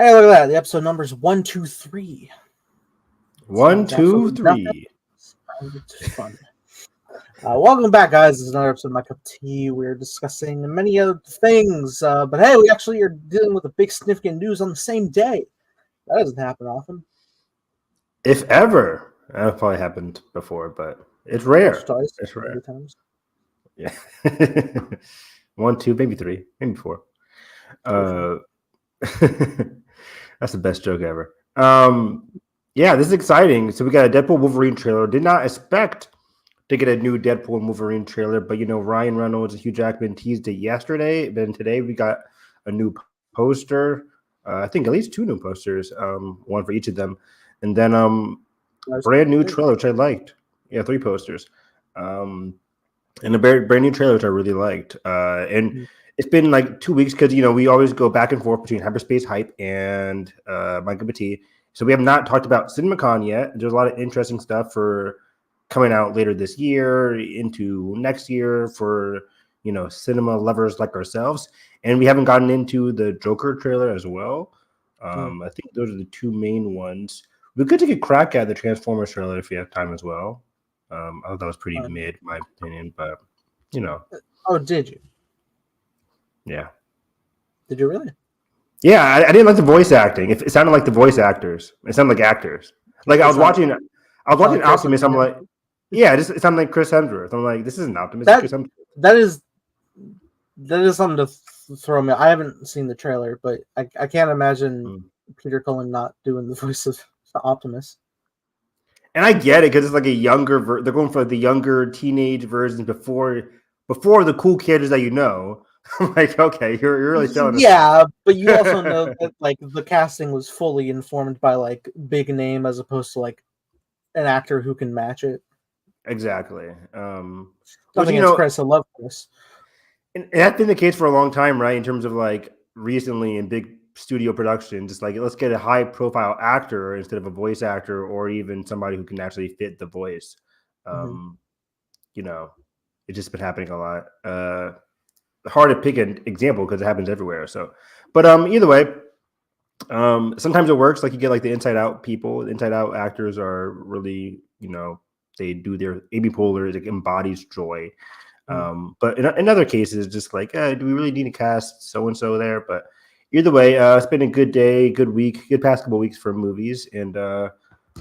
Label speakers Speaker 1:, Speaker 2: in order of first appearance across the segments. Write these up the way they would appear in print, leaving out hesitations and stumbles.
Speaker 1: Hey, look at that. The episode number's 123.
Speaker 2: 1, 2, 3.
Speaker 1: It's fun. Welcome back, guys. This is another episode of My Cup of Tea. We're discussing many other things. But hey, we actually are dealing with a big significant news on the same day. That doesn't happen often.
Speaker 2: If ever. That probably happened before, but it's rare.
Speaker 1: Twice,
Speaker 2: it's rare.
Speaker 1: Times.
Speaker 2: Yeah. 1, 2, maybe 3, maybe 4. That's the best joke ever. Yeah, this is exciting. So we got a Deadpool Wolverine trailer. Did not expect to get a new Deadpool and Wolverine trailer, but Ryan Reynolds and Hugh Jackman teased it yesterday. Then today we got a new poster. I think at least 2 new posters, one for each of them, and then brand new trailer which I liked. Yeah, 3 posters, and a brand new trailer which I really liked. And it's been like 2 weeks because we always go back and forth between Hyperspace Hype and My Cup of Tea. So we have not talked about CinemaCon yet. There's a lot of interesting stuff for coming out later this year into next year for cinema lovers like ourselves, and we haven't gotten into the Joker trailer as well. I think those are the 2 main ones. We could take a crack at the Transformers trailer if we have time as well. I thought that was pretty mid, in my opinion, but
Speaker 1: Oh, did you?
Speaker 2: Yeah.
Speaker 1: Did you really?
Speaker 2: Yeah, I didn't like the voice acting. It sounded like the voice actors. It sounded like actors. Like I was watching Optimus. I'm like, yeah, it sounded like Chris Hemsworth. I'm like, this isn't Optimus.
Speaker 1: That is something to throw me. I haven't seen the trailer, but I can't imagine Peter Cullen not doing the voice of Optimus.
Speaker 2: And I get it because it's like a younger. They're going for the younger teenage versions before the cool characters that I'm like, okay, you're really selling us.
Speaker 1: Yeah, but you also know that like the casting was fully informed by like big name as opposed to like an actor who can match it.
Speaker 2: Exactly.
Speaker 1: Nothing against Chris. I love Chris.
Speaker 2: And that's been the case for a long time, right? In terms of like recently in big studio production, just like let's get a high profile actor instead of a voice actor or even somebody who can actually fit the voice. It's just been happening a lot. Hard to pick an example because it happens everywhere. So, but either way, sometimes it works. Like you get like the Inside Out people. The Inside Out actors are really, they do their Amy Poehler. It embodies joy. But in other cases, just like, do we really need to cast so and so there? But either way, it's been a good day, good week, good past couple weeks for movies, and a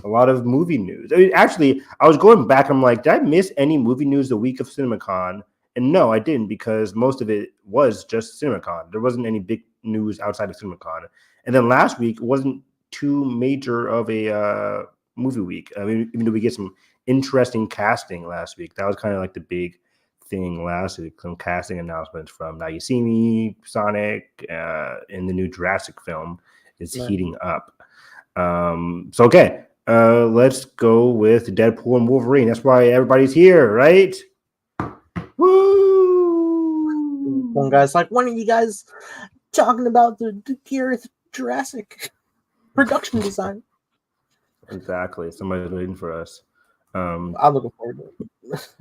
Speaker 2: lot of movie news. I mean, actually, I was going back. I'm like, did I miss any movie news the week of CinemaCon? And no, I didn't, because most of it was just CinemaCon. There wasn't any big news outside of CinemaCon. And then last week wasn't too major of a movie week. I mean, even though we get some interesting casting last week, that was kind of like the big thing last week. Some casting announcements from Now You See Me, Sonic, and the new Jurassic film is heating up. So, okay, let's go with Deadpool and Wolverine. That's why everybody's here, right?
Speaker 1: Woo! One guy's like, when are you guys talking about the Gareth Jurassic production design?
Speaker 2: Exactly. Somebody's waiting for us.
Speaker 1: I'm looking forward to it.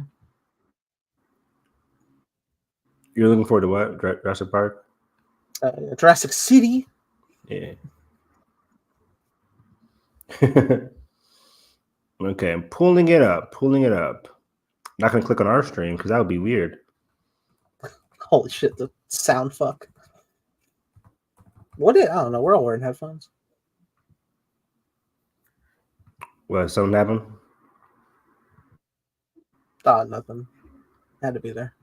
Speaker 2: You're looking forward to what? Jurassic Park?
Speaker 1: Jurassic City.
Speaker 2: Yeah. Okay, I'm pulling it up. Not gonna click on our stream because that would be weird.
Speaker 1: Holy shit, the sound fuck. I don't know, we're all wearing headphones.
Speaker 2: What, something happened?
Speaker 1: Nothing. Had to be there.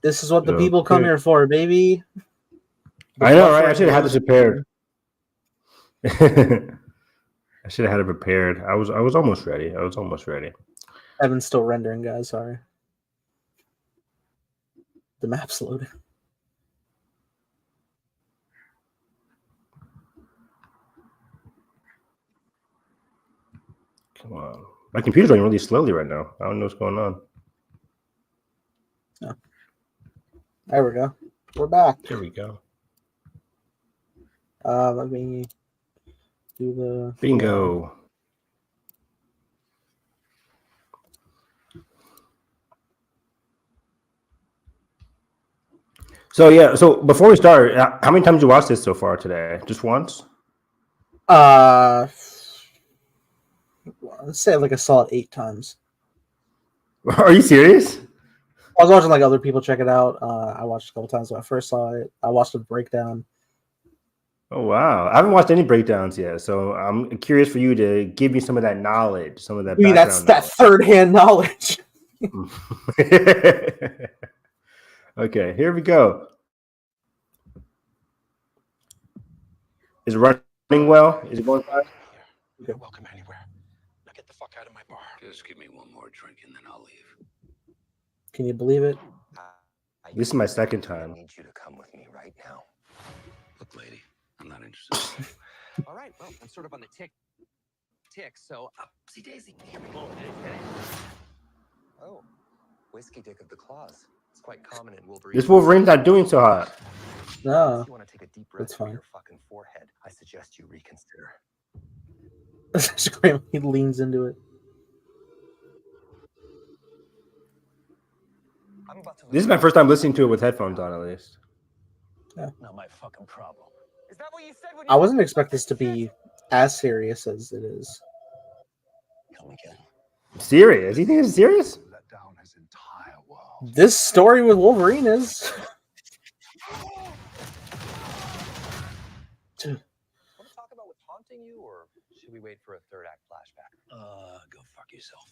Speaker 1: This is what the people come here for, baby.
Speaker 2: I know, right? I should have had this prepared. I should have had it prepared. I was almost ready.
Speaker 1: Evan's still rendering, guys. Sorry. The map's loading.
Speaker 2: Come on. My computer's running really slowly right now. I don't know what's going on.
Speaker 1: Oh. There we go. We're back.
Speaker 2: There we go.
Speaker 1: Let me do the
Speaker 2: bingo. So yeah, so before we start, how many times did you watch this so far today? Just once?
Speaker 1: Let's say like a solid 8 times.
Speaker 2: Are you serious?
Speaker 1: I was watching like other people check it out. I watched a couple times when I first saw it. I watched a breakdown.
Speaker 2: Oh wow, I haven't watched any breakdowns yet, so I'm curious for you to give me some of that knowledge, some of that background.
Speaker 1: That's that third-hand knowledge.
Speaker 2: Okay, here we go. Is it running well? Is it going fast?
Speaker 3: You're welcome anywhere. Now get the fuck out of my bar.
Speaker 4: Just give me one more drink and then I'll leave.
Speaker 1: Can you believe it?
Speaker 2: This is my second time.
Speaker 3: I need you to come with me right now.
Speaker 4: Look, lady, I'm not interested.
Speaker 3: All right, well, I'm sort of on the tick, so upsy daisy. Here we go. Oh, whiskey dick of the claws. It's quite common in Wolverine.
Speaker 2: This Wolverine's not doing so hot.
Speaker 1: No,
Speaker 3: If you want to take a deep breath
Speaker 1: that's
Speaker 3: from
Speaker 1: fine.
Speaker 3: your fucking forehead, I suggest you reconsider.
Speaker 1: That's great when he leans into it.
Speaker 3: I'm about to
Speaker 2: This is my first time listening to it with headphones on, at least.
Speaker 3: Not my fucking problem. Is that what you said when
Speaker 1: I wasn't expecting this to be as serious as it is.
Speaker 3: Come again.
Speaker 2: Serious? You think it's serious?
Speaker 3: Let down his entire world.
Speaker 1: This story with Wolverine is.
Speaker 3: Want to talk about what's haunting you, or should we wait for a third act flashback?
Speaker 4: Go fuck yourself.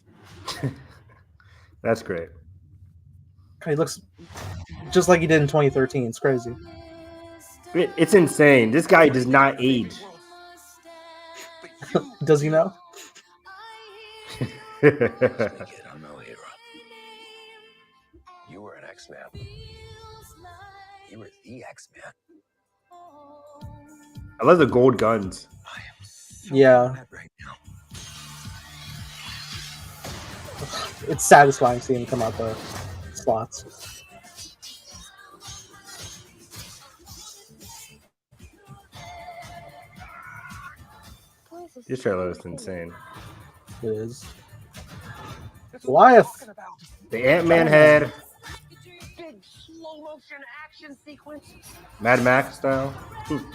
Speaker 2: That's great.
Speaker 1: He looks just like he did in 2013. It's crazy.
Speaker 2: It's insane. This guy does not age.
Speaker 1: Does he know?
Speaker 4: Kid, I'm no hero.
Speaker 3: You were an X-Man. You were the X-Man.
Speaker 2: I love the gold guns.
Speaker 3: I am so
Speaker 1: Yeah.
Speaker 3: mad right now.
Speaker 1: It's satisfying seeing him come out the slots.
Speaker 2: This trailer is insane.
Speaker 1: It is.
Speaker 3: That's
Speaker 1: Goliath.
Speaker 3: what I'm talking about.
Speaker 2: The Ant-Man head,
Speaker 3: Big slow motion action sequence.
Speaker 2: Mad Max style.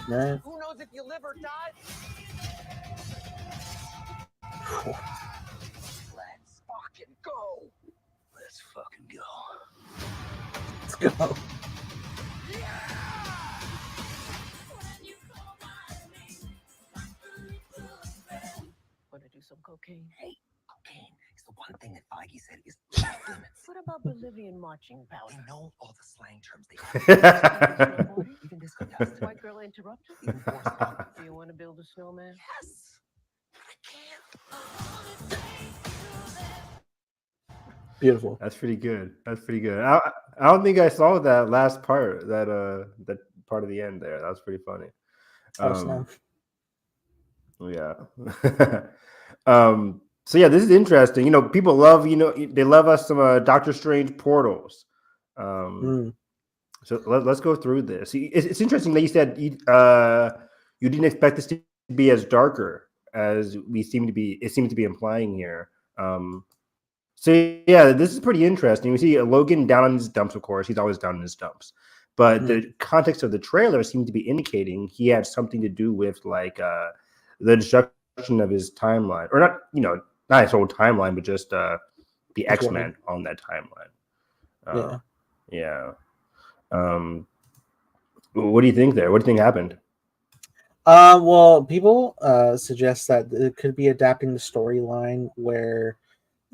Speaker 1: Yeah.
Speaker 3: Who knows if you live or die? Let's fucking go.
Speaker 4: Let's fucking go.
Speaker 1: Let's go.
Speaker 5: Want to do some cocaine?
Speaker 3: Hey, cocaine is the one thing that Feige said is limits.
Speaker 5: What about Bolivian marching
Speaker 3: We
Speaker 5: powder?
Speaker 3: know all the slang terms they have. Even disco dust.
Speaker 5: White girl interrupted?
Speaker 3: Even force pump.
Speaker 5: Do you want to build a snowman?
Speaker 3: Yes. I can't.
Speaker 1: Beautiful.
Speaker 2: That's pretty good. That's pretty good. I don't think I saw that last part, that part of the end there. That was pretty funny.
Speaker 1: Oh, snap.
Speaker 2: Yeah. So yeah, this is interesting. You know, people love, they love us some Doctor Strange portals. So let's go through this. It's interesting that you said you didn't expect this to be as darker as it seemed to be implying here. So yeah, this is pretty interesting. We see Logan down on his dumps, of course. He's always down in his dumps. But the context of the trailer seemed to be indicating he had something to do with like the destruction of his timeline. Or not his whole timeline, but just the X-Men on that timeline. Yeah. What do you think there? What do you think happened?
Speaker 1: Well, people suggest that it could be adapting the storyline where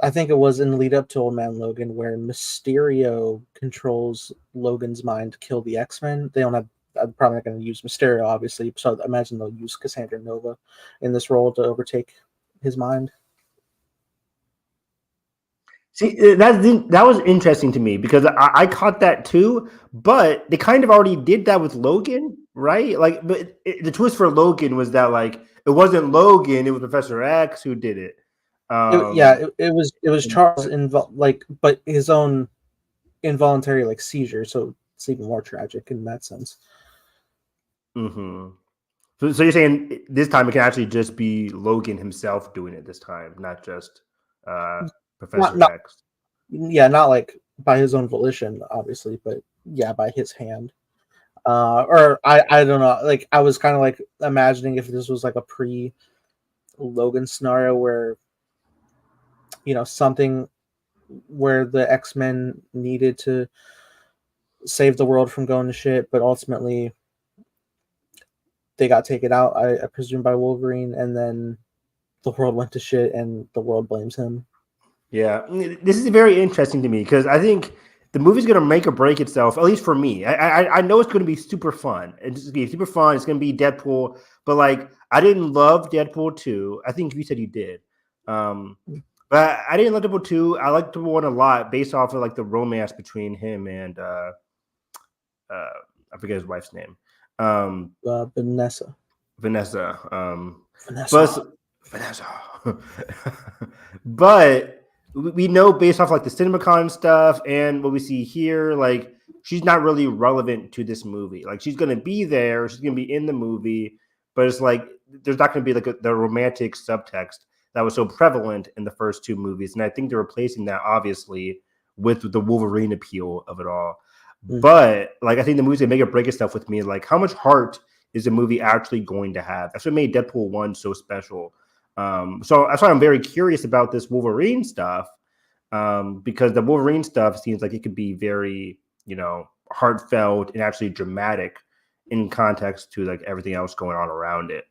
Speaker 1: I think it was in the lead up to Old Man Logan, where Mysterio controls Logan's mind to kill the X-Men. They don't have. I'm probably not going to use Mysterio, obviously. So I imagine they'll use Cassandra Nova in this role to overtake his mind.
Speaker 2: See, that was interesting to me because I caught that too, but they kind of already did that with Logan, right? Like, but the twist for Logan was that like it wasn't Logan, it was Professor X who did it.
Speaker 1: It was Charles but his own involuntary seizure, so it's even more tragic in that sense.
Speaker 2: Mm-hmm. So you're saying this time it can actually just be Logan himself doing it this time, not just Professor
Speaker 1: Not
Speaker 2: X.
Speaker 1: yeah, not like by his own volition, obviously, but yeah, by his hand. Or I don't know. Like I was kind of like imagining if this was like a pre Logan scenario where something where the X-Men needed to save the world from going to shit, but ultimately they got taken out, I presume, by Wolverine, and then the world went to shit and the world blames him.
Speaker 2: Yeah, this is very interesting to me because I think the movie's going to make or break itself, at least for me. I know it's going to be super fun. It's going to be super fun. It's going to be Deadpool, but like I didn't love Deadpool 2. I think you said you did. But I didn't like Deadpool 2. I liked Deadpool 1 a lot based off of like the romance between him and I forget his wife's name.
Speaker 1: Vanessa.
Speaker 2: Vanessa.
Speaker 1: Vanessa.
Speaker 2: But we know based off like the CinemaCon stuff and what we see here, like she's not really relevant to this movie. Like she's gonna be there, she's gonna be in the movie, but it's like there's not gonna be like the romantic subtext that was so prevalent in the first two movies, and I think they're replacing that obviously with the Wolverine appeal of it all. But like I think the movie's gonna make it break itself with me. Like how much heart is the movie actually going to have? That's what made Deadpool 1 so special. So that's why I'm very curious about this Wolverine stuff, because the Wolverine stuff seems like it could be very, heartfelt and actually dramatic in context to like everything else going on around it.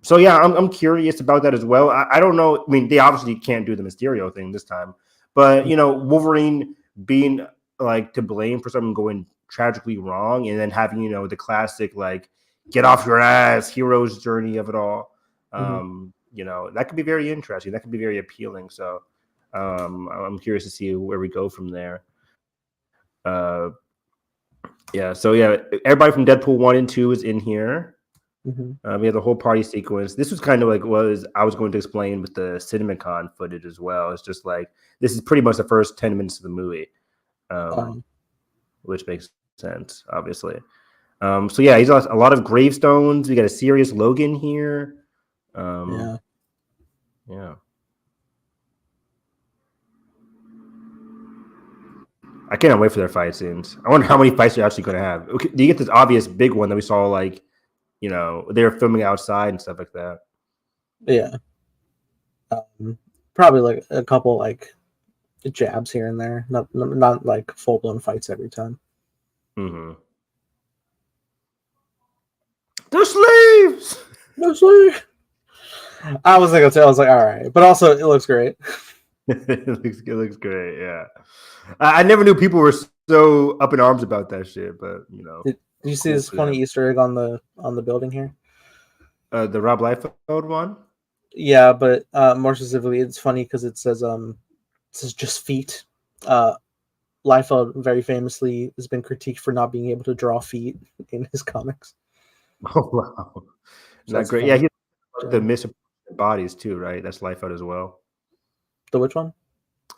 Speaker 2: So yeah, I'm curious about that as well. I don't know. I mean, they obviously can't do the Mysterio thing this time, but Wolverine being like to blame for something going tragically wrong, and then having the classic like get off your ass hero's journey of it all. That could be very interesting. That could be very appealing. So I'm curious to see where we go from there. So everybody from Deadpool 1 and 2 is in here. We have the whole party sequence. This was kind of like what I was going to explain with the CinemaCon footage as well. It's just like this is pretty much the first 10 minutes of the movie, which makes sense, obviously. So yeah, he's got a lot of gravestones. We got a serious Logan here. Yeah. I cannot wait for their fight scenes. I wonder how many fights they're actually going to have. Okay, do you get this obvious big one that we saw, like, they were filming outside and stuff like that?
Speaker 1: Yeah. Probably like a couple like jabs here and there. Not like full blown fights every time.
Speaker 2: The sleeves.
Speaker 1: No sleeve. I was like, all right, but also it looks great.
Speaker 2: it looks great. Yeah, I never knew people were so up in arms about that shit. But
Speaker 1: did you see this funny Easter egg on the building here?
Speaker 2: The Rob Liefeld one.
Speaker 1: Yeah, but more specifically, it's funny because it says just feet. Liefeld very famously has been critiqued for not being able to draw feet in his comics.
Speaker 2: Oh wow, so that's great. Funny. Yeah, he's the misproportionate bodies too, right? That's Liefeld as well.
Speaker 1: The which one?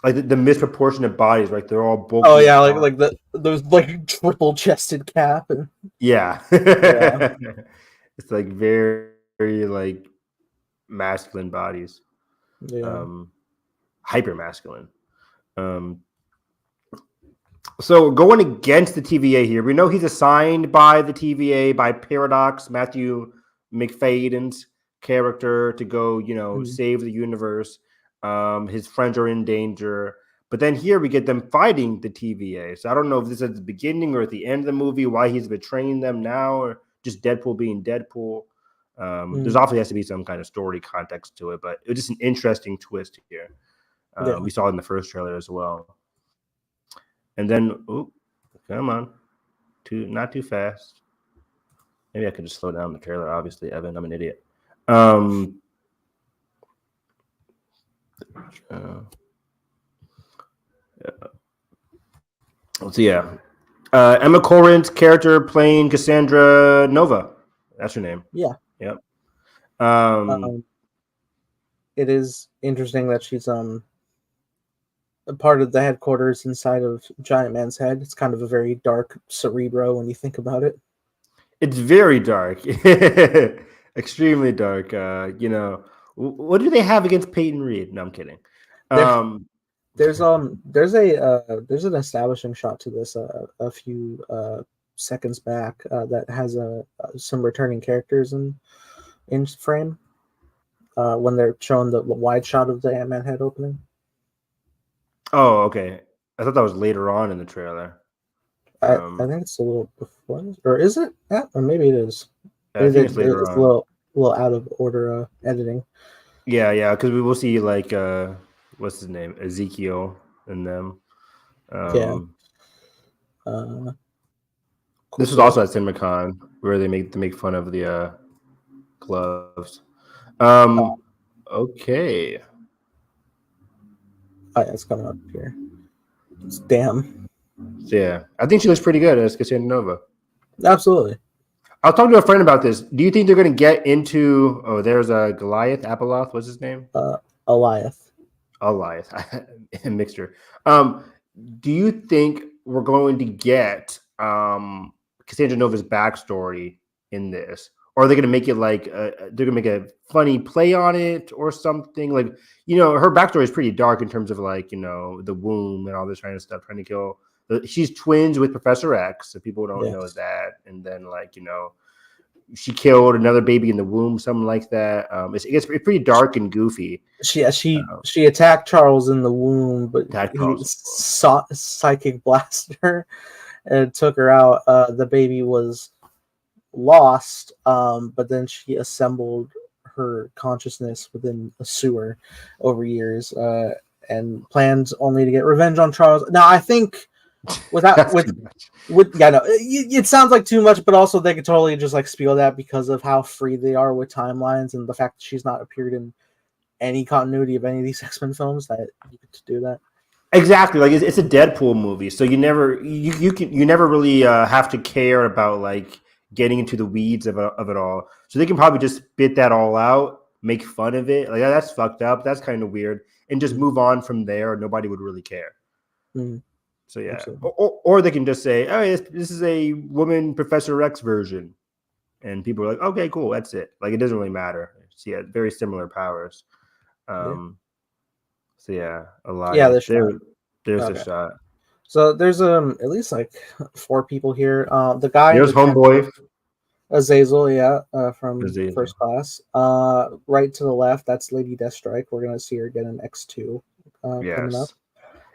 Speaker 2: Like the misproportionate bodies, right? They're all bulky.
Speaker 1: Oh yeah, like those like triple chested cap and
Speaker 2: yeah. It's like very, very like masculine bodies.
Speaker 1: Yeah.
Speaker 2: Hyper masculine. So going against the TVA here, we know he's assigned by the TVA by Paradox, Matthew McFadden's character, to go, save the universe. His friends are in danger, but then here we get them fighting the TVA. So I don't know if this is at the beginning or at the end of the movie, why he's betraying them now, or just Deadpool being Deadpool. There's obviously has to be some kind of story context to it, but it was just an interesting twist here. We saw it in the first trailer as well. And then, come on, not too fast. Maybe I could just slow down the trailer. Obviously, Evan, I'm an idiot. Emma Corrin's character playing Cassandra Nova. That's her name.
Speaker 1: Yeah.
Speaker 2: Yep.
Speaker 1: It is interesting that she's a part of the headquarters inside of Giant Man's head. It's kind of a very dark Cerebro when you think about it.
Speaker 2: It's very dark, extremely dark. You know, what do they have against Peyton Reed? No, I'm kidding.
Speaker 1: There,
Speaker 2: Um,
Speaker 1: there's there's an establishing shot to this a few seconds back that has some returning characters in frame when they're showing the wide shot of the Ant-Man head opening.
Speaker 2: oh, okay. I thought that was later on in the trailer.
Speaker 1: I think it's a little before this, or is it? Yeah, or maybe it is.
Speaker 2: I
Speaker 1: Maybe
Speaker 2: think it's later
Speaker 1: it's
Speaker 2: on.
Speaker 1: a little out of order editing.
Speaker 2: Yeah, because we will see like what's his name, Ezekiel, and them.
Speaker 1: Yeah. Cool
Speaker 2: This was
Speaker 1: stuff.
Speaker 2: also at CinemaCon where they make fun of the gloves. Okay.
Speaker 1: Oh, yeah, it's coming up here. Damn.
Speaker 2: Yeah, I think she looks pretty good as Cassandra Nova.
Speaker 1: Absolutely.
Speaker 2: I was talking to a friend about this. Do you think they're going to get into? Oh, there's a Goliath, Apoloth. What's his name?
Speaker 1: Eliath.
Speaker 2: Goliath, mixture. Do you think we're going to get Cassandra Nova's backstory in this, or are they going to make it like they're going to make a funny play on it or something? Like, you know, her backstory is pretty dark in terms of like, you know, the womb and all this kind of stuff, trying to kill. She's twins with Professor X, so people don't know that. And then, like, you know, she killed another baby in the womb, something like that. It gets pretty dark and goofy.
Speaker 1: She attacked Charles in the womb, but he psychic blasted her and took her out. The baby was lost, but then she assembled her consciousness within a sewer over years, and plans only to get revenge on Charles. Now, I think it sounds like too much, but also they could totally just like spiel that because of how free they are with timelines and the fact that she's not appeared in any continuity of any of these X-Men films, that you could do that.
Speaker 2: Exactly, like it's a Deadpool movie, so you never really have to care about like getting into the weeds of it all. So they can probably just spit that all out, make fun of it, like that's fucked up, that's kind of weird, and just move on from there. Nobody would really care.
Speaker 1: Mm-hmm.
Speaker 2: So yeah, or they can just say, "Oh, this is a woman Professor X version," and people are like, "Okay, cool, that's it." Like it doesn't really matter. She had very similar powers. So yeah, a lot.
Speaker 1: Yeah,
Speaker 2: there's a shot.
Speaker 1: So there's at least like 4 people here. The guy,
Speaker 2: there's homeboy
Speaker 1: Azazel, from
Speaker 2: Azazel.
Speaker 1: First Class. Right to the left, that's Lady Deathstrike. We're gonna see her get an X2 coming up.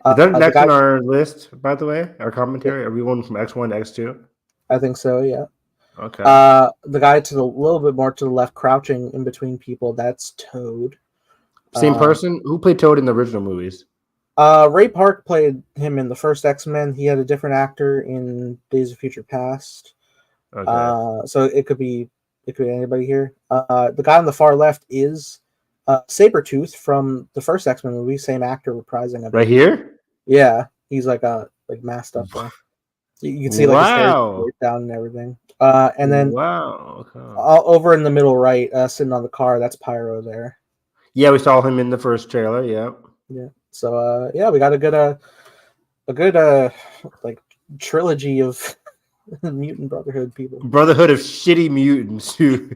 Speaker 2: Is that next on our list, by the way? Our commentary? Are we going from X1 to X2?
Speaker 1: I think so, yeah.
Speaker 2: Okay.
Speaker 1: The guy to the little bit more to the left, crouching in between people, that's Toad.
Speaker 2: Same person? Who played Toad in the original movies?
Speaker 1: Ray Park played him in the first X-Men. He had a different actor in Days of Future Past. Okay. So it could be anybody here. The guy on the far left is Sabretooth from the first X-Men movie, same actor reprising it.
Speaker 2: Right here?
Speaker 1: Yeah, he's like masked up there. You can see like his hair down and everything. And then over in the middle right, sitting on the car, that's Pyro there.
Speaker 2: Yeah, we saw him in the first trailer. Yeah.
Speaker 1: Yeah. So we got a good like trilogy of mutant brotherhood people.
Speaker 2: Brotherhood of shitty mutants who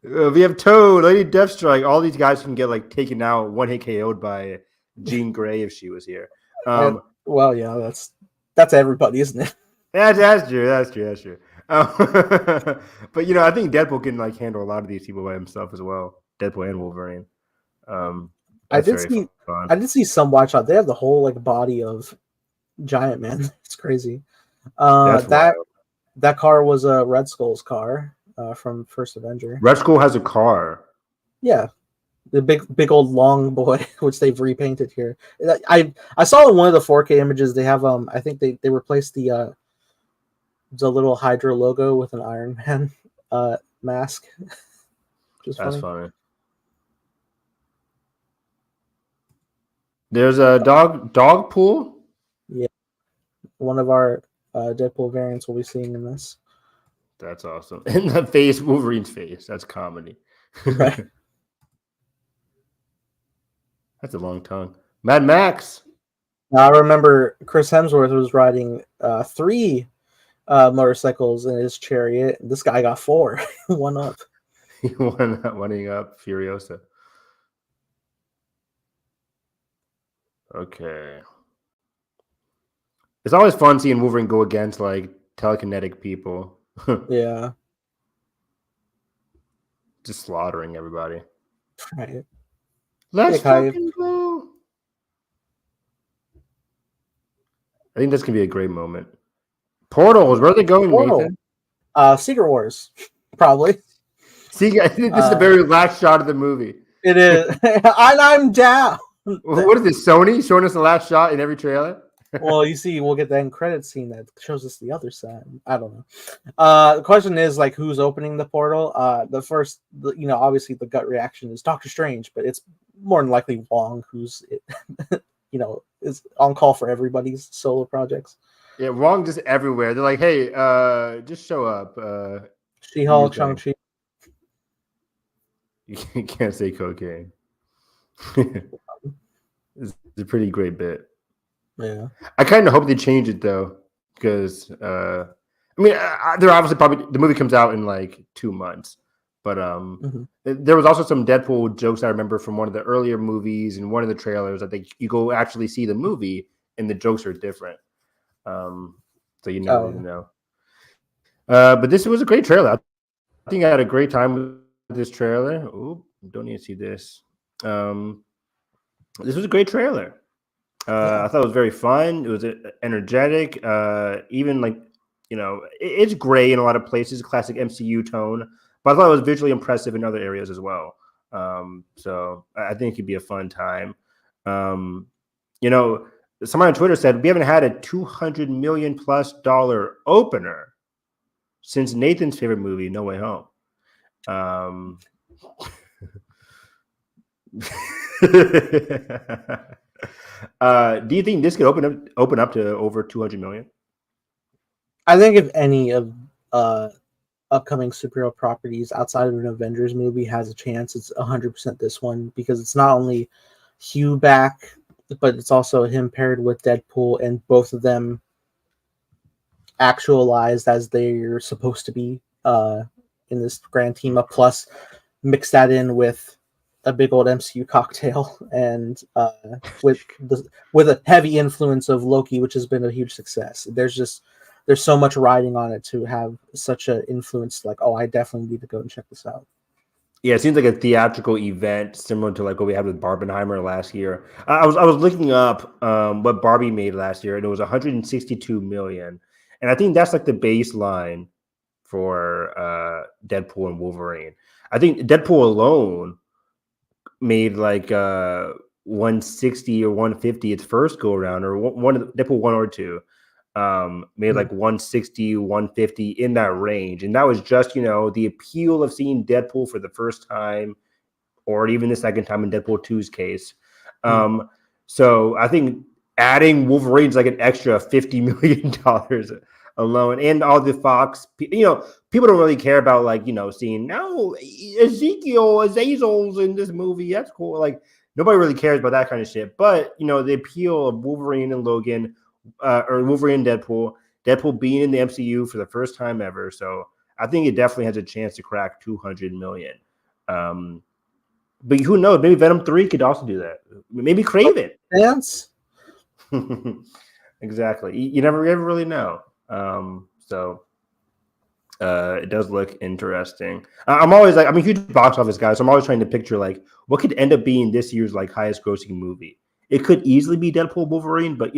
Speaker 2: we have Toad, Lady Deathstrike. All these guys can get like taken out, one hit KO'd by Jean Grey if she was here.
Speaker 1: Well, yeah, that's everybody, isn't it?
Speaker 2: That's true. But you know, I think Deadpool can like handle a lot of these people by himself as well. Deadpool and Wolverine.
Speaker 1: I did see some watch out. They have the whole like body of Giant Man. It's crazy. That car was a Red Skull's car from First Avenger.
Speaker 2: Red Skull has a car.
Speaker 1: Yeah, the big old long boy, which they've repainted here. I saw in one of the 4K images they have I think they replaced the little Hydra logo with an Iron Man mask.
Speaker 2: That's funny. There's a dog pool.
Speaker 1: Yeah, one of our Deadpool variants we'll be seeing in this.
Speaker 2: That's awesome. In the face, Wolverine's face. That's comedy.
Speaker 1: Right.
Speaker 2: That's a long tongue. Mad Max.
Speaker 1: Now, I remember Chris Hemsworth was riding 3 motorcycles in his chariot. This guy got 4, 1 up.
Speaker 2: He one up Furiosa. Okay. It's always fun seeing Wolverine go against like telekinetic people.
Speaker 1: Yeah,
Speaker 2: Just slaughtering everybody.
Speaker 1: right.
Speaker 2: Let's
Speaker 1: Kai.
Speaker 2: fucking go. I think that's gonna be a great moment. Portals, where are they going,
Speaker 1: Portal.
Speaker 2: Nathan?
Speaker 1: Secret Wars, probably.
Speaker 2: See, I think this is the very last shot of the movie.
Speaker 1: It is, and I'm down.
Speaker 2: What is this? Sony showing us the last shot in every trailer?
Speaker 1: Well, you see, we'll get the end credit scene that shows us the other side. I don't know. The question is like, who's opening the portal? Obviously the gut reaction is Doctor Strange, but it's more than likely Wong, who's, is on call for everybody's solo projects.
Speaker 2: Yeah, Wong just everywhere. They're like, hey, just show up.
Speaker 1: She-Hulk,
Speaker 2: Usually.
Speaker 1: Shang-Chi.
Speaker 2: You can't say cocaine. It's a pretty great bit.
Speaker 1: Yeah.
Speaker 2: I kind of hope they change it though, because they're obviously probably the movie comes out in like 2 months, but there was also some Deadpool jokes I remember from one of the earlier movies and one of the trailers. I think you go actually see the movie and the jokes are different, so you never really know. But this was a great trailer. I think I had a great time with this trailer. Ooh, don't need to see this. This was a great trailer. I thought it was very fun. It was energetic. Even like, it's gray in a lot of places, classic MCU tone, but I thought it was visually impressive in other areas as well. So I think it could be a fun time. Someone on Twitter said we haven't had a $200 million+ opener since Nathan's favorite movie, No Way Home. Do you think this could open up to over 200 million?
Speaker 1: I think if any of upcoming superhero properties outside of an Avengers movie has a chance, it's 100% this one, because it's not only Hugh back, but it's also him paired with Deadpool, and both of them actualized as they're supposed to be in this grand team up. Plus, mix that in with a big old MCU cocktail, and with a heavy influence of Loki, which has been a huge success. There's so much riding on it to have such an influence. Like, I definitely need to go and check this out.
Speaker 2: Yeah, it seems like a theatrical event similar to like what we had with Barbenheimer last year. I was looking up what Barbie made last year, and it was 162 million, and I think that's like the baseline for Deadpool and Wolverine. I think Deadpool alone made like 160 or 150 its first go around, or Deadpool 1 or 2 made like 160, 150 in that range, and that was just the appeal of seeing Deadpool for the first time, or even the second time in Deadpool 2's case. So I think adding Wolverine's like an extra $50 million alone, and all the Fox, people don't really care about like seeing Azazel's in this movie. That's cool. Like nobody really cares about that kind of shit. But the appeal of Wolverine and Logan, or Wolverine and Deadpool being in the MCU for the first time ever. So I think it definitely has a chance to crack 200 million. But who knows? Maybe Venom 3 could also do that. Maybe Kraven.
Speaker 1: Dance.
Speaker 2: Exactly. You never ever really know. So it does look interesting. I'm always like, I'm a huge box office guy, so I'm always trying to picture like what could end up being this year's like highest grossing movie. It could easily be Deadpool Wolverine, but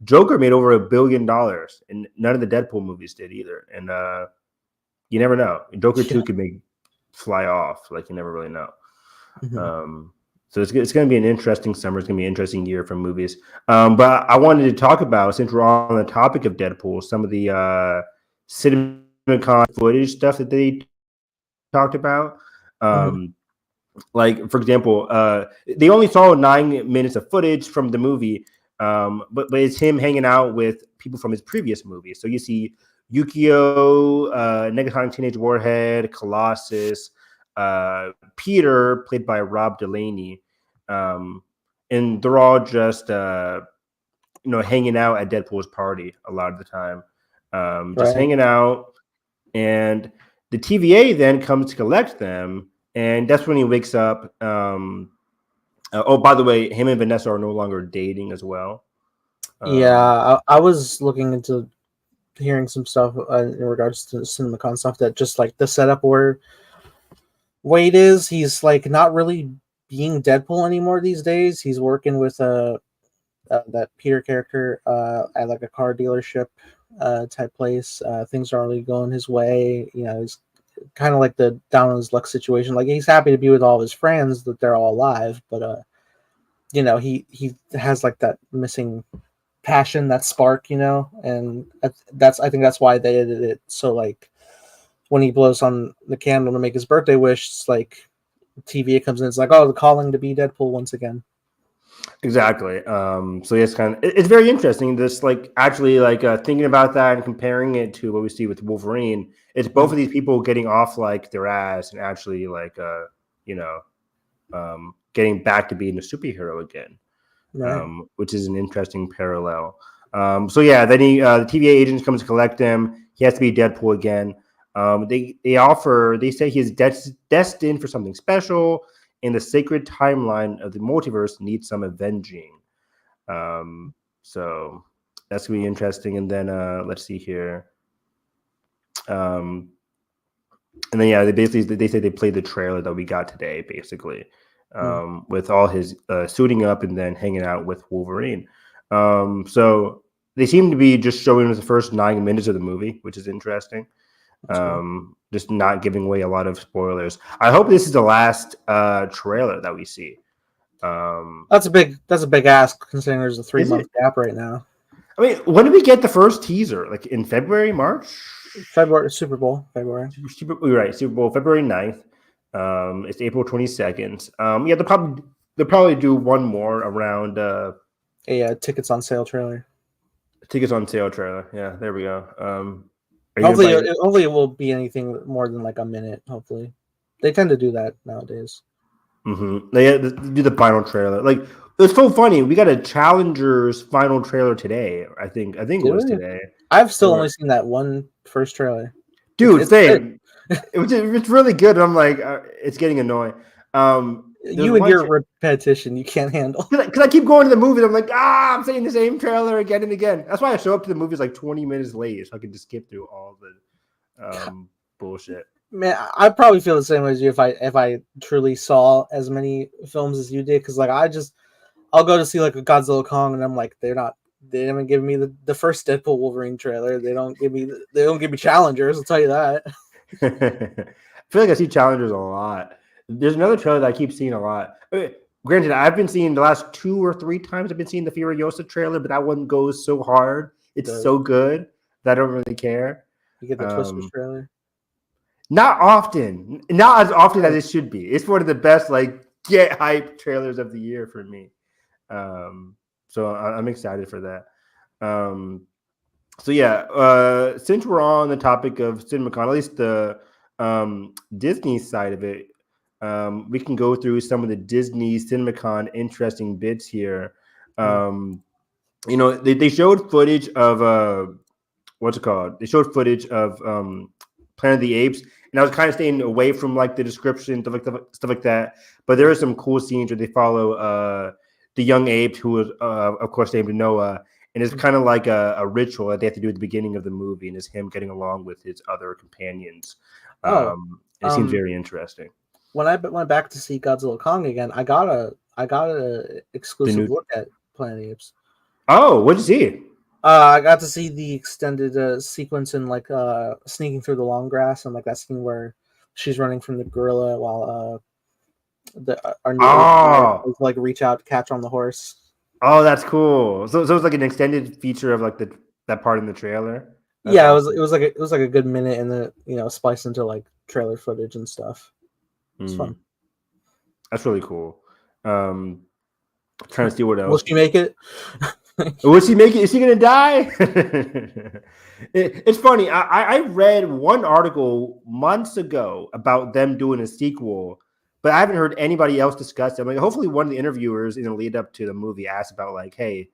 Speaker 2: Joker made over $1 billion, and none of the Deadpool movies did either. And you never know. Joker 2 could fly off. Like you never really know. So it's going to be an interesting summer. It's going to be an interesting year for movies. But I wanted to talk about, since we're on the topic of Deadpool, some of the CinemaCon footage stuff that they talked about. Like, for example, they only saw 9 minutes of footage from the movie, but it's him hanging out with people from his previous movie. So you see Yukio, Negatonic Teenage Warhead, Colossus, Peter, played by Rob Delaney, and they're all just hanging out at Deadpool's party a lot of the time. just hanging out. And the TVA then comes to collect them, and that's when he wakes up. Oh, by the way, him and Vanessa are no longer dating as well.
Speaker 1: I was looking into hearing some stuff in regards to CinemaCon stuff that just like the setup where Wade is, he's like not really being Deadpool anymore these days. He's working with that Peter character at like a car dealership type place. Things aren't really going his way. You know, he's kind of like the down on his luck situation. Like he's happy to be with all his friends that they're all alive, but you know, he has like that missing passion, that spark, you know, and I think that's why they did it. So like when he blows on the candle to make his birthday wish, it's like TVA comes in, it's like, oh, the calling to be Deadpool once again.
Speaker 2: Exactly. So it's it's very interesting. This like actually like thinking about that and comparing it to what we see with Wolverine. It's both of these people getting off like their ass and actually like you know getting back to being a superhero again,
Speaker 1: Right.
Speaker 2: which is an interesting parallel. So yeah, then the TVA agent comes to collect him. He has to be Deadpool again. They say he's destined for something special, and the sacred timeline of the multiverse needs some avenging. So that's gonna be interesting. And then let's see here. And then yeah, they say they played the trailer that we got today, basically, with all his suiting up and then hanging out with Wolverine. So they seem to be just showing us the first 9 minutes of the movie, which is interesting. Just not giving away a lot of spoilers. I hope this is the last trailer that we see.
Speaker 1: That's a big ask considering there's a 3-month gap right now.
Speaker 2: I mean, when did we get the first teaser? Like in February, March?
Speaker 1: February, Super Bowl, February.
Speaker 2: You're right, Super Bowl, February 9th. It's April 22nd. Yeah, they'll probably do one more around
Speaker 1: a tickets on sale trailer.
Speaker 2: Tickets on sale trailer. Yeah, there we go.
Speaker 1: Hopefully it will be anything more than like a minute. Hopefully, they tend to do that nowadays.
Speaker 2: They do the final trailer. Like it's so funny. We got a Challengers final trailer today. I think it was today.
Speaker 1: I've still only seen that one first trailer.
Speaker 2: Dude, same. It's really good. And I'm like, it's getting annoying.
Speaker 1: You and your repetition, you can't handle.
Speaker 2: Because I keep going to the movies. I'm like, I'm seeing the same trailer again and again. That's why I show up to the movies like 20 minutes late, so I can just skip through all the bullshit.
Speaker 1: Man, I probably feel the same way as you if I truly saw as many films as you did. Because like I'll go to see like a Godzilla Kong, and I'm like, they haven't given me the first Deadpool Wolverine trailer. They don't give me Challengers. I'll tell you that.
Speaker 2: I feel like I see Challengers a lot. There's another trailer that I keep seeing a lot. Granted, I've been seeing the last 2 or 3 times I've been seeing the Furiosa trailer, but that one goes so hard. It's so good that I don't really care.
Speaker 1: You get the Twisters trailer?
Speaker 2: Not often. Not as often as it should be. It's one of the best like get hype trailers of the year for me. So I'm excited for that. So yeah, since we're on the topic of CinemaCon, at least the Disney side of it, we can go through some of the Disney CinemaCon interesting bits here. You know, they showed footage of what's it called? They showed footage of Planet of the Apes, and I was kind of staying away from like the description, stuff like that. But there are some cool scenes where they follow the young ape, who was of course named Noah, and it's kind of like a ritual that they have to do at the beginning of the movie, and it's him getting along with his other companions. It seems very interesting.
Speaker 1: When I went back to see Godzilla Kong again, I got a exclusive look at Planet of the Apes.
Speaker 2: Oh, what'd you see?
Speaker 1: I got to see the extended sequence in like sneaking through the long grass, and like that scene where she's running from the gorilla while our new like reach out, catch on the horse.
Speaker 2: Oh, that's cool. So it was like an extended feature of like that part in the trailer.
Speaker 1: Yeah, it was like a good minute, and the spliced into like trailer footage and stuff. It's fun.
Speaker 2: That's really cool. Trying to see what else.
Speaker 1: Will she make it?
Speaker 2: Will she make it? Is she gonna die? It's funny. I read one article months ago about them doing a sequel, but I haven't heard anybody else discuss it. I'm like, hopefully one of the interviewers in the lead up to the movie asked about like, hey,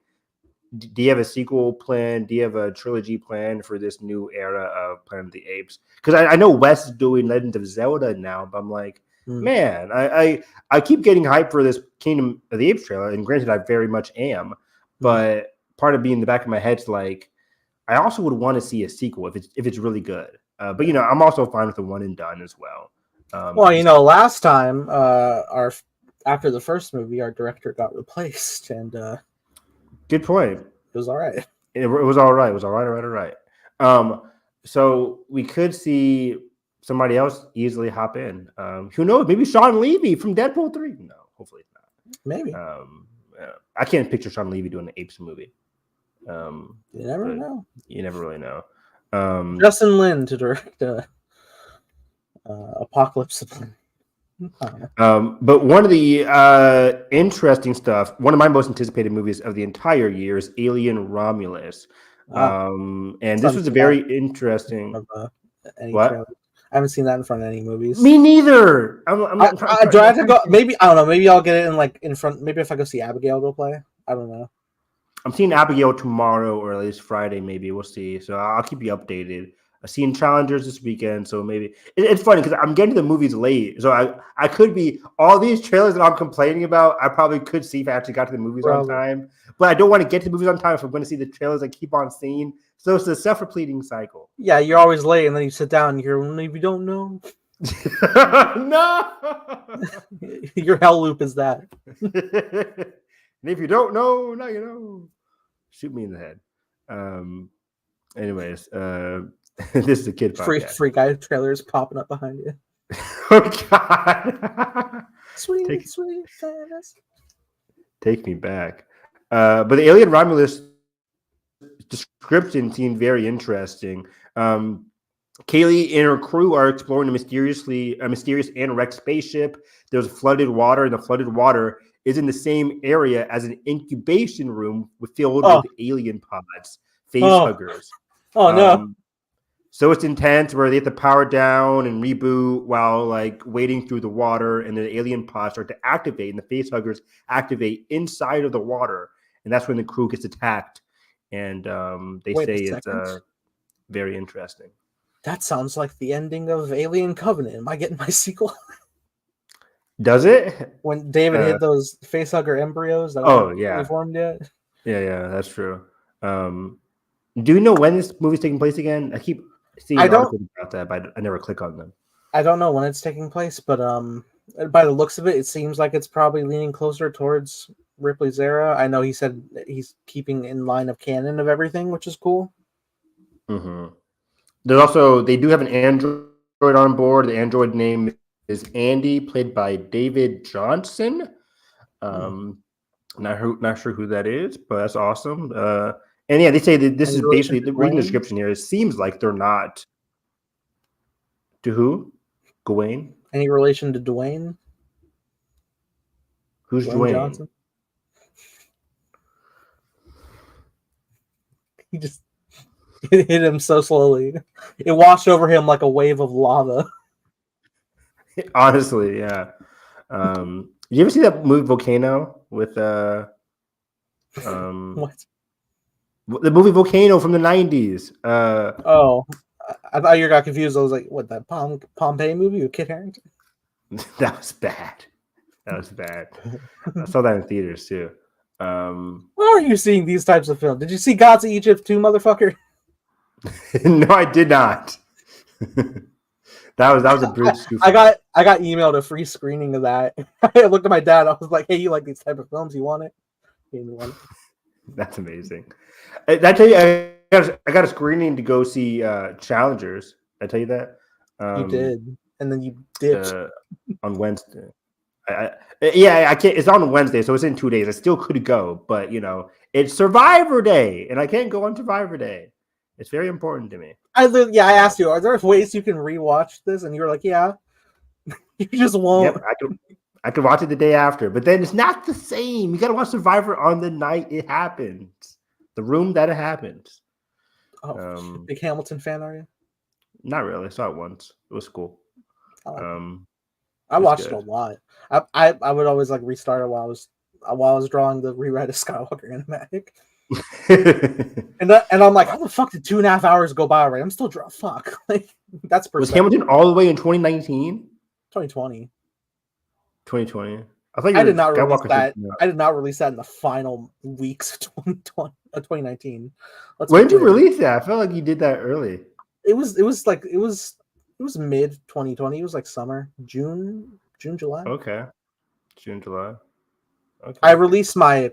Speaker 2: do you have a sequel plan? Do you have a trilogy plan for this new era of Planet of the Apes? Because I know Wes is doing Legend of Zelda now, but I'm like, man, I keep getting hyped for this Kingdom of the Apes trailer, and granted, I very much am, but part of me in the back of my head's like, I also would want to see a sequel if it's really good. But you know, I'm also fine with the one and done as well.
Speaker 1: Well, you know, last time after the first movie, our director got replaced, and
Speaker 2: good point.
Speaker 1: It was all right.
Speaker 2: It was all right. It was all right. So we could see somebody else easily hop in. Who knows? Maybe Sean Levy from Deadpool 3. No, hopefully it's not.
Speaker 1: Maybe.
Speaker 2: I can't picture Sean Levy doing an Apes movie.
Speaker 1: You never know.
Speaker 2: You never really know.
Speaker 1: Justin Lin to direct Apocalypse.
Speaker 2: But one of the interesting stuff, one of my most anticipated movies of the entire year is Alien Romulus. And this was a very interesting. What?
Speaker 1: I haven't seen that in front of any movies.
Speaker 2: Me neither.
Speaker 1: Do I have to go? Maybe I don't know. Maybe I'll get it in front. Maybe if I go see Abigail go play. I don't know.
Speaker 2: I'm seeing Abigail tomorrow or at least Friday. Maybe we'll see. So I'll keep you updated. I've seen Challengers this weekend, so maybe it's funny because I'm getting to the movies late. So I could be all these trailers that I'm complaining about. I probably could see if I actually got to the movies on time, but I don't want to get to the movies on time if I'm going to see the trailers I keep on seeing. So it's a self-repleting cycle.
Speaker 1: Yeah, you're always late, and then you sit down and you're if you don't know.
Speaker 2: No,
Speaker 1: your hell loop is that.
Speaker 2: And if you don't know, now you know. Shoot me in the head. Anyways, this is a kid podcast.
Speaker 1: Free guy trailers popping up behind you.
Speaker 2: Oh God!
Speaker 1: Sweet.
Speaker 2: Take me back. But the Alien Romulus description seemed very interesting. Kaylee and her crew are exploring a mysterious and wrecked spaceship. There's flooded water, and the flooded water is in the same area as an incubation room filled with alien pods, face huggers.
Speaker 1: Oh no!
Speaker 2: So it's intense where they have to power down and reboot while like wading through the water, and the alien pods start to activate, and the face huggers activate inside of the water, and that's when the crew gets attacked. And they say it's very interesting.
Speaker 1: That sounds like the ending of Alien Covenant. Am I getting my sequel?
Speaker 2: Does it?
Speaker 1: When David hit those facehugger embryos that weren't formed yet?
Speaker 2: Yeah, that's true. Do you know when this movie's taking place again? I keep seeing articles about that, but I never click on them.
Speaker 1: I don't know when it's taking place, but by the looks of it, it seems like it's probably leaning closer towards Ripley's era. I know he said he's keeping in line of canon of everything, which is cool.
Speaker 2: Mm-hmm. There's also, they do have an android on board. The android name is Andy, played by David Johnson. Not sure who that is, but that's awesome. And yeah, they say that this is basically the reading description here. It seems like they're not. To who? Gawain?
Speaker 1: Any relation to Dwayne?
Speaker 2: Who's Dwayne?
Speaker 1: Johnson? He just hit him so slowly. It washed over him like a wave of lava.
Speaker 2: Honestly, yeah. Did you ever see that movie Volcano with
Speaker 1: what?
Speaker 2: The movie Volcano from the 90s?
Speaker 1: I thought you got confused. I was like, what, that Pompeii movie with Kit Harington?
Speaker 2: That was bad. I saw that in theaters too.
Speaker 1: Why are you seeing these types of films? Did you see Gods of Egypt 2, motherfucker?
Speaker 2: No, I did not. That was a bridge.
Speaker 1: I got emailed a free screening of that. I looked at my dad. I was like, "Hey, you like these type of films? You want it?" He didn't want it.
Speaker 2: That's amazing. Did I tell you I got a screening to go see Challengers? Did I tell you that?
Speaker 1: You did, and then you dipped
Speaker 2: on Wednesday. I can't. It's on Wednesday, so it's in 2 days. I still could go, but you know, it's Survivor Day, and I can't go on Survivor Day. It's very important to me.
Speaker 1: I asked you, are there ways you can rewatch this? And you were like, yeah. You just won't.
Speaker 2: Yep, I could watch it the day after, but then it's not the same. You got to watch Survivor on the night it happens, the room that it happens.
Speaker 1: Oh, big Hamilton fan, are you?
Speaker 2: Not really. I saw it once. It was cool.
Speaker 1: I watched it a lot. I would always like restart it while I was drawing the Rewrite of Skywalker animatic. And I'm like, how the fuck did 2.5 hours go by already? I'm still drunk. Fuck. Like, that's
Speaker 2: Was
Speaker 1: perspective.
Speaker 2: Hamilton all the way in 2019?
Speaker 1: 2020.
Speaker 2: 2020. I thought you
Speaker 1: I
Speaker 2: were
Speaker 1: did not release
Speaker 2: Skywalker
Speaker 1: that.
Speaker 2: said-
Speaker 1: I did not release that in the final weeks of 2019.
Speaker 2: When did you release that? I felt like you did that early.
Speaker 1: It was mid 2020. It was like summer, June, July.
Speaker 2: Okay. June, July. Okay.
Speaker 1: I released I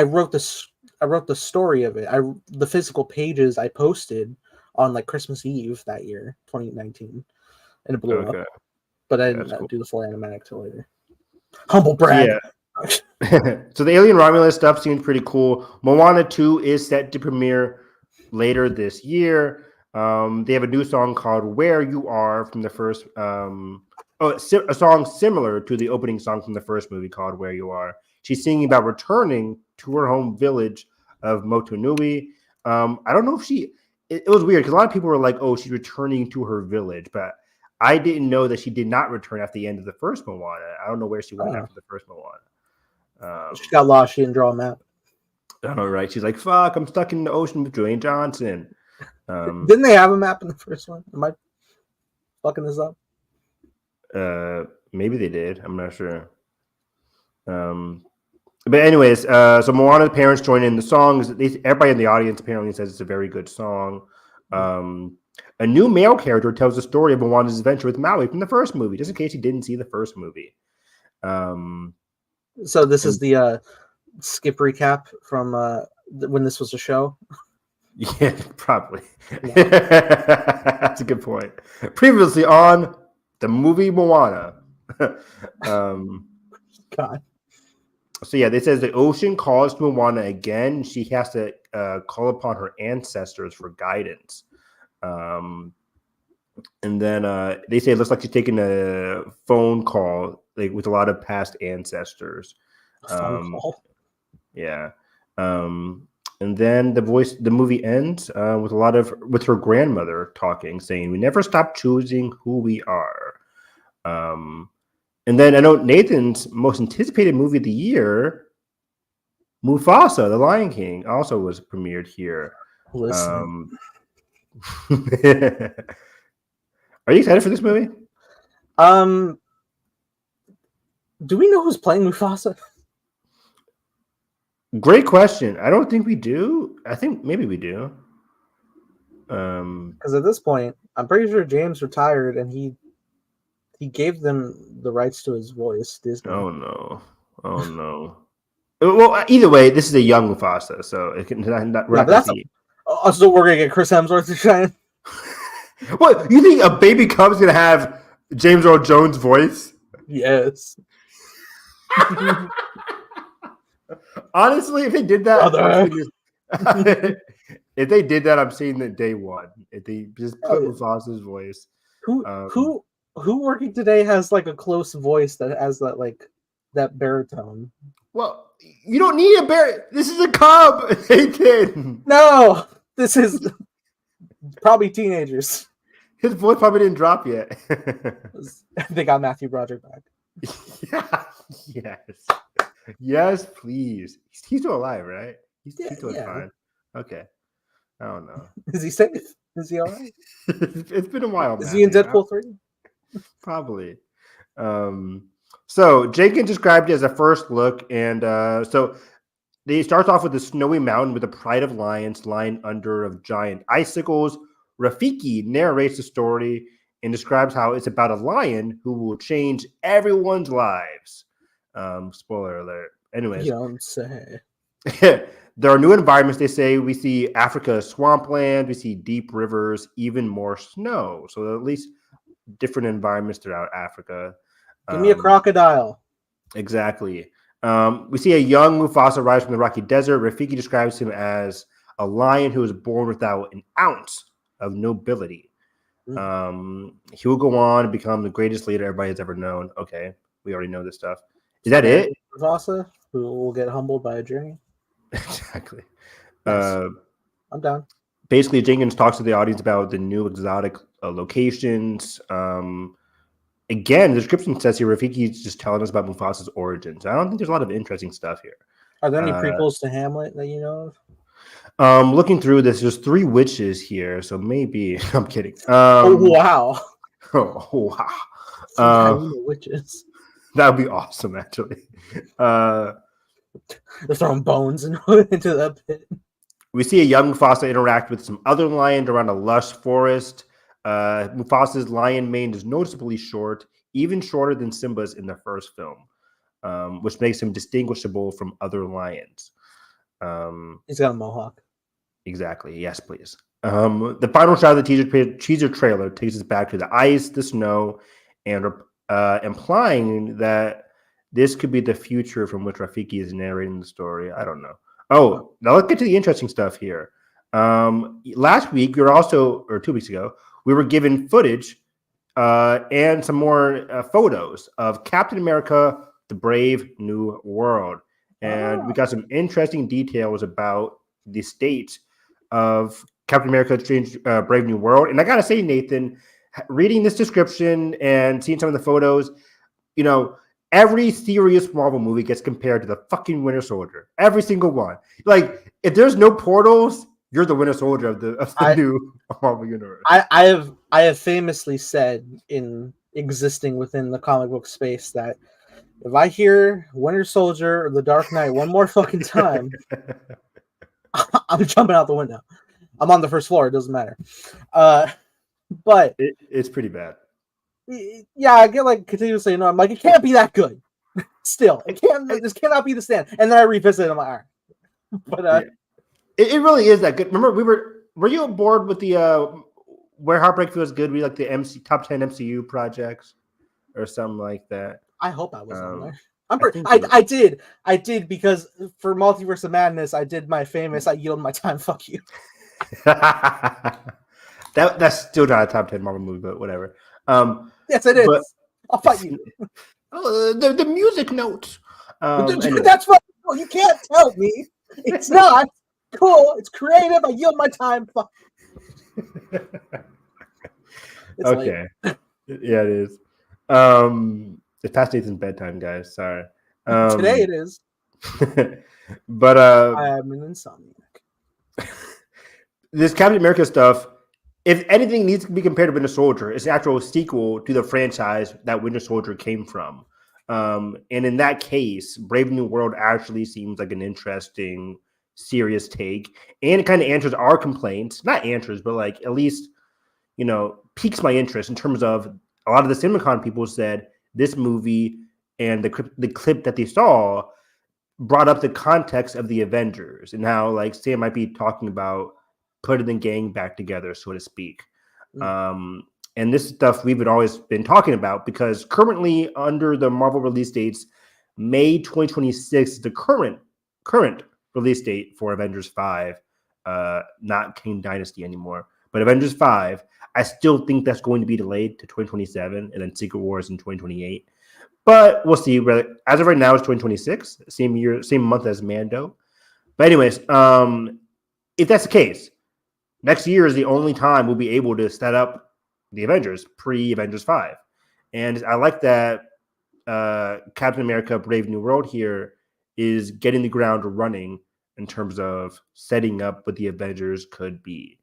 Speaker 1: wrote the story of it. The physical pages I posted on like Christmas Eve that year, 2019, and it blew up. But I didn't do the full animatic till later. Humble brag.
Speaker 2: So, yeah. So the Alien Romulus stuff seems pretty cool. Moana 2 is set to premiere later this year. They have a new song called "Where You Are" from the first. A song similar to the opening song from the first movie called "Where You Are." She's singing about returning to her home village of Motunui. I don't know if it was weird because a lot of people were like, "Oh, she's returning to her village," but I didn't know that she did not return at the end of the first Moana. I don't know where she went after the first Moana.
Speaker 1: She got lost. She didn't draw a map.
Speaker 2: I know, right? She's like, "Fuck, I'm stuck in the ocean with Dwayne Johnson."
Speaker 1: Didn't they have a map in the first one? Am I fucking this up?
Speaker 2: Maybe they did. I'm not sure. But anyways, so Moana's parents join in the songs. Everybody in the audience apparently says it's a very good song. A new male character tells the story of Moana's adventure with Maui from the first movie, just in case you didn't see the first movie.
Speaker 1: So this is the skip recap from when this was a show.
Speaker 2: Yeah, probably. That's a good point. Previously on the movie Moana.
Speaker 1: God.
Speaker 2: So yeah, they says the ocean calls to Moana again. She has to call upon her ancestors for guidance. And then they say it looks like she's taking a phone call like with a lot of past ancestors.
Speaker 1: Phone call.
Speaker 2: Yeah. And then the movie ends with her grandmother talking, saying, "We never stop choosing who we are." And then I know Nathan's most anticipated movie of the year, Mufasa, The Lion King, also was premiered here.
Speaker 1: Listen.
Speaker 2: Are you excited for this movie?
Speaker 1: Do we know who's playing Mufasa?
Speaker 2: Great question. I don't think we do. I think maybe we do.
Speaker 1: Because at this point, I'm pretty sure James retired and he gave them the rights to his voice. Disney.
Speaker 2: Oh no! Well, either way, this is a young Mufasa, so it can not.
Speaker 1: So we're gonna get Chris Hemsworth to shine.
Speaker 2: What, you think a baby cub's gonna have James Earl Jones' voice?
Speaker 1: Yes.
Speaker 2: Honestly, if they did that, I'm seeing that day one. If they just put Mufasa's voice.
Speaker 1: Who working today has like a close voice that has that baritone?
Speaker 2: Well, you don't need a bear. This is a cub. They did.
Speaker 1: No, this is probably teenagers.
Speaker 2: His voice probably didn't drop yet.
Speaker 1: They got Matthew Broderick back.
Speaker 2: Yeah. Yes, please. He's still alive, right? He's still fine. Okay. I don't know.
Speaker 1: Is he safe? Is he all right?
Speaker 2: It's been a while.
Speaker 1: Is he in Deadpool 3?
Speaker 2: Probably. So Jenkins described it as a first look, and so they start off with a snowy mountain with a pride of lions lying under of giant icicles. Rafiki narrates the story and describes how it's about a lion who will change everyone's lives. Spoiler alert. Anyways,
Speaker 1: you don't say.
Speaker 2: There are new environments. They say we see Africa swampland, we see deep rivers, even more snow. So at least different environments throughout Africa.
Speaker 1: Give me a crocodile.
Speaker 2: Exactly. We see a young Mufasa rise from the rocky desert. Rafiki describes him as a lion who was born without an ounce of nobility. He will go on and become the greatest leader everybody has ever known. Okay, we already know this stuff. Is that it?
Speaker 1: Mufasa, who will get humbled by a journey.
Speaker 2: Exactly.
Speaker 1: Yes. I'm down.
Speaker 2: Basically, Jenkins talks to the audience about the new exotic locations. Again, the description says here Rafiki is just telling us about Mufasa's origins. I don't think there's a lot of interesting stuff here.
Speaker 1: Are there any prequels to Hamlet that you know of?
Speaker 2: Looking through this, there's 3 witches here, so maybe I'm kidding.
Speaker 1: Oh wow,
Speaker 2: Oh wow.
Speaker 1: some hyena witches.
Speaker 2: That would be awesome, actually.
Speaker 1: They're throwing bones into that pit.
Speaker 2: We see a young Mufasa interact with some other lions around a lush forest. Mufasa's lion mane is noticeably short, even shorter than Simba's in the first film, which makes him distinguishable from other lions.
Speaker 1: He's got a mohawk.
Speaker 2: Exactly. Yes, please. The final shot of the teaser trailer takes us back to the ice, the snow, and implying that this could be the future from which Rafiki is narrating the story. I don't know. Oh, now let's get to the interesting stuff here. Last week, we were also, or 2 weeks ago, we were given footage and some more photos of Captain America, the Brave New World. And we got some interesting details about the state of Captain America, Brave New World. And I got to say, Nathan, reading this description and seeing some of the photos, you know, every serious Marvel movie gets compared to the fucking Winter Soldier. Every single one. Like, if there's no portals, you're the Winter Soldier of the new Marvel universe.
Speaker 1: I have famously said in existing within the comic book space that if I hear Winter Soldier or The Dark Knight one more fucking time, I'm jumping out the window. I'm on the first floor. It doesn't matter. But
Speaker 2: it's pretty bad.
Speaker 1: Yeah, I get like continuously. I'm like, it can't be that good. Still, it can't. This cannot be the stand. And then I revisit it. I'm like, all right. But
Speaker 2: it really is that good. Remember, were you aboard with the where Heartbreak Feels Good? We like the top 10 MCU projects or something like that.
Speaker 1: I hope I was on there. I did because for Multiverse of Madness, I did my famous "I yield my time, fuck you."
Speaker 2: That's still not a top 10 Marvel movie, but whatever.
Speaker 1: Yes, it is. But, I'll fight you.
Speaker 2: The music notes.
Speaker 1: Anyway. That's right. You can't tell me it's not cool. It's creative. I yield my time. Fuck.
Speaker 2: Okay. Yeah, it is. It's past Nathan's bedtime, guys. Sorry.
Speaker 1: Today it is.
Speaker 2: But
Speaker 1: I am an insomniac.
Speaker 2: This Captain America stuff, if anything needs to be compared to Winter Soldier, it's an actual sequel to the franchise that Winter Soldier came from. And in that case, Brave New World actually seems like an interesting, serious take. And it kind of answers our complaints. Not answers, but like at least, you know, piques my interest in terms of a lot of the CinemaCon people said this movie and the clip that they saw brought up the context of the Avengers and how like Sam might be talking about putting the gang back together, so to speak. And this stuff we've always been talking about because currently under the Marvel release dates, May 2026 is the current release date for Avengers 5, not King Dynasty anymore, but Avengers 5. I still think that's going to be delayed to 2027 and then Secret Wars in 2028. But we'll see. As of right now, it's 2026, same month as Mando. But anyways, if that's the case, next year is the only time we'll be able to set up the Avengers pre-Avengers 5. And I like that Captain America Brave New World here is getting the ground running in terms of setting up what the Avengers could be.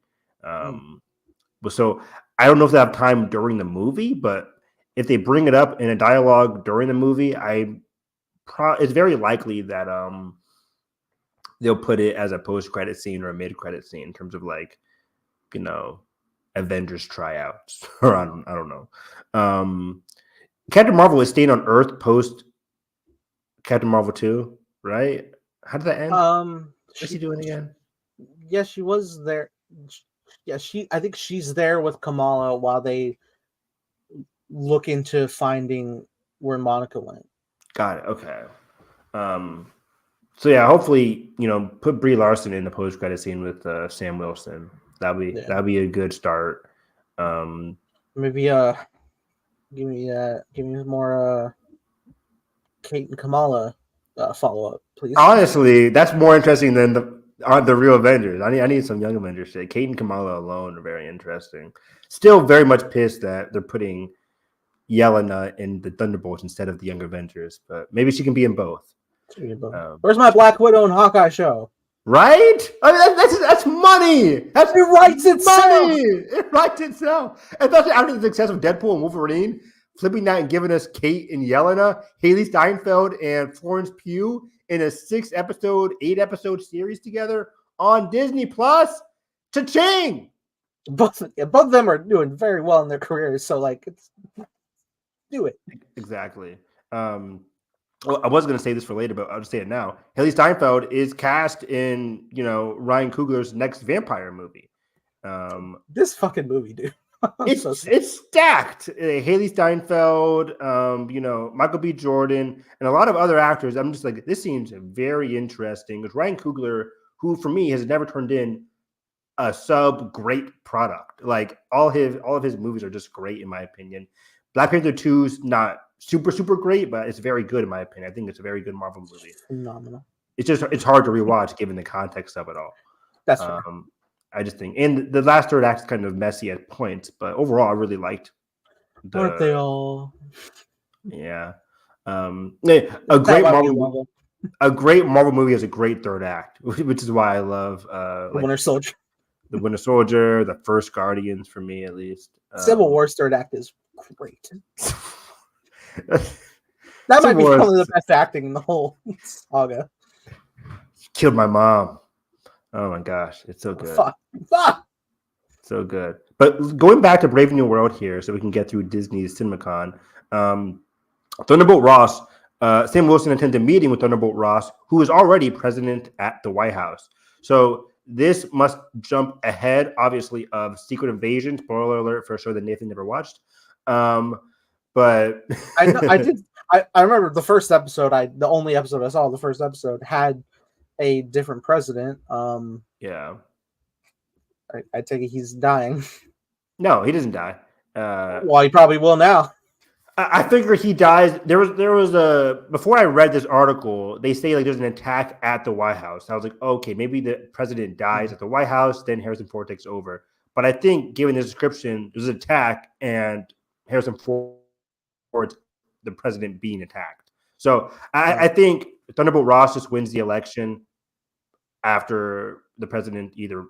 Speaker 2: So I don't know if they have time during the movie, but if they bring it up in a dialogue during the movie, it's very likely that they'll put it as a post-credit scene or a mid-credit scene in terms of like, you know, Avengers tryouts or I don't know. Captain Marvel is staying on Earth post Captain Marvel 2, right? How did that end? What's she doing again?
Speaker 1: Yeah, she was there. Yeah, I think she's there with Kamala while they look into finding where Monica went.
Speaker 2: Got it. Okay. So yeah, hopefully, you know, put Brie Larson in the post-credit scene with Sam Wilson. That'd be a good start.
Speaker 1: Maybe give me more Kate and Kamala follow-up, please.
Speaker 2: Honestly, that's more interesting than the real Avengers. I need some young Avengers shit. Kate and Kamala alone are very interesting. Still very much pissed that they're putting Yelena in the Thunderbolts instead of the Young Avengers, but maybe she can be in both.
Speaker 1: Where's my Black Widow and Hawkeye show?
Speaker 2: Right? I mean, that's money. That's
Speaker 1: It writes itself.
Speaker 2: money. It writes itself. Especially after the success of Deadpool and Wolverine, flipping that and giving us Kate and Yelena, Haley Steinfeld and Florence Pugh in a 8-episode series together on Disney Plus. Cha-ching!
Speaker 1: Both of them are doing very well in their careers, so like, do it.
Speaker 2: Exactly. Well, I was going to say this for later, but I'll just say it now. Haley Steinfeld is cast in, Ryan Coogler's next vampire movie.
Speaker 1: This fucking movie, dude.
Speaker 2: It's stacked. Haley Steinfeld, Michael B. Jordan, and a lot of other actors. I'm just like, this seems very interesting. Because Ryan Coogler, who for me has never turned in a great product. Like all of his movies are just great in my opinion. Black Panther 2 is not super great, but it's very good in my opinion. I think it's a very good Marvel movie.
Speaker 1: Phenomenal.
Speaker 2: It's hard to rewatch given the context of it all.
Speaker 1: That's fair.
Speaker 2: I just think, and the last third act is kind of messy at points, but overall I really liked.
Speaker 1: Aren't they all?
Speaker 2: Yeah. A great Marvel movie has a great third act, which is why I love
Speaker 1: Winter Soldier.
Speaker 2: The Winter Soldier, the first Guardians for me at least.
Speaker 1: Civil War's third act is great. That might be probably the best acting in the whole saga.
Speaker 2: Killed my mom. Oh my gosh, it's so good.
Speaker 1: Fuck.
Speaker 2: So good. But going back to Brave New World here, so we can get through Disney's CinemaCon. Thunderbolt Ross, Sam Wilson attended a meeting with Thunderbolt Ross, who is already president at the White House. So this must jump ahead, obviously, of Secret Invasion. Spoiler alert for a show that Nathan never watched. But
Speaker 1: I did. I remember the first episode. The only episode I saw, the first episode, had a different president.
Speaker 2: Yeah.
Speaker 1: I take it he's dying.
Speaker 2: No, he doesn't die.
Speaker 1: Well, he probably will now.
Speaker 2: I figure he dies. There was a before I read this article, they say like there's an attack at the White House. I was like, okay, maybe the president dies at the White House, then Harrison Ford takes over. But I think, given the description, there's an attack and Harrison Ford's the president being attacked. So I think Thunderbolt Ross just wins the election after the president either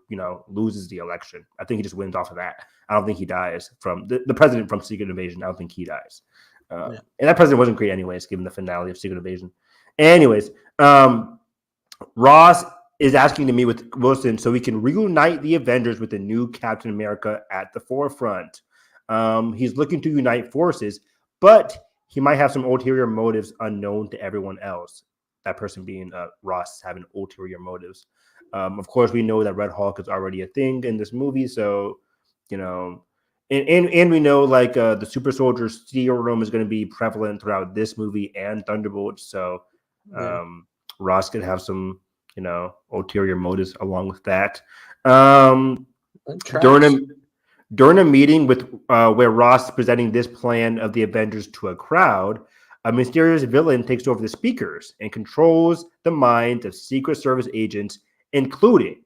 Speaker 2: loses the election. I think he just wins off of that. I don't think he dies from the president from Secret Invasion. I don't think he dies. And that president wasn't great anyways, given the finale of Secret Invasion. Anyways, Ross is asking to meet with Wilson so we can reunite the Avengers with the new Captain America at the forefront. He's looking to unite forces, but he might have some ulterior motives unknown to everyone else. That person being Ross having ulterior motives. Of course, we know that Red Hulk is already a thing in this movie, so and we know like the Super Soldier Serum is going to be prevalent throughout this movie and Thunderbolt. So Ross could have some ulterior motives along with that. During a meeting with where Ross is presenting this plan of the Avengers to a crowd, a mysterious villain takes over the speakers and controls the minds of Secret Service agents, Secret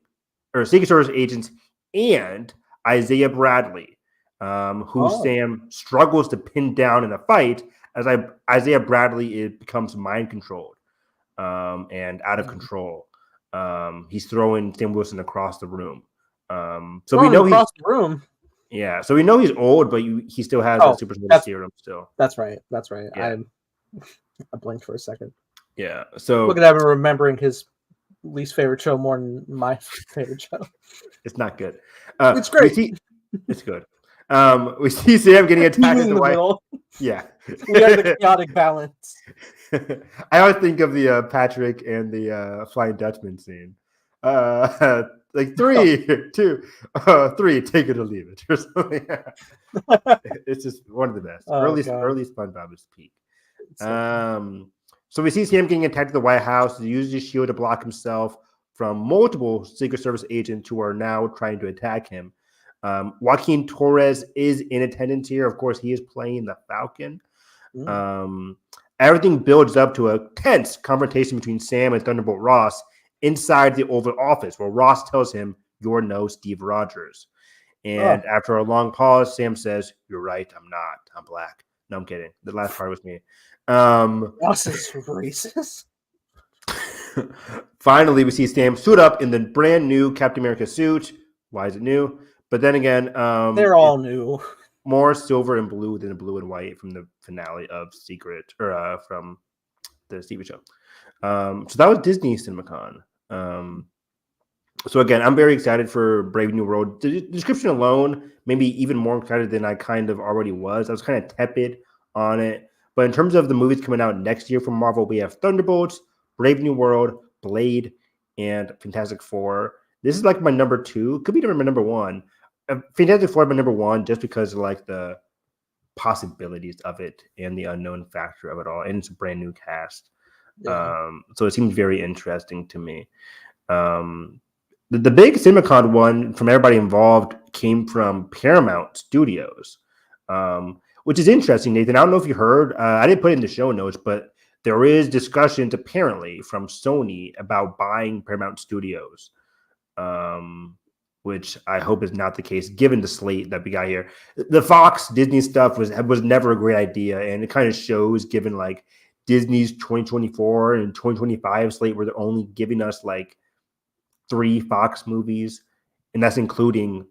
Speaker 2: Service agents and Isaiah Bradley, who Sam struggles to pin down in a fight as Isaiah Bradley becomes mind controlled and out of control. He's throwing Sam Wilson across the room. So we know
Speaker 1: across the room.
Speaker 2: Yeah, so we know he's old, but he still has the Super Soldier Serum still.
Speaker 1: That's right.
Speaker 2: Yeah.
Speaker 1: I blinked for a second.
Speaker 2: Yeah, so
Speaker 1: look at him remembering his least favorite show more than my favorite show.
Speaker 2: It's not good.
Speaker 1: It's great.
Speaker 2: It's good. We see Sam getting attacked in the White House. Yeah,
Speaker 1: we are the chaotic balance.
Speaker 2: I always think of the Patrick and the Flying Dutchman scene. Like 3, 2, 3, take it or leave it, or something. It's just one of the best. Early SpongeBob is peak. So we see Sam getting attacked at the White House. He uses his shield to block himself from multiple Secret Service agents who are now trying to attack him. Joaquin Torres is in attendance here. Of course, he is playing the Falcon. Everything builds up to a tense confrontation between Sam and Thunderbolt Ross inside the Oval Office, where Ross tells him, "You're no Steve Rogers." And after a long pause, Sam says, "You're right, I'm not. I'm black." No, I'm kidding. The last part was me.
Speaker 1: Ross is racist.
Speaker 2: Finally, we see Sam suit up in the brand new Captain America suit. Why is it new? But then again,
Speaker 1: They're all new.
Speaker 2: more silver and blue than blue and white from the finale of Secret or from the TV show. So that was Disney CinemaCon. So again, I'm very excited for Brave New World. The description alone, maybe even more excited than I kind of already was. I was kind of tepid on it. But in terms of the movies coming out next year from Marvel, we have Thunderbolts, Brave New World, Blade, and Fantastic Four. This is like my number 2. Could be my number 1. Fantastic Four, my number 1, just because of like the possibilities of it and the unknown factor of it all. And it's a brand new cast.
Speaker 1: Yeah.
Speaker 2: So it seems very interesting to me. The big CinemaCon one from everybody involved came from Paramount Studios, which is interesting, Nathan. I don't know if you heard. I didn't put it in the show notes, but there is discussions apparently from Sony about buying Paramount Studios, which I hope is not the case given the slate that we got here. The Fox Disney stuff was never a great idea, and it kind of shows given like Disney's 2024 and 2025 slate where they're only giving us like 3 Fox movies, and that's including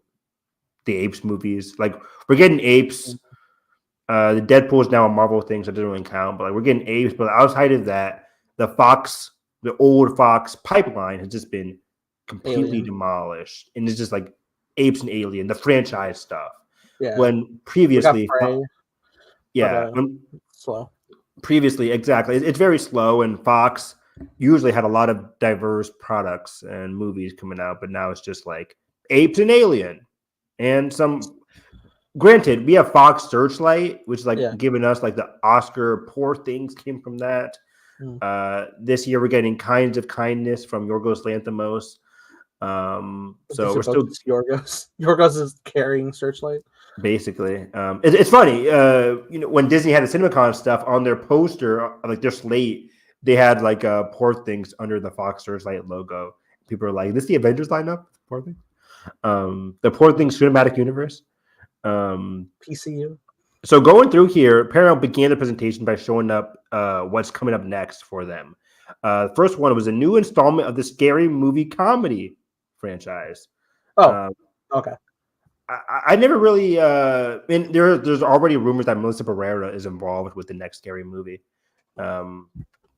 Speaker 2: the Apes movies. Like we're getting Apes. The Deadpool is now a Marvel thing, so it doesn't really count. But like we're getting Apes, but outside of that, the old Fox pipeline has just been completely demolished, and it's just like Apes and Alien, the franchise stuff.
Speaker 1: Yeah.
Speaker 2: When previously,
Speaker 1: Slow.
Speaker 2: Previously, exactly, it's very slow, and Fox usually had a lot of diverse products and movies coming out, but now it's just like Apes and Alien and some. Granted, we have Fox Searchlight, which is like giving us like the Oscar Poor Things came from that. This year we're getting Kinds of Kindness from Yorgos Lanthimos. So we're still
Speaker 1: Yorgos. Yorgos is carrying Searchlight.
Speaker 2: Basically, it's funny. When Disney had the CinemaCon stuff on their poster, like their slate, they had like Poor Things under the Fox Searchlight logo. People are like, "This is the Avengers lineup." Poor Things. The Poor Things Cinematic Universe.
Speaker 1: PCU.
Speaker 2: So going through here, Paramount began the presentation by showing up what's coming up next for them. The first one was a new installment of the Scary Movie comedy franchise.
Speaker 1: Okay.
Speaker 2: I never really and there's already rumors that Melissa Barrera is involved with the next Scary Movie,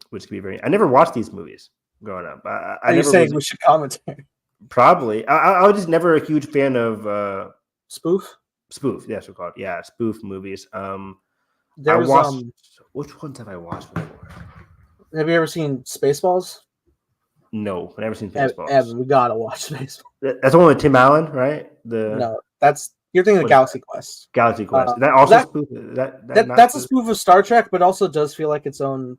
Speaker 2: which could be very. I never watched these movies growing up.
Speaker 1: Are you saying we should commentate?
Speaker 2: Probably. I was just never a huge fan of
Speaker 1: Spoof.
Speaker 2: That's what called. Yeah, spoof movies. Which ones have I watched before?
Speaker 1: Have you ever seen Spaceballs?
Speaker 2: No, I've never seen Spaceballs.
Speaker 1: Evan, we gotta watch Spaceballs.
Speaker 2: That's the one with Tim Allen, right?
Speaker 1: No, you're thinking of Galaxy Quest.
Speaker 2: Galaxy Quest. Is that also spoof?
Speaker 1: That's a spoof of Star Trek, but also does feel like its own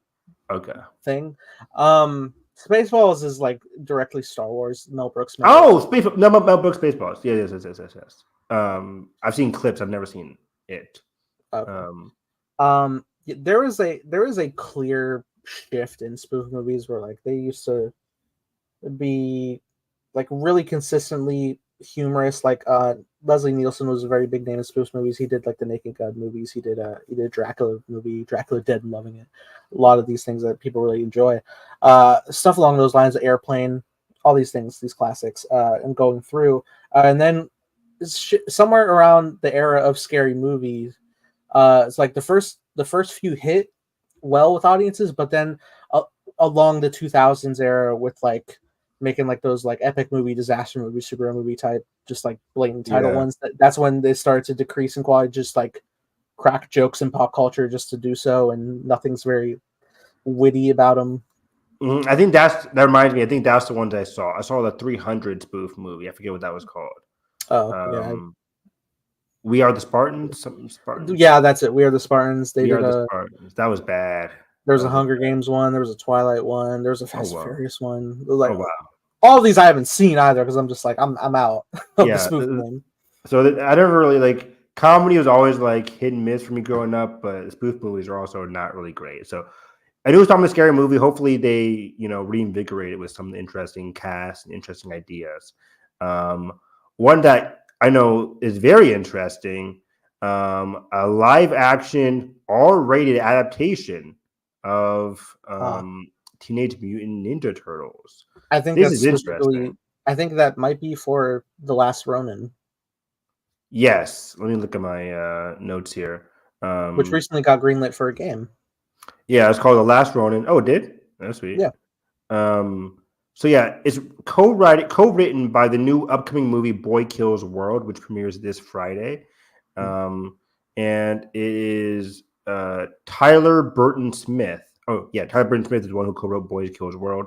Speaker 1: thing. Spaceballs is like directly Star Wars. Mel Brooks.
Speaker 2: Mel Brooks Spaceballs. Yes. I've seen clips. I've never seen it.
Speaker 1: Okay. There is a clear shift in spoof movies where like they used to be like really consistently humorous. Like Leslie Nielsen was a very big name in spoof movies. He did like the Naked Gun movies. He did a Dracula movie, Dracula Dead, and loving it. A lot of these things that people really enjoy. Stuff along those lines, Airplane, all these things, these classics, and going through. And then somewhere around the era of scary movies, it's like the first few hit well with audiences, but then along the 2000s era with like making like those like epic movie, disaster movie, superhero movie type, just like blatant title ones. That's when they started to decrease in quality, just like crack jokes in pop culture just to do so, and nothing's very witty about them.
Speaker 2: I think that reminds me. I think that's the ones I saw. I saw the 300 spoof movie. I forget what that was called. We Are the Spartans. Something Spartans.
Speaker 1: Yeah, that's it. We Are the Spartans.
Speaker 2: We Are the Spartans. That was bad.
Speaker 1: There was a Hunger Games one. There was a Twilight one. There was a Fast and Furious one. Like,
Speaker 2: wow.
Speaker 1: All of these I haven't seen either because I'm just like I'm out of the spoof thing.
Speaker 2: So I never really like comedy was always like hit and miss for me growing up, but spoof movies are also not really great. So I knew it was talking about a scary movie. Hopefully they reinvigorate it with some interesting cast and interesting ideas. One that I know is very interesting, a live action R-rated adaptation of Teenage Mutant Ninja Turtles.
Speaker 1: I think
Speaker 2: This
Speaker 1: that's
Speaker 2: is interesting.
Speaker 1: specifically. I think that might be for The Last Ronin,
Speaker 2: Yes, let me look at my notes here.
Speaker 1: which recently got greenlit for a game.
Speaker 2: Yeah, it's called The Last Ronin. Oh, it did? That's sweet.
Speaker 1: Yeah.
Speaker 2: So yeah, it's co-written by the new upcoming movie Boy Kills World, which premieres this Friday. And it is Tyler Burton Smith. Oh yeah, Tyler Burton Smith is the one who co-wrote Boy Kills World.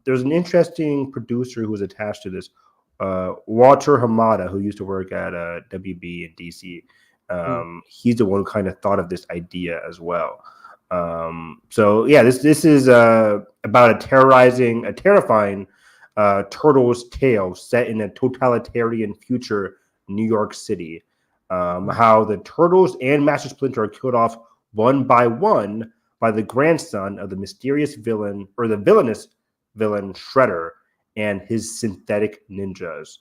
Speaker 2: There's an interesting producer who was attached to this, Walter Hamada, who used to work at WB in DC. He's the one who kind of thought of this idea as well. So yeah, this is about a terrifying turtle's tale set in a totalitarian future New York City. How the turtles and Master Splinter are killed off one by one by the grandson of the mysterious villain, or the villainous villain Shredder, and his synthetic ninjas.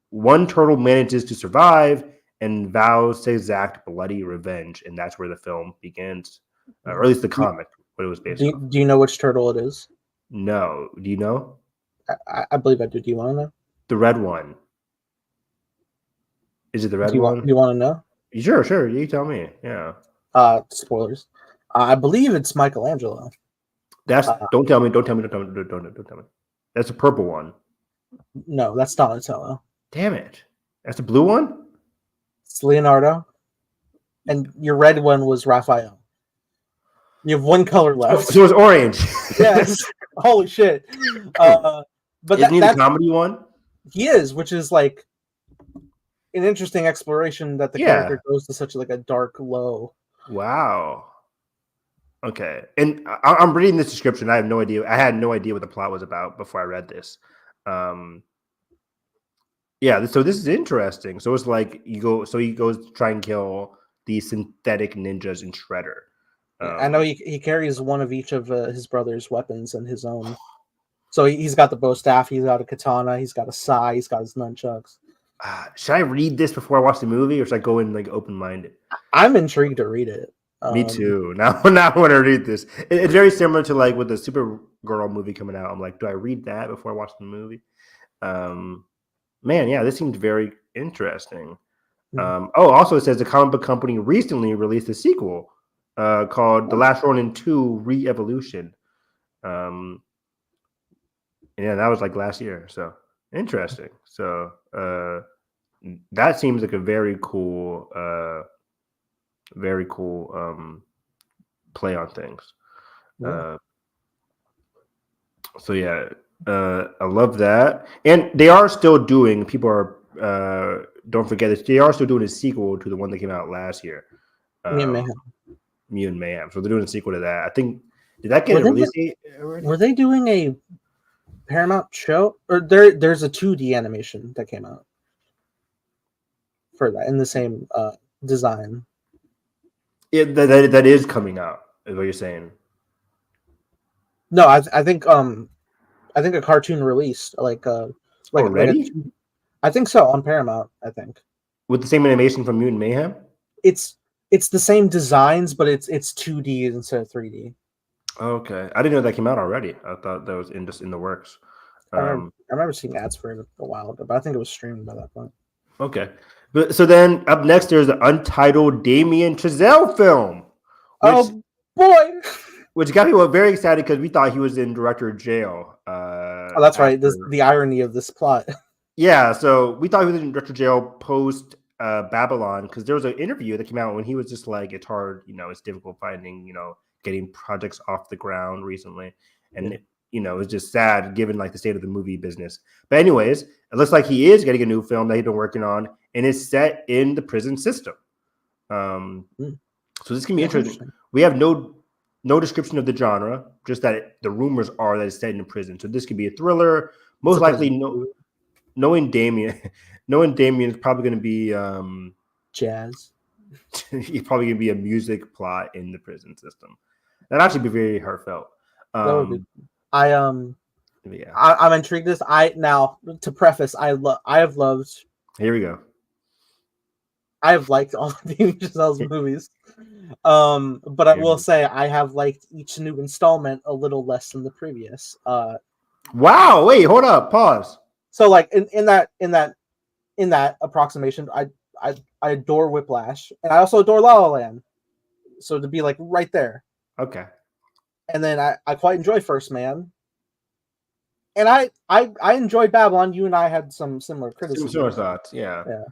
Speaker 2: One turtle manages to survive and vows to exact bloody revenge, and that's where the film begins, or at least the comic, what it was based on.
Speaker 1: Do you know which turtle it is?
Speaker 2: No, do you know?
Speaker 1: I believe I do. Do you want to know?
Speaker 2: The red one. Is it the red one?
Speaker 1: Do you want to know?
Speaker 2: Sure. You tell me. Yeah.
Speaker 1: Spoilers. I believe it's Michelangelo.
Speaker 2: That's don't tell me. That's the purple one.
Speaker 1: No, that's Donatello.
Speaker 2: Damn it. That's the blue one?
Speaker 1: It's Leonardo. And your red one was Raphael. You have one color left.
Speaker 2: So it's orange.
Speaker 1: Yes. Holy shit. But
Speaker 2: isn't he the comedy one?
Speaker 1: He is, which is like an interesting exploration that the character goes to such like a dark low. Wow.
Speaker 2: Okay. And I'm reading this description. I have no idea. I had no idea what the plot was about before I read this. Yeah, so this is interesting. So it's like he goes to try and kill the synthetic ninjas in Shredder.
Speaker 1: I know he carries one of each of his brother's weapons and his own. So he's got the bow staff, he's got a katana, he's got a sai, he's got his nunchucks.
Speaker 2: Should I read this before I watch the movie, or should I go in like open-minded?
Speaker 1: I'm intrigued to read it.
Speaker 2: Me too. Now I want to read this. It's very similar to like with the Supergirl movie coming out. I'm like, do I read that before I watch the movie? Man, yeah, this seems very interesting. Also it says the comic book company recently released a sequel called The Last Ronin 2 Re-Evolution. Yeah, that was like last year. So interesting. So that seems like a very cool play on things. So yeah, I love that. And they are still doing, people are don't forget this, they are still doing a sequel to the one that came out last year. Mutant Mayhem. So they're doing a sequel to that. I think, did that get a release date already?
Speaker 1: Were they doing a Paramount show? Or there's a 2D animation that came out for that in the same design.
Speaker 2: Yeah, that is coming out, is what you're saying.
Speaker 1: No, I think a cartoon released like
Speaker 2: already?
Speaker 1: I think so, on Paramount, I think.
Speaker 2: With the same animation from Mutant Mayhem?
Speaker 1: It's the same designs, but it's 2D instead of 3D.
Speaker 2: Okay. I didn't know that came out already. I thought that was just in the works.
Speaker 1: I remember seeing ads for it a while ago, but I think it was streaming by that point.
Speaker 2: Okay. But so then up next there's the untitled Damien Chazelle film.
Speaker 1: Oh boy.
Speaker 2: Which got people very excited because we thought he was in Director Jail.
Speaker 1: That's right. The irony of this plot.
Speaker 2: Yeah, so we thought he was in Director Jail post Babylon, because there was an interview that came out when he was just like, it's hard, it's difficult finding, getting projects off the ground recently. And, it's just sad given like the state of the movie business. But anyways, it looks like he is getting a new film that he's been working on, and it's set in the prison system. So this can be interesting. We have no description of the genre, just that the rumors are that it's set in a prison. So this could be a thriller. Most likely, knowing Damien is probably going to be
Speaker 1: jazz.
Speaker 2: He's probably going to be a music plot in the prison system. That'd actually be very heartfelt.
Speaker 1: I'm intrigued. Now to preface, I have loved.
Speaker 2: Here we go.
Speaker 1: I've liked all of Damien Chazelle's movies. But I will say I have liked each new installment a little less than the previous.
Speaker 2: Wow, wait, hold up, pause.
Speaker 1: So like in that approximation, I adore Whiplash, and I also adore La La Land. So to be like right there,
Speaker 2: Okay.
Speaker 1: and then I quite enjoy First Man, and I enjoy Babylon. You and I had some similar criticisms.
Speaker 2: Similar thoughts, yeah.
Speaker 1: Yeah.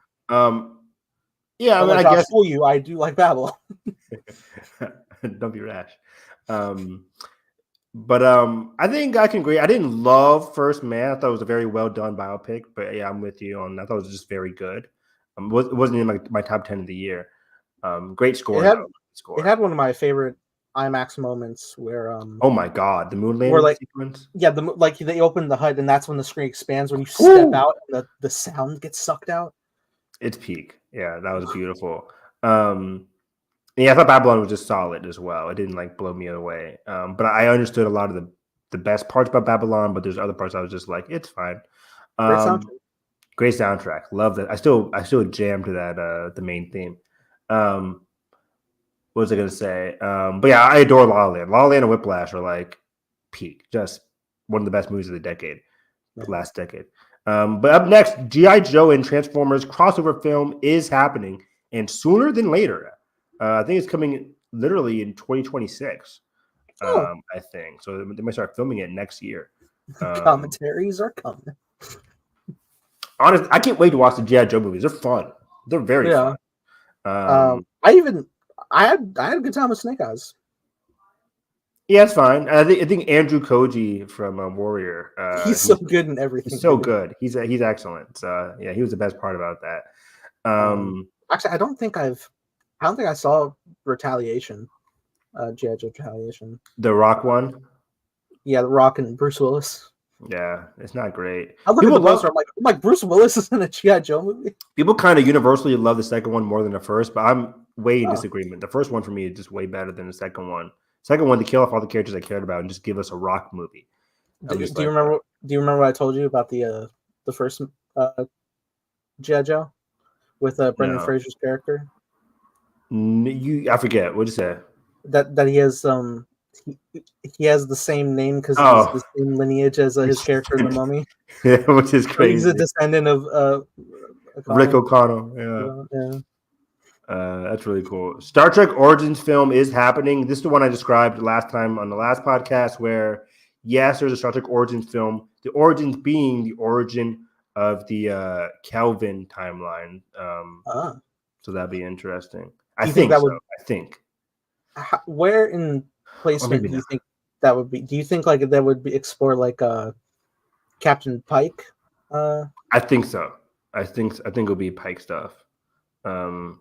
Speaker 2: Yeah, I
Speaker 1: Don't
Speaker 2: mean,
Speaker 1: let
Speaker 2: I
Speaker 1: Josh
Speaker 2: guess.
Speaker 1: fool you. I do like Babylon.
Speaker 2: Don't be rash. But I think I can agree. I didn't love First Man. I thought it was a very well done biopic. But yeah, I'm with you on. I thought it was just very good. It wasn't in my top 10 of the year. Great score.
Speaker 1: It had one of my favorite IMAX moments where
Speaker 2: oh my god, the moon landing
Speaker 1: where like
Speaker 2: sequence.
Speaker 1: Yeah, like they open the HUD and that's when the screen expands when you step out and the sound gets sucked out.
Speaker 2: It's peak. Yeah, that was beautiful. Yeah, I thought Babylon was just solid as well. It didn't like blow me away. But I understood a lot of the best parts about Babylon, but there's other parts I was just like, it's fine. Great soundtrack. Love that. I still jam to that the main theme. What was I gonna say? But yeah, I adore La La Land. La La Land and Whiplash are like peak. Just one of the best movies of the decade. Last decade. But up next, G.I. Joe and Transformers crossover film is happening, and sooner than later. I think it's coming literally in 2026. I think so. They might start filming it next year.
Speaker 1: Commentaries are coming.
Speaker 2: Honestly, I can't wait to watch the G.I. Joe movies. They're fun. They're very fun.
Speaker 1: I had a good time with Snake Eyes.
Speaker 2: Yeah, it's fine. I think Andrew Koji from Warrior.
Speaker 1: He's so good in everything.
Speaker 2: He's so good. He's excellent. So yeah, he was the best part about that.
Speaker 1: Actually, I don't think I saw Retaliation. G.I. Joe Retaliation.
Speaker 2: The Rock one.
Speaker 1: Yeah, The Rock and Bruce Willis.
Speaker 2: Yeah, it's not great.
Speaker 1: I look at the poster. I'm like Bruce Willis is in a G.I. Joe movie.
Speaker 2: People kind of universally love the second one more than the first, but I'm way in disagreement. The first one for me is just way better than the second one. Second one, to kill off all the characters I cared about and just give us a Rock movie.
Speaker 1: Do you remember what I told you about the first G.I. Joe with Brendan Fraser's character?
Speaker 2: I forget. What'd you say?
Speaker 1: That he has he has the same name because he's the same lineage as his character in The Mummy.
Speaker 2: Yeah, which is crazy.
Speaker 1: He's a descendant of
Speaker 2: Rick O'Connell.
Speaker 1: Yeah.
Speaker 2: That's really cool. Star Trek Origins film is happening. This is the one I described last time on the last podcast where, yes, there's a Star Trek Origins film. The Origins being the origin of the Kelvin timeline. So that'd be interesting. I think
Speaker 1: Where in placement do you think that would be? Do you think like that would be explore like Captain Pike?
Speaker 2: I think so. I think it'll be Pike stuff. Star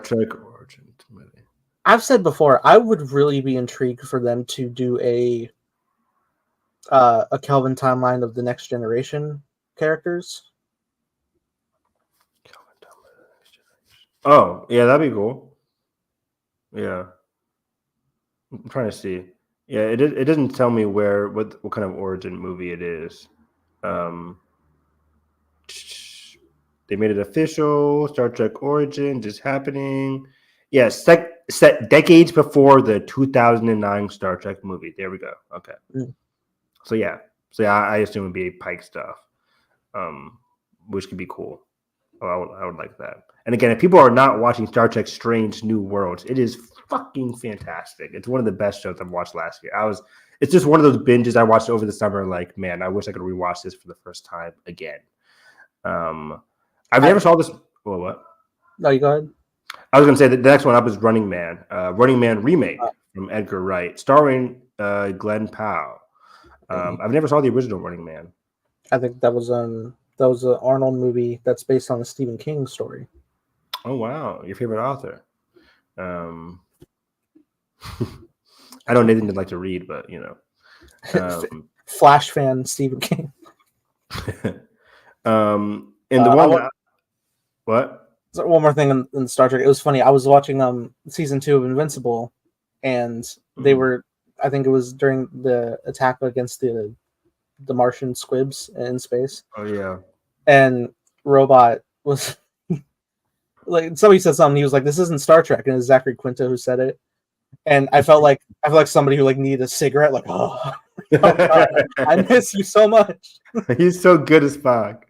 Speaker 2: Trek Origins movie.
Speaker 1: I've said before, I would really be intrigued for them to do a Kelvin timeline of the Next Generation characters.
Speaker 2: Oh, yeah, that'd be cool. Yeah. I'm trying to see. Yeah, it doesn't tell me what kind of origin movie it is. They made it official. Star Trek Origins is happening. Yeah, set decades before the 2009 Star Trek movie. There we go. Okay. So yeah, I assume it'd be Pike stuff, which could be cool. Oh, I would like that. And again, if people are not watching Star Trek Strange New Worlds, it is fucking fantastic. It's one of the best shows I've watched last year. It's just one of those binges I watched over the summer. Like, man, I wish I could rewatch this for the first time again. I've never saw this. Well, what?
Speaker 1: No, you go ahead.
Speaker 2: I was going to say that the next one up is Running Man. Running Man remake from Edgar Wright, starring Glenn Powell. I've never saw the original Running Man.
Speaker 1: I think that was an Arnold movie that's based on a Stephen King story.
Speaker 2: Oh wow, your favorite author. I know Nathan didn't like to read, but you know,
Speaker 1: Flash fan Stephen King.
Speaker 2: And the one what?
Speaker 1: One more thing in Star Trek. It was funny. I was watching season 2 of Invincible, and they were. I think it was during the attack against the Martian squibs in space.
Speaker 2: Oh yeah.
Speaker 1: And Robot was like somebody said something. He was like, "This isn't Star Trek," and it was Zachary Quinto who said it. And I felt like somebody who like needed a cigarette. Like, oh, oh God, I miss you so much.
Speaker 2: He's so good as Spock.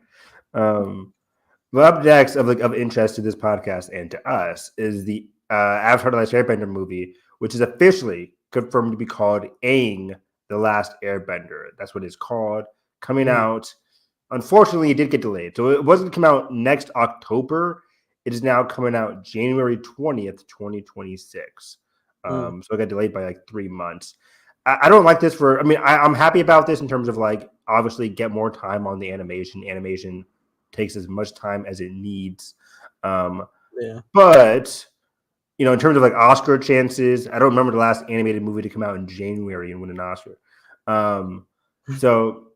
Speaker 2: But up next of interest to this podcast and to us is the Avatar: The Last Airbender movie, which is officially confirmed to be called Aang: The Last Airbender. That's what it's called. Coming out. Unfortunately, it did get delayed. So it wasn't come out next October. It is now coming out January 20th, 2026. So it got delayed by like 3 months. I don't like this I'm happy about this in terms of like, obviously get more time on the animation. Animation takes as much time as it needs. But, you know, in terms of like Oscar chances, I don't remember the last animated movie to come out in January and win an Oscar. So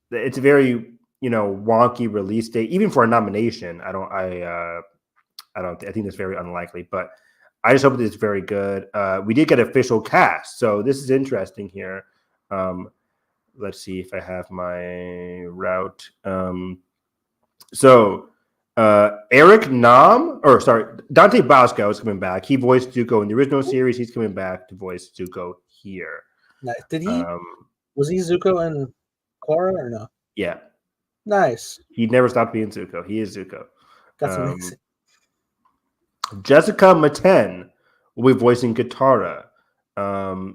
Speaker 2: it's a very, you know, wonky release date, even for a nomination. I think that's very unlikely, but I just hope it's very good. We did get official cast, so this is interesting here. Let's see if I have my route. Dante Bosco is coming back. He voiced Zuko in the original series. He's coming back to voice Zuko here.
Speaker 1: Nice. Did he? Was he Zuko in Korra or no?
Speaker 2: Yeah.
Speaker 1: Nice.
Speaker 2: He never stopped being Zuko. He is Zuko.
Speaker 1: That's amazing.
Speaker 2: Jessica Maten will be voicing Katara.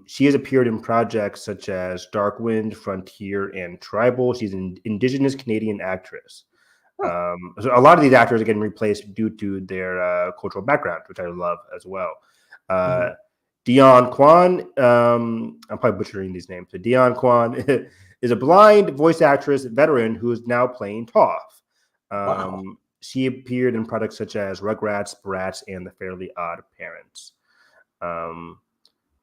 Speaker 2: She has appeared in projects such as Darkwind, Frontier, and Tribal. She's an Indigenous Canadian actress. So a lot of these actors are getting replaced due to their cultural background, which I love as well. Dion Kwan, I'm probably butchering these names. So Dion Kwan is a blind voice actress veteran who is now playing Toph.
Speaker 1: Wow.
Speaker 2: She appeared in products such as Rugrats, Bratz, and The Fairly Odd Parents.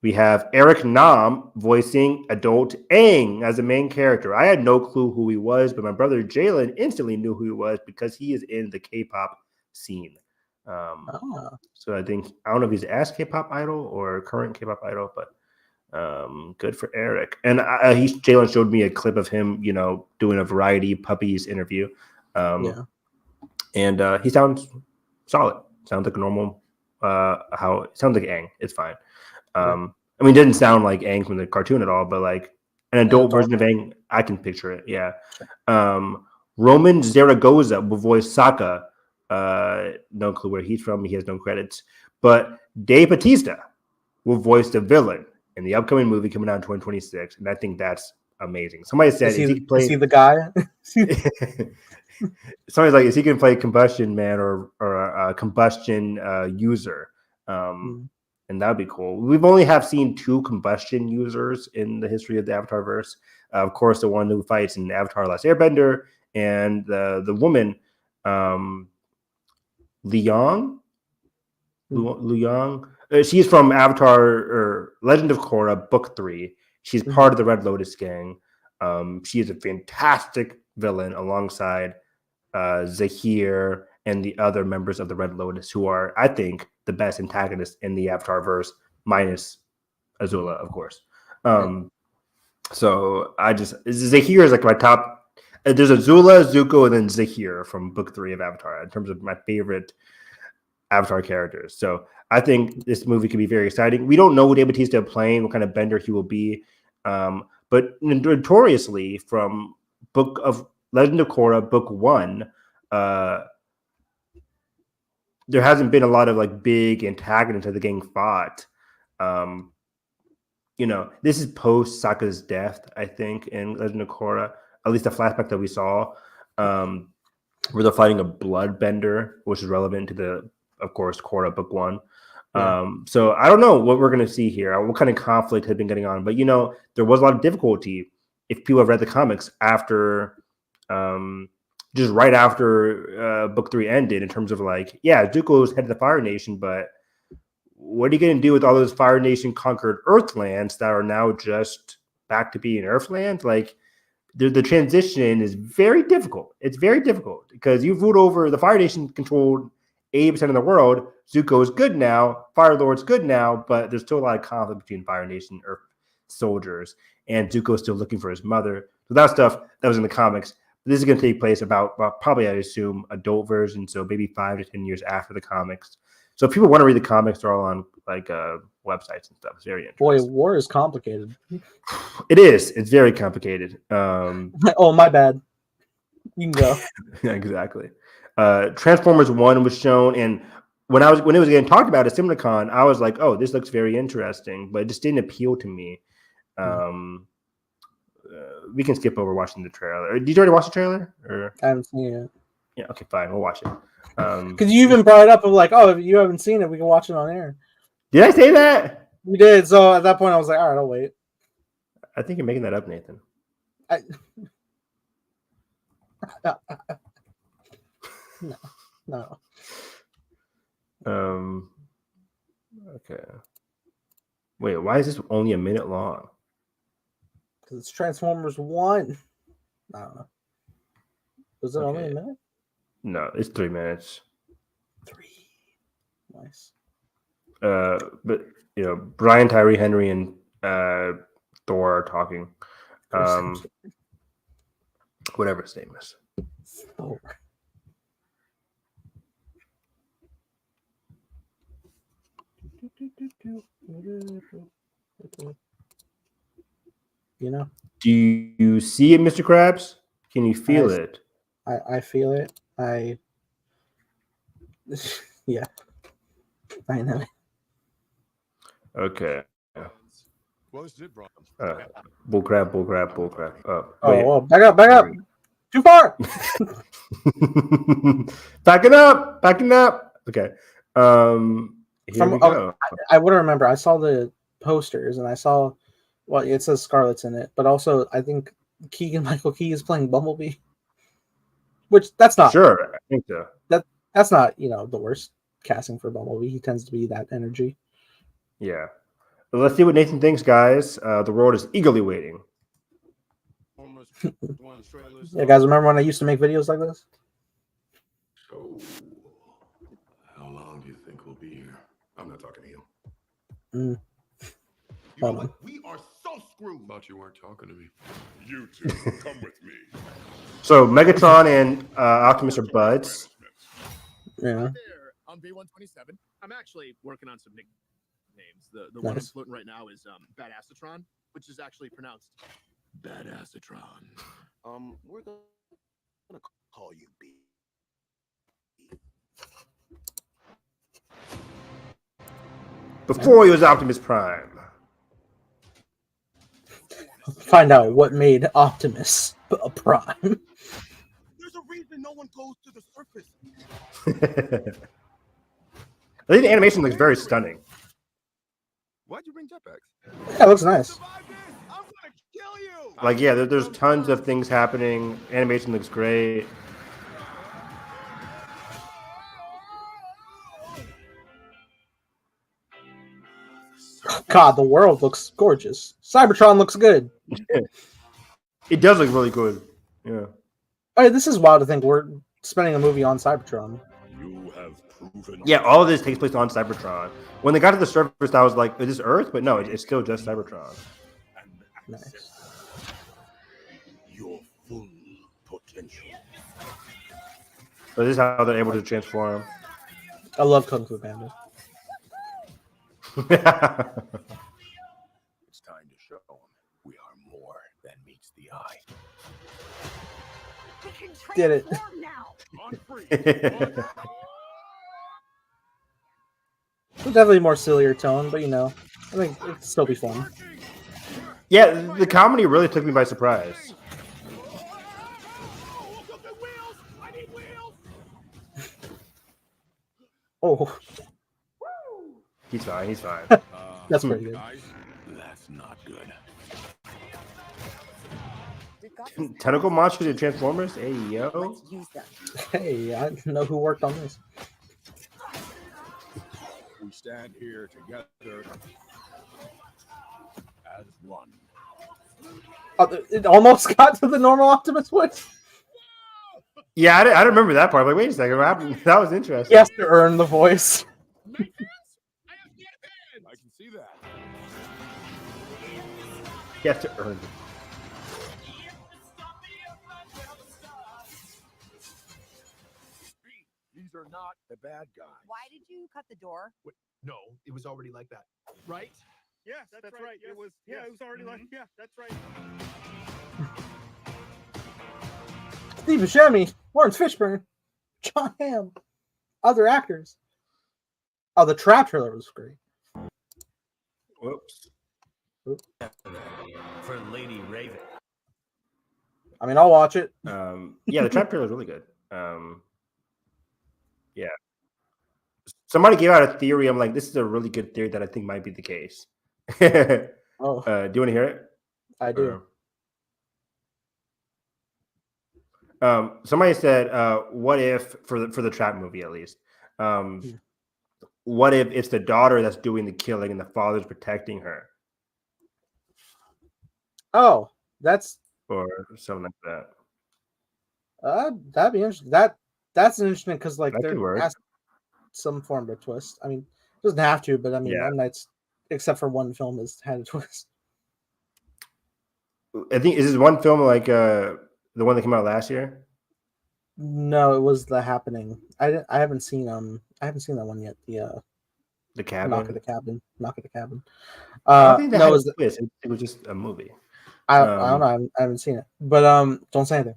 Speaker 2: We have Eric Nam voicing adult Aang as the main character. I had no clue who he was, but my brother Jalen instantly knew who he was because he is in the K-pop scene. So I don't know if he's an ass K-pop idol or current K-pop idol, but good for Eric. And Jalen showed me a clip of him, you know, doing a Variety Puppies interview. And he sounds solid. Sounds like a normal. Sounds like Aang. It's fine. I mean, it didn't sound like Aang from the cartoon at all, but like an adult version of Aang, I can picture it. Yeah. Roman Zaragoza will voice Sokka. No clue where he's from. He has no credits. But Dave Bautista will voice the villain in the upcoming movie coming out in 2026, and I think that's amazing. Somebody said,
Speaker 1: is he the guy?
Speaker 2: Somebody's like, is he going to play Combustion Man or a Combustion user? And that would be cool. We've only seen 2 Combustion users in the history of the Avatar verse. Of course, the one who fights in Avatar: Last Airbender, and the woman, Liang. She's from Avatar or Legend of Korra, Book 3. She's part of the Red Lotus gang. She is a fantastic villain alongside Zahir and the other members of the Red Lotus, who are, I think, the best antagonists in the Avatar verse, minus Azula, of course. So Zahir is like my top. There's Azula, Zuko, and then Zahir from Book 3 of Avatar in terms of my favorite Avatar characters. So I think this movie could be very exciting. We don't know who Dave Bautista playing, what kind of bender he will be. But notoriously from Book of Legend of Korra, Book 1, there hasn't been a lot of like big antagonists that the gang fought. You know, this is post Sokka's death, I think, in Legend of Korra, at least the flashback that we saw, where they're fighting a bloodbender, which is relevant to the, of course, Korra Book 1. So I don't know what we're going to see here, what kind of conflict had been getting on. But, you know, there was a lot of difficulty if people have read the comics after, just right after Book 3 ended, in terms of like, yeah, Zuko's head of the Fire Nation, but what are you going to do with all those Fire Nation conquered Earthlands that are now just back to being Earthlands? Like, the transition is very difficult. It's very difficult because you've ruled over the Fire Nation, controlled 80% of the world. Zuko is good now. Fire Lord's good now, but there's still a lot of conflict between Fire Nation Earth soldiers, and Zuko's still looking for his mother. So that stuff that was in the comics. This is going to take place about probably, I assume, adult version, so maybe 5 to 10 years after the comics. So if people want to read the comics, they're all on like websites and stuff. It's very
Speaker 1: Boy,
Speaker 2: interesting.
Speaker 1: war is complicated.
Speaker 2: It is. It's very complicated.
Speaker 1: Oh, my bad. You can go.
Speaker 2: Yeah, exactly. Transformers 1 was shown, and when it was getting talked about at CinemaCon, I was like, "Oh, this looks very interesting," but it just didn't appeal to me. We can skip over watching the trailer. Did you already watch the trailer? Or
Speaker 1: I haven't seen it.
Speaker 2: yeah, okay, fine, we'll watch it.
Speaker 1: Because you even brought it up of like, oh, if you haven't seen it, we can watch it on air.
Speaker 2: Did I say that?
Speaker 1: We did. So at that point, I was like, all right, I'll wait.
Speaker 2: I think you're making that up, Nathan.
Speaker 1: No.
Speaker 2: Okay. Wait, why is this only a minute long?
Speaker 1: Because it's Transformers 1. I don't know. Was it only a minute?
Speaker 2: No, it's 3 minutes.
Speaker 1: 3. Nice.
Speaker 2: But you know, Brian Tyree Henry and Thor are talking. Whatever his name is.
Speaker 1: Thor. You know?
Speaker 2: Do you see it, Mr. Krabs? Can you feel it?
Speaker 1: I feel it. Yeah. I know.
Speaker 2: Okay.
Speaker 6: Closed it, bro.
Speaker 2: Bullcrap. Oh,
Speaker 1: Oh, back up. Too far.
Speaker 2: Backing up. Okay. Here we go.
Speaker 1: I wouldn't remember. I saw the posters and I saw, well, it says Scarlet's in it, but also I think Keegan-Michael Key is playing Bumblebee, which that's not
Speaker 2: Sure. I think so.
Speaker 1: That's not the worst casting for Bumblebee. He tends to be that energy.
Speaker 2: Yeah. Well, let's see what Nathan thinks, guys. The world is eagerly waiting.
Speaker 1: Yeah, guys, remember when I used to make videos like this?
Speaker 6: So, how long do you think we'll be here? I'm not talking to you.
Speaker 1: Mm.
Speaker 6: You know what? We are so screwed. Thought you weren't talking to me. You two, come with me.
Speaker 2: So Megatron and Optimus are buds.
Speaker 1: Yeah.
Speaker 7: There, I'm V127. I'm actually working on some nicknames. The one I'm
Speaker 1: Nice.
Speaker 7: floating right now is Badassatron, which is actually pronounced
Speaker 6: Badassatron. We're gonna call you B.
Speaker 2: Before he was Optimus Prime.
Speaker 1: Find out what made Optimus a prime.
Speaker 6: There's a reason no one goes to the surface.
Speaker 2: I think the animation looks very stunning.
Speaker 6: Why'd you bring jetpacks?
Speaker 1: Yeah, it looks nice.
Speaker 6: Survive this! I'm gonna kill you!
Speaker 2: Like, yeah, there's tons of things happening. Animation looks great.
Speaker 1: God, the world looks gorgeous. Cybertron looks good.
Speaker 2: It does look really good. Yeah.
Speaker 1: I mean, this is wild to think we're spending a movie on Cybertron.
Speaker 6: You have proven.
Speaker 2: Yeah, all of this takes place on Cybertron. When they got to the surface, I was like, is this Earth? But no, it's still just Cybertron.
Speaker 1: Nice.
Speaker 6: Your full potential.
Speaker 2: So this is how they're able to transform.
Speaker 1: I love Kung Fu Panda.
Speaker 6: It's time to show them we are more than meets the eye.
Speaker 5: We can
Speaker 1: Did it.
Speaker 5: transform now.
Speaker 6: On free.
Speaker 1: Definitely more sillier tone, but I think it'd still be fun.
Speaker 2: Yeah, the comedy really took me by surprise.
Speaker 1: Oh,
Speaker 2: He's fine.
Speaker 1: that's pretty good.
Speaker 6: That's not good.
Speaker 2: Tentacle monsters and Transformers? Hey, yo.
Speaker 5: Let's use them.
Speaker 1: Hey, I know who worked on this.
Speaker 6: We stand here together as one.
Speaker 1: It almost got to the normal Optimus voice.
Speaker 2: Yeah, I didn't remember that part. I'm like, wait a second, what happened? That was interesting.
Speaker 1: He has to earn the voice.
Speaker 6: I can see that.
Speaker 2: He has to earn it.
Speaker 7: not the bad guys.
Speaker 8: Why did you cut the door?
Speaker 7: No, it was already like that, right?
Speaker 9: Yes, that's right.
Speaker 7: Yes,
Speaker 9: It was. Yeah, it was already like. Yeah, that's right.
Speaker 1: Steve Buscemi, Lawrence Fishburne, John Hamm, other actors. Oh, the Trap trailer was great.
Speaker 2: Whoops.
Speaker 4: For Lady Raven.
Speaker 1: I mean, I'll watch it.
Speaker 2: Yeah, the Trap trailer is really good. Yeah. Somebody gave out a theory. I'm like, this is a really good theory that I think might be the case.
Speaker 1: Oh,
Speaker 2: Do you want to hear it?
Speaker 1: I do.
Speaker 2: Somebody said, "What if for the Trap movie at least? What if it's the daughter that's doing the killing and the father's protecting her,
Speaker 1: Oh, that's
Speaker 2: or something like that?"
Speaker 1: that'd be interesting. That's interesting because like
Speaker 2: That could
Speaker 1: there
Speaker 2: work.
Speaker 1: has some form of twist. I mean, it doesn't have to, but I mean,
Speaker 2: Yeah.
Speaker 1: M. Night's, except for one film, has had a twist.
Speaker 2: I think is this one film like the one that came out last year?
Speaker 1: No, it was The Happening. I haven't seen that one yet.
Speaker 2: The Cabin.
Speaker 1: Knock at the Cabin. Knock at the Cabin.
Speaker 2: I don't think that
Speaker 1: No,
Speaker 2: had
Speaker 1: it
Speaker 2: a
Speaker 1: was
Speaker 2: twist. It was just a movie.
Speaker 1: I don't know. I haven't seen it, but don't say anything.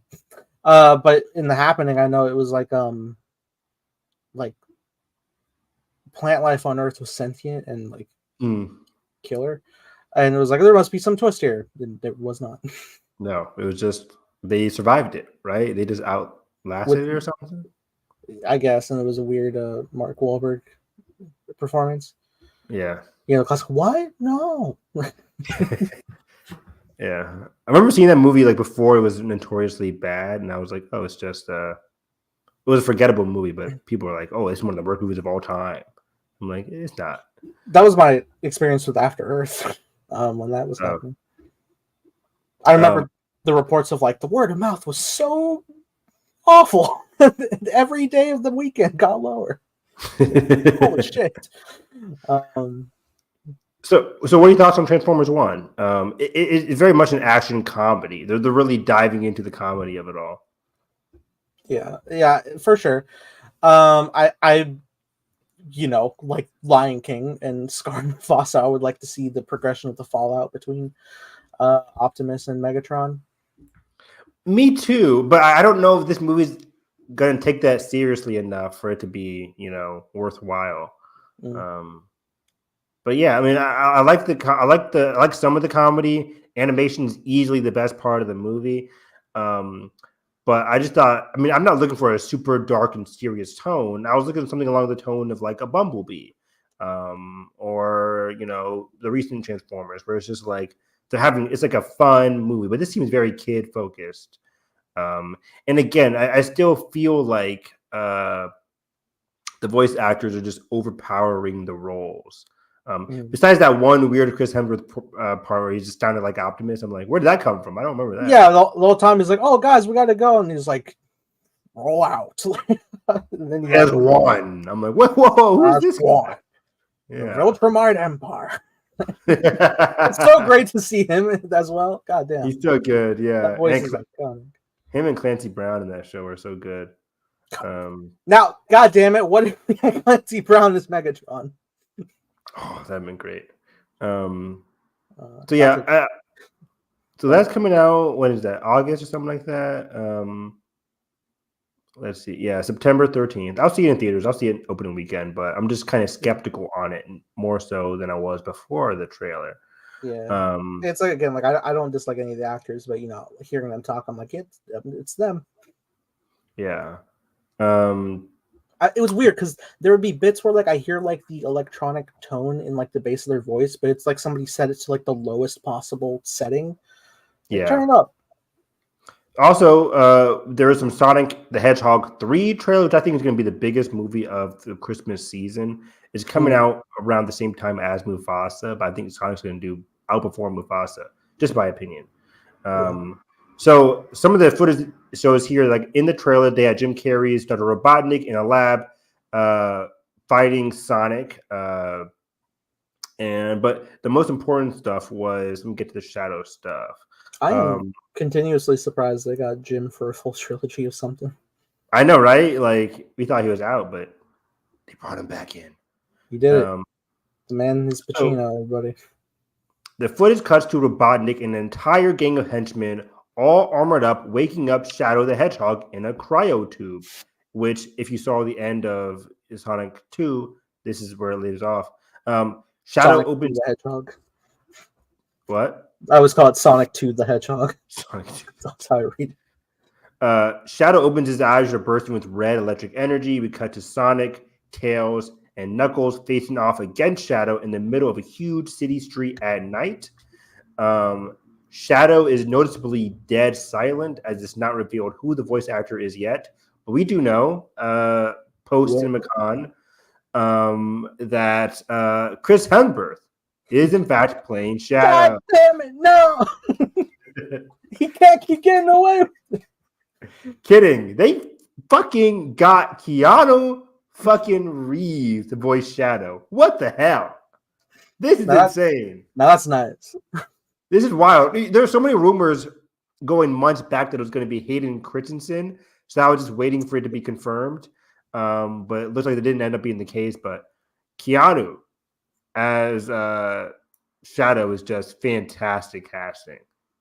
Speaker 1: But in The Happening, I know it was like plant life on Earth was sentient and like killer, and it was like there must be some twist here. And there was not.
Speaker 2: No, it was just they survived it, right? They just outlasted it or something.
Speaker 1: I guess, and it was a weird Mark Wahlberg performance.
Speaker 2: Yeah.
Speaker 1: You know, classic. What? No.
Speaker 2: Yeah, I remember seeing that movie like before it was notoriously bad, and I was like, "Oh, it's just it was a forgettable movie." But people were like, "Oh, it's one of the worst movies of all time." I'm like, "It's not."
Speaker 1: That was my experience with After Earth when that was happening. I remember the reports of like the word of mouth was so awful. Every day of the weekend got lower. Holy shit.
Speaker 2: So what are your thoughts on Transformers 1? It's very much an action comedy. They're really diving into the comedy of it all.
Speaker 1: Yeah, for sure. I like Lion King and Scar Mufasa, I would like to see the progression of the fallout between Optimus and Megatron.
Speaker 2: Me too, but I don't know if this movie's gonna take that seriously enough for it to be, worthwhile. But yeah, I mean, I like some of the comedy. Animation's easily the best part of the movie. But I just thought, I mean, I'm not looking for a super dark and serious tone. I was looking at something along the tone of like a Bumblebee, or the recent Transformers, where it's just like it's like a fun movie. But this seems very kid focused. And again, I still feel like the voice actors are just overpowering the roles. Besides that one weird Chris Hemsworth part where he just sounded like Optimus, I'm like, where did that come from? I don't remember that.
Speaker 1: Yeah, the whole time he's like, "Oh, guys, we got to go," and he's like, "Roll out." And then he
Speaker 2: has one. I'm like, whoa, who's this guy?
Speaker 1: Yeah, Ultramart Empire. It's so great to see him as well. God damn,
Speaker 2: he's so good. Yeah,
Speaker 1: that voice is iconic.
Speaker 2: Him and Clancy Brown in that show are so good.
Speaker 1: Now, God damn it, what if we had Clancy Brown as Megatron?
Speaker 2: Oh, that'd been great. So yeah, so that's coming out. When is that? August or something like that. Let's see. Yeah, September 13th. I'll see it in theaters. I'll see it opening weekend, but I'm just kind of skeptical on it more so than I was before the trailer.
Speaker 1: Yeah, it's like again, like I don't dislike any of the actors, but hearing them talk, I'm like, it's them.
Speaker 2: Yeah.
Speaker 1: It was weird because there would be bits where like I hear like the electronic tone in like the bass of their voice, but it's like somebody set it to like the lowest possible setting.
Speaker 2: Yeah,
Speaker 1: turn it up.
Speaker 2: Also, there is some Sonic the Hedgehog 3 trailer, which I think is going to be the biggest movie of the Christmas season. It's coming out around the same time as Mufasa, but I think Sonic's going to outperform Mufasa, just my opinion. So some of the footage shows here, like in the trailer, they had Jim Carrey's Dr. Robotnik in a lab fighting Sonic. But the most important stuff was, let me get to the shadow stuff.
Speaker 1: I am continuously surprised they got Jim for a full trilogy of something.
Speaker 2: I know, right? Like we thought he was out, but they brought him back in.
Speaker 1: He did it.
Speaker 2: Um,
Speaker 1: The man is Pacino, everybody.
Speaker 2: the footage cuts to Robotnik and an entire gang of henchmen, all armored up, waking up Shadow the Hedgehog in a cryo tube. Which, if you saw the end of Sonic 2, this is where it leaves off. Shadow
Speaker 1: Sonic
Speaker 2: opens.
Speaker 1: the Hedgehog.
Speaker 2: What?
Speaker 1: I always call it Sonic 2 the Hedgehog.
Speaker 2: Sonic 2.
Speaker 1: That's how I read it.
Speaker 2: Shadow opens his eyes, are bursting with red electric energy. We cut to Sonic, Tails, and Knuckles facing off against Shadow in the middle of a huge city street at night. Shadow is noticeably dead silent, as it's not revealed who the voice actor is yet. But we do know, post CinemaCon, that Chris Hemsworth is in fact playing Shadow.
Speaker 1: God damn it, no! He can't keep getting away.
Speaker 2: Kidding. They fucking got Keanu fucking Reeves to voice Shadow. What the hell? This is insane.
Speaker 1: Now that's nice.
Speaker 2: This is wild. There are so many rumors going months back that it was going to be Hayden Christensen. So I was just waiting for it to be confirmed. But it looks like it didn't end up being the case. But Keanu as Shadow is just fantastic casting.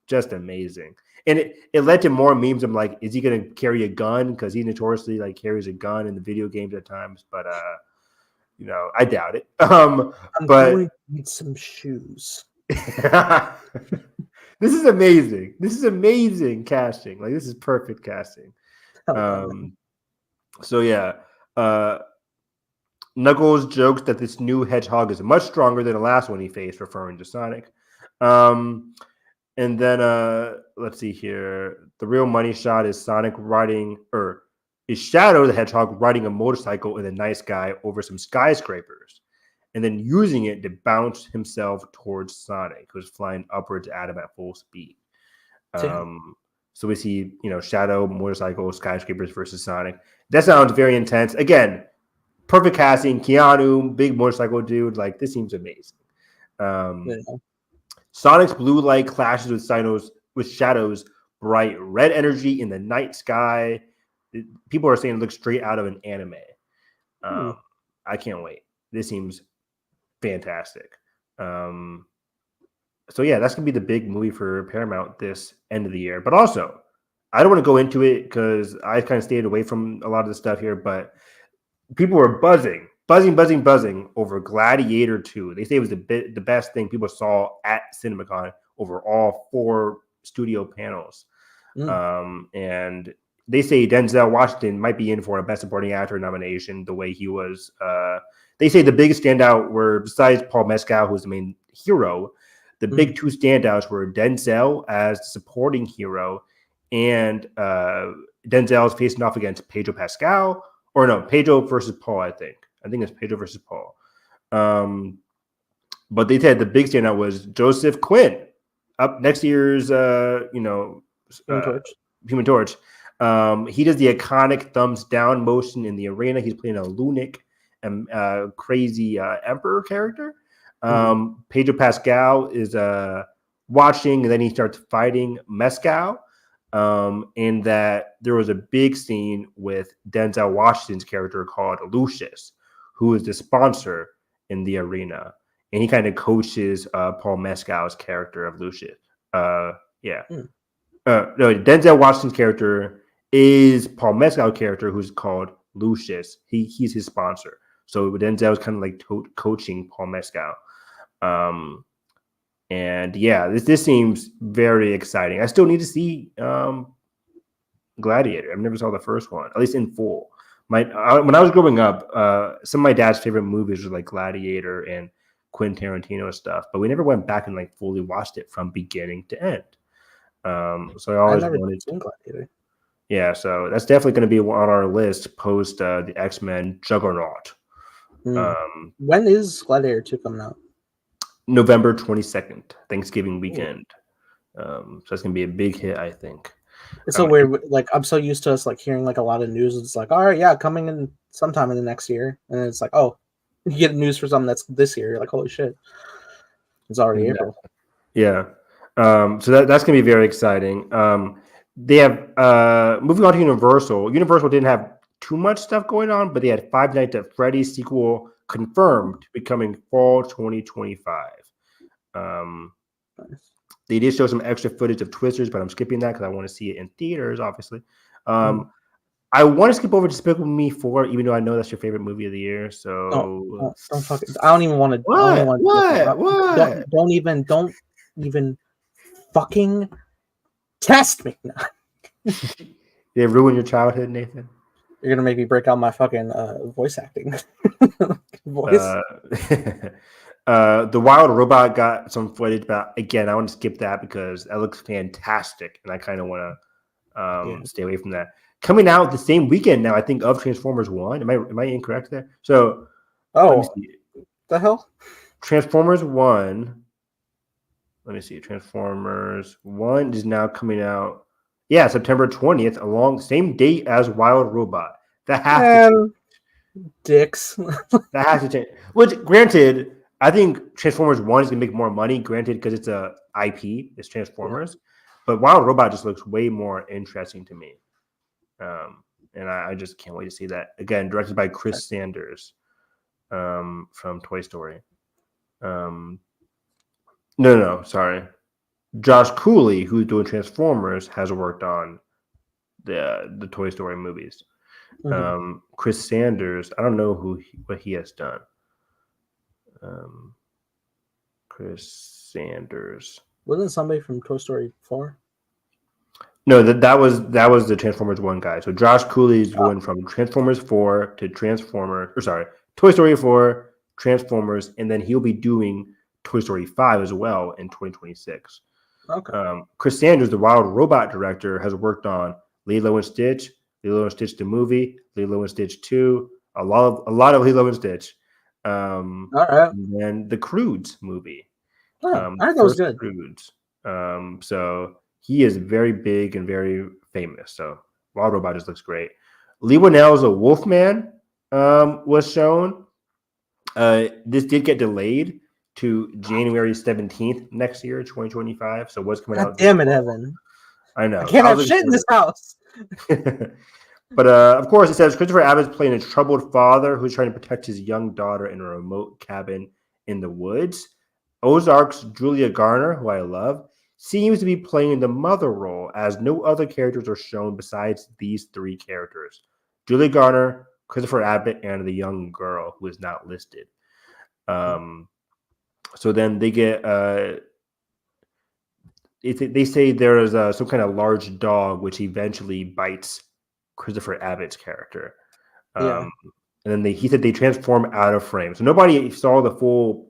Speaker 2: Just amazing. And it led to more memes. I'm like, is he going to carry a gun? Because he notoriously like carries a gun in the video games at times. But you know, I doubt it.
Speaker 1: I'm going to need some shoes.
Speaker 2: This is amazing. This is amazing casting. Like, this is perfect casting. So yeah, Knuckles jokes that this new hedgehog is much stronger than the last one he faced, referring to Sonic. And then let's see here. The real money shot is Sonic riding, or is Shadow the Hedgehog riding a motorcycle in the night sky over some skyscrapers, and then using it to bounce himself towards Sonic, who's flying upwards at him at full speed. So we see, you know, Shadow, motorcycle, skyscrapers versus Sonic. That sounds very intense. Again, perfect casting. Keanu, big motorcycle dude. Like, this seems amazing. Sonic's blue light clashes with Shadow's bright red energy in the night sky. People are saying it looks straight out of an anime. I can't wait. This seems fantastic. So yeah, that's gonna be the big movie for Paramount this end of the year. But also, I don't want to go into it because I kind of stayed away from a lot of the stuff here. But people were buzzing over Gladiator 2. They say it was the best thing people saw at CinemaCon over all 4 studio panels. And they say Denzel Washington might be in for a Best Supporting Actor nomination. The way he was, they say the biggest standout were, besides Paul Mescal, who's the main hero, the big 2 standouts were Denzel as the supporting hero, and Denzel's facing off against Pedro Pascal, or no, Pedro versus Paul. I think it's Pedro versus Paul. But they said the big standout was Joseph Quinn, up next year's Human Torch. He does the iconic thumbs down motion in the arena. He's playing a lunatic and crazy emperor character. Pedro Pascal is watching, and then he starts fighting Mescal. And that there was a big scene with Denzel Washington's character called Lucius, who is the sponsor in the arena. And he kind of coaches Paul Mescal's character of Lucius. No, Denzel Washington's character is Paul Mescal's character, who's called Lucius. He's his sponsor. So Denzel is kind of like coaching Paul Mescal. And yeah, this seems very exciting. I still need to see Gladiator. I never saw the first one, at least in full. When I was growing up, some of my dad's favorite movies were like Gladiator and Quentin Tarantino stuff, but we never went back and like fully watched it from beginning to end. So I always wanted to. Gladiator. Yeah, so that's definitely going to be on our list post the X-Men Juggernaut.
Speaker 1: When is Gladiator 2 coming out?
Speaker 2: November 22nd, Thanksgiving weekend. So it's gonna be a big hit, I think.
Speaker 1: It's so weird. Like, I'm so used to us like hearing like a lot of news. It's like, all right, yeah, coming in sometime in the next year, and then it's like, oh, you get news for something that's this year. You're like, holy shit, it's already April.
Speaker 2: Yeah. So that's gonna be very exciting. they have moving on to Universal. Universal didn't have too much stuff going on, but they had Five Nights at Freddy's sequel confirmed becoming fall 2025. They did show some extra footage of Twisters, but I'm skipping that because I want to see it in theaters, obviously. I want to skip over Despicable Me 4, even though I know that's your favorite movie of the year. So
Speaker 1: don't fucking. I don't even want to.
Speaker 2: What?
Speaker 1: Don't even fucking test me.
Speaker 2: They ruin your childhood, Nathan.
Speaker 1: You're gonna make me break out my fucking voice acting voice.
Speaker 2: The Wild Robot got some footage, but again, I want to skip that because that looks fantastic, and I kind of want to stay away from that. Coming out the same weekend now, I think, of Transformers 1. Am I incorrect there? So,
Speaker 1: the hell?
Speaker 2: Transformers 1. Let me see. Transformers 1 is now coming out. Yeah, September 20th, along same date as Wild Robot. That has to change.
Speaker 1: Dicks.
Speaker 2: That has to change. Which, granted, I think Transformers 1 is going to make more money, granted, because it's a IP. It's Transformers. But Wild Robot just looks way more interesting to me. And I just can't wait to see that. Again, directed by Chris Sanders from Toy Story. No, sorry. Josh Cooley, who's doing Transformers, has worked on the Toy Story movies. Chris Sanders, I don't know what he has done. Chris Sanders.
Speaker 1: Wasn't somebody from Toy Story 4?
Speaker 2: No, that was the Transformers 1 guy. So Josh Cooley is going from Transformers 4 to Toy Story 4, Transformers, and then he'll be doing Toy Story 5 as well in 2026.
Speaker 1: Okay.
Speaker 2: Chris Sanders, the Wild Robot director, has worked on Lilo and Stitch, Lilo and Stitch the movie, Lilo and Stitch 2, a lot of Lilo and Stitch.
Speaker 1: All right.
Speaker 2: And then the Croods movie.
Speaker 1: I think that was good.
Speaker 2: Croods. So he is very big and very famous. So Wild Robot just looks great. Lee Winnell's A Wolfman was shown. This did get delayed to January 17th next year, 2025. So what's coming out?
Speaker 1: Damn it, Evan.
Speaker 2: I know.
Speaker 1: I can't have shit in this house.
Speaker 2: But of course, it says Christopher Abbott's playing a troubled father who's trying to protect his young daughter in a remote cabin in the woods. Ozark's Julia Garner, who I love, seems to be playing the mother role, as no other characters are shown besides these three characters: Julia Garner, Christopher Abbott, and the young girl who is not listed. So then they get they say there is some kind of large dog which eventually bites Christopher Abbott's character. And then he said they transform out of frame. So nobody saw the full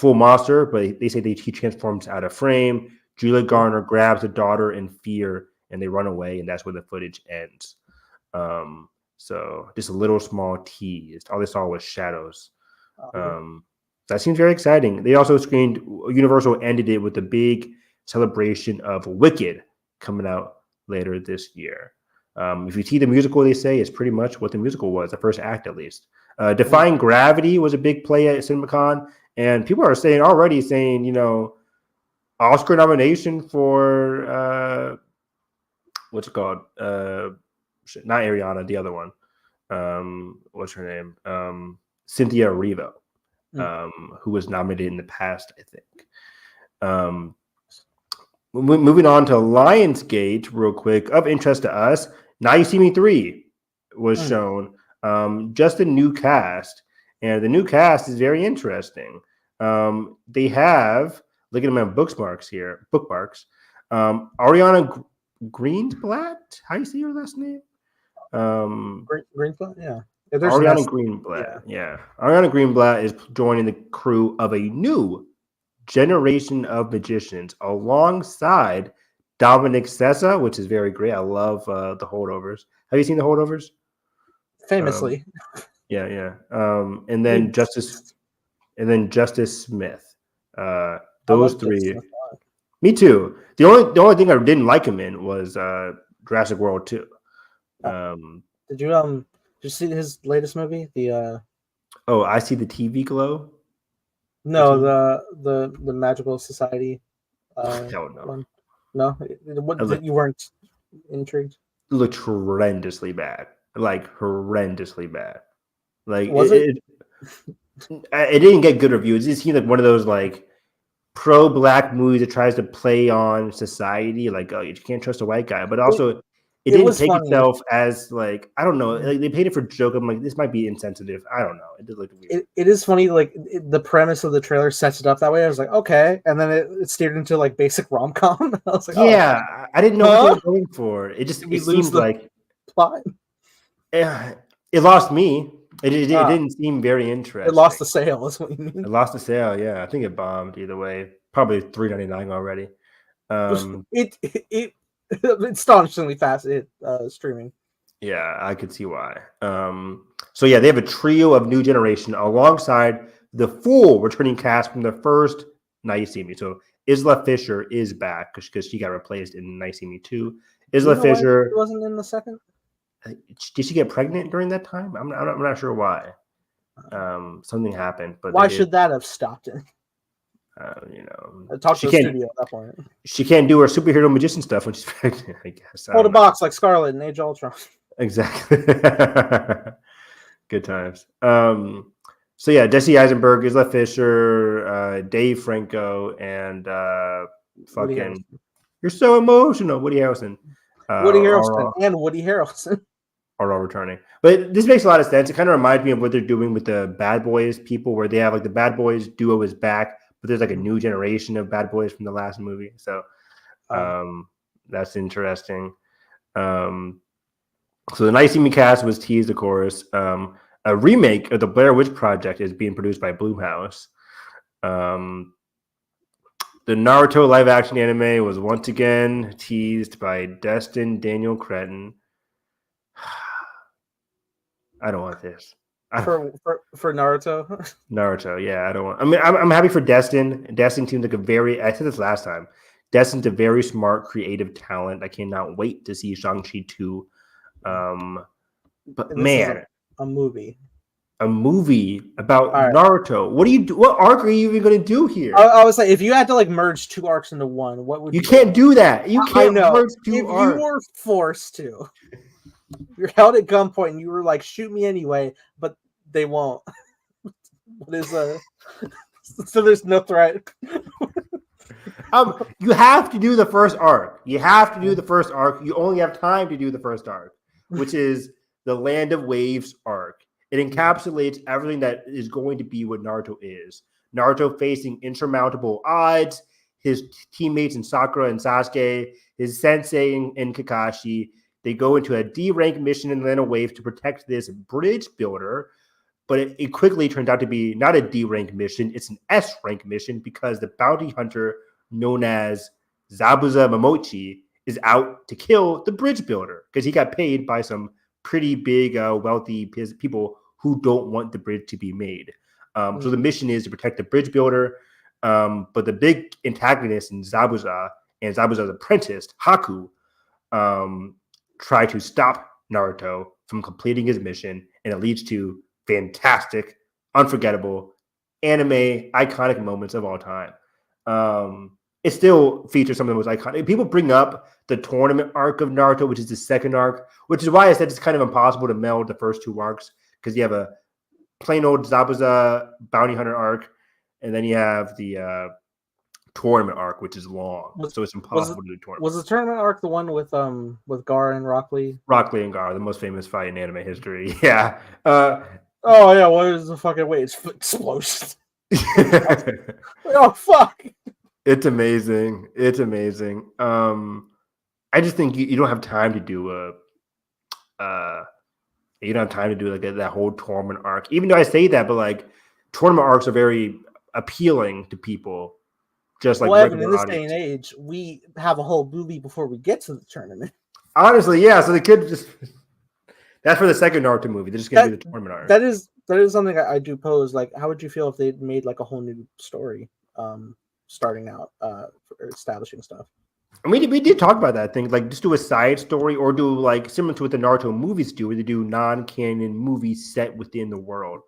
Speaker 2: monster, but they say he transforms out of frame. Julia Garner grabs the daughter in fear and they run away, and that's where the footage ends. So just a little small tease. All they saw was shadows. That seems very exciting. They also screened, Universal ended it with a big celebration of Wicked coming out later this year. If you see the musical, they say it's pretty much what the musical was, the first act at least. Defying Gravity was a big play at CinemaCon, and people are already saying, Oscar nomination for what's it called? Not Ariana, the other one. What's her name? Cynthia Erivo, who was nominated in the past, I think. Moving on to Lionsgate, real quick, of interest to us, Now You See Me 3 was shown. Just a new cast, and the new cast is very interesting. They have, look at my bookmarks here, Ariana Greenblatt. How do you say your last name?
Speaker 1: Greenblatt, yeah.
Speaker 2: Ariana Greenblatt, yeah. Ariana Greenblatt is joining the crew of a new generation of magicians alongside Dominic Sessa, which is very great. I love the Holdovers. Have you seen the Holdovers?
Speaker 1: Famously.
Speaker 2: Yeah. And then Justice Smith. Those three. Me too. The only thing I didn't like him in was Jurassic World 2.
Speaker 1: Did you see his latest movie?
Speaker 2: I See the TV Glow.
Speaker 1: No, the Magical Society.
Speaker 2: Hell no.
Speaker 1: One. No, you weren't intrigued.
Speaker 2: It looked horrendously bad, like horrendously bad. Like
Speaker 1: Was
Speaker 2: it didn't get good reviews. It seemed like one of those like pro-black movies that tries to play on society, like, oh, you can't trust a white guy, but also it didn't
Speaker 1: was
Speaker 2: take
Speaker 1: funny.
Speaker 2: itself as like, I don't know, like they paid it for joke. I'm like, this might be insensitive. I don't know. It did look weird.
Speaker 1: It is funny, like the premise of the trailer sets it up that way. I was like, okay, and then it steered into like basic rom com. I was like,
Speaker 2: Yeah,
Speaker 1: oh,
Speaker 2: I didn't know what they were going for. It just
Speaker 1: we
Speaker 2: it
Speaker 1: lose
Speaker 2: seemed
Speaker 1: the
Speaker 2: like
Speaker 1: plot.
Speaker 2: it lost me. It didn't seem very interesting.
Speaker 1: It lost the sale. Is what you mean?
Speaker 2: It lost the sale. Yeah, I think it bombed either way. Probably $3.99 already.
Speaker 1: It astonishingly fast streaming.
Speaker 2: Yeah, I could see why. So yeah, they have a trio of new generation alongside the full returning cast from the first Now You See Me. So Isla Fisher is back because she got replaced in Now You See Me 2. Isla Fisher
Speaker 1: she wasn't in the second.
Speaker 2: Did she get pregnant during that time? I'm not sure why. Something happened, but
Speaker 1: why should that have stopped it? Talk to the studio at that point.
Speaker 2: She can't do her superhero magician stuff when she's pregnant, I guess.
Speaker 1: Hold a box like Scarlet in Age of Ultron.
Speaker 2: Exactly. Good times. So yeah, Jesse Eisenberg, Isla Fisher, Dave Franco, and fucking you're so emotional, Woody Harrelson.
Speaker 1: Woody Harrelson
Speaker 2: are all returning. But this makes a lot of sense. It kind of reminds me of what they're doing with the Bad Boys people, where they have like the Bad Boys duo is back, but there's like a new generation of Bad Boys from the last movie. So that's interesting. So the Nice See Me cast was teased, of course. A remake of the Blair Witch Project is being produced by Blumhouse. The Naruto live-action anime was once again teased by Destin Daniel Cretton. I don't want this.
Speaker 1: For Naruto.
Speaker 2: Naruto, yeah, I don't want. I mean, I'm happy for Destin. Destin seems like I said this last time. Destin's a very smart, creative talent. I cannot wait to see Shang-Chi 2. But man,
Speaker 1: a movie
Speaker 2: about Naruto. What do you do? What arc are you even going to do here?
Speaker 1: I was like, if you had to like merge two arcs into one, what would
Speaker 2: you can't do that? You can't merge two arcs.
Speaker 1: You were forced to. You're held at gunpoint, and you were like, "Shoot me anyway," but they won't. What is so there's no threat.
Speaker 2: You have to do the first arc. You have to do the first arc. You only have time to do the first arc, which is the Land of Waves arc. It encapsulates everything that is going to be what Naruto is. Naruto facing insurmountable odds, his teammates in Sakura and Sasuke, his sensei in Kakashi. They go into a D-rank mission in Land of Waves to protect this bridge builder, but it quickly turned out to be not a D-rank mission. It's an S-rank mission because the bounty hunter known as Zabuza Momochi is out to kill the bridge builder because he got paid by some pretty big, wealthy people who don't want the bridge to be made. So the mission is to protect the bridge builder, but the big antagonist in Zabuza and Zabuza's apprentice, Haku, try to stop Naruto from completing his mission, and it leads to fantastic, unforgettable, anime iconic moments of all time. It still features some of the most iconic. People bring up the tournament arc of Naruto, which is the second arc, which is why I said it's kind of impossible to meld the first two arcs, because you have a plain old Zabuza bounty hunter arc, and then you have the tournament arc, which is long. So it's impossible to do tournament.
Speaker 1: Was the tournament arc the one with Gaara and Rock Lee?
Speaker 2: Rock Lee and Gaara, the most famous fight in anime history. Yeah.
Speaker 1: Oh yeah, what is the fucking way? It's explosions. Oh fuck.
Speaker 2: It's amazing. It's amazing. I just think you don't have time to do you don't have time to do like that whole tournament arc. Even though I say that, but like tournament arcs are very appealing to people. Just like
Speaker 1: in this day and age, we have a whole movie before we get to the tournament.
Speaker 2: Honestly, yeah. So they could just that's for the second Naruto movie. They're just gonna do the tournament arc.
Speaker 1: That is something I do pose. Like, how would you feel if they made like a whole new story, starting out, for establishing stuff?
Speaker 2: I mean, we did talk about that. I think like just do a side story or do like similar to what the Naruto movies do, where they do non-canon movies set within the world.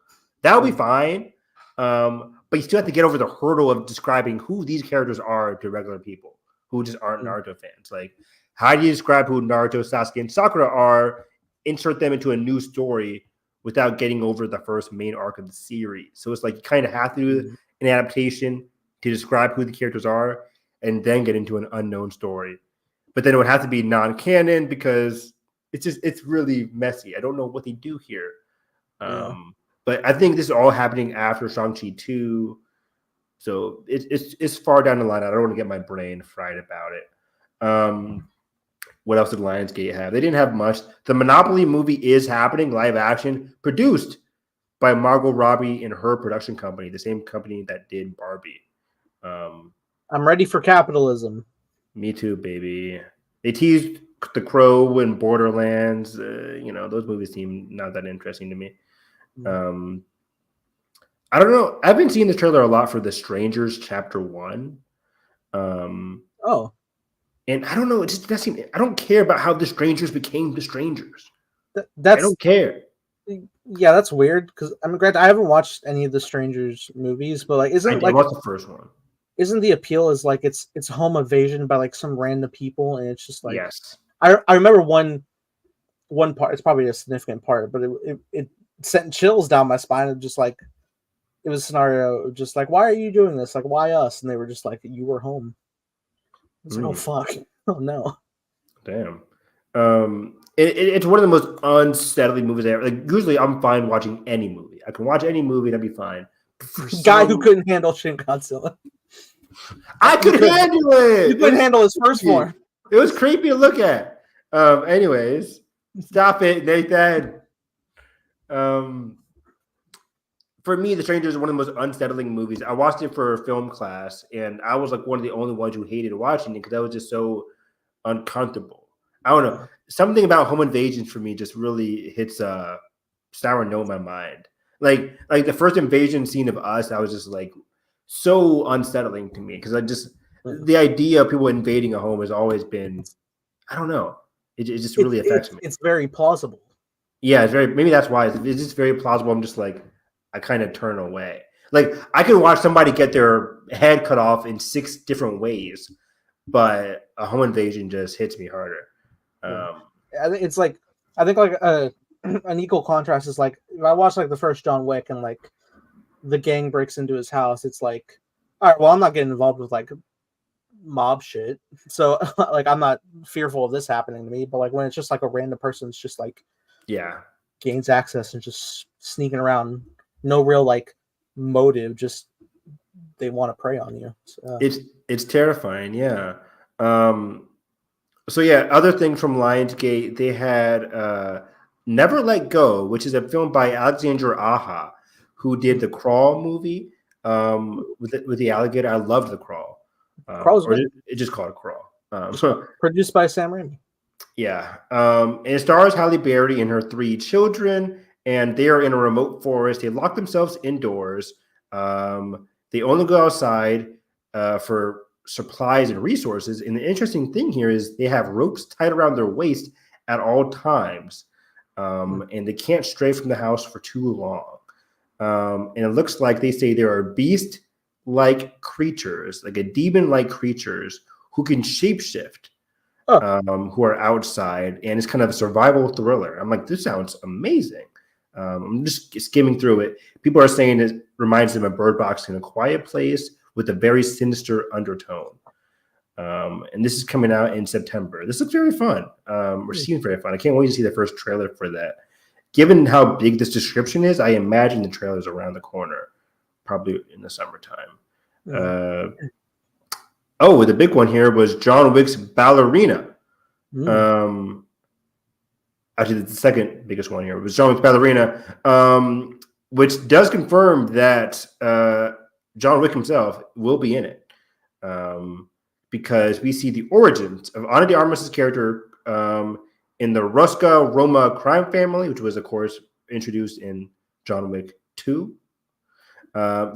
Speaker 2: That would be fine. But you still have to get over the hurdle of describing who these characters are to regular people who just aren't Naruto fans. Like, how do you describe who Naruto, Sasuke, and Sakura are? Insert them into a new story without getting over the first main arc of the series. So it's like you kind of have to do an adaptation to describe who the characters are, and then get into an unknown story. But then it would have to be non-canon because it's really messy. I don't know what they do here. But I think this is all happening after Shang-Chi 2. So it's far down the line. I don't want to get my brain fried about it. What else did Lionsgate have? They didn't have much. The Monopoly movie is happening, live action, produced by Margot Robbie and her production company, the same company that did Barbie.
Speaker 1: I'm ready for capitalism.
Speaker 2: Me too, baby. They teased The Crow and Borderlands. Those movies seem not that interesting to me. I don't know. I've been seeing the trailer a lot for The Strangers Chapter 1. And I don't know. It just doesn't seem. I don't care about how the strangers became the strangers. I don't care.
Speaker 1: Yeah, that's weird because granted, I haven't watched any of the Strangers movies, but like,
Speaker 2: I watched the first one.
Speaker 1: Isn't the appeal is like it's home invasion by like some random people, and it's just like
Speaker 2: yes.
Speaker 1: I remember one part. It's probably a significant part, but it sent chills down my spine. Of just like it was a scenario of just like, why are you doing this? Like, why us? And they were just like, you were home. It's like, oh fuck, oh no,
Speaker 2: damn. It's one of the most unsettling movies ever. Like usually, I'm fine watching any movie. I can watch any movie and I'd be fine.
Speaker 1: Guy who couldn't handle Shin Godzilla.
Speaker 2: I could handle it.
Speaker 1: You couldn't handle his first form.
Speaker 2: It was creepy to look at. Anyways, stop it, Nathan. For me, The Strangers is one of the most unsettling movies. I watched it for a film class, and I was like one of the only ones who hated watching it because I was just so uncomfortable. I don't know. Something about home invasions for me just really hits a sour note in my mind. Like the first invasion scene of Us, I was just like so unsettling to me because the idea of people invading a home has always been, I don't know. It just really affects me.
Speaker 1: It's very plausible.
Speaker 2: Yeah, maybe that's why it's just very plausible. I'm just like, I kind of turn away. Like I could watch somebody get their head cut off in 6 different ways, but a home invasion just hits me harder.
Speaker 1: I think it's like an equal contrast is like if I watch like the first John Wick and like the gang breaks into his house, it's like, all right, well, I'm not getting involved with like mob shit, so like I'm not fearful of this happening to me. But like when it's just like a random person's just like gains access and just sneaking around, no real like motive, just they want to prey on you. So,
Speaker 2: it's terrifying. Yeah. So yeah, other things from Lionsgate, they had Never Let Go, which is a film by Alexandra Aja, who did the Crawl movie with the alligator. I loved the Crawl. It just called Crawl.
Speaker 1: Produced by Sam Raimi.
Speaker 2: Yeah. And it stars Halle Berry and her 3 children, and they are in a remote forest. They lock themselves indoors. They only go outside for supplies and resources. And the interesting thing here is they have ropes tied around their waist at all times. And they can't stray from the house for too long. And it looks like they say there are beast-like creatures, like a demon-like creatures who can shapeshift, who are outside. And it's kind of a survival thriller. I'm like, this sounds amazing. I'm just skimming through it. People are saying it reminds them of Bird Box in A Quiet Place with a very sinister undertone. And this is coming out in September. This looks very fun. Seems very fun. I can't wait to see the first trailer for that. Given how big this description is, I imagine the trailer is around the corner, probably in the summertime. The big one here was John Wick's Ballerina. Actually, the second biggest one here was John Wick's Ballerina, which does confirm that John Wick himself will be in it, because we see the origins of Ana de Armas' character in the Rosca Roma crime family, which was, of course, introduced in John Wick 2.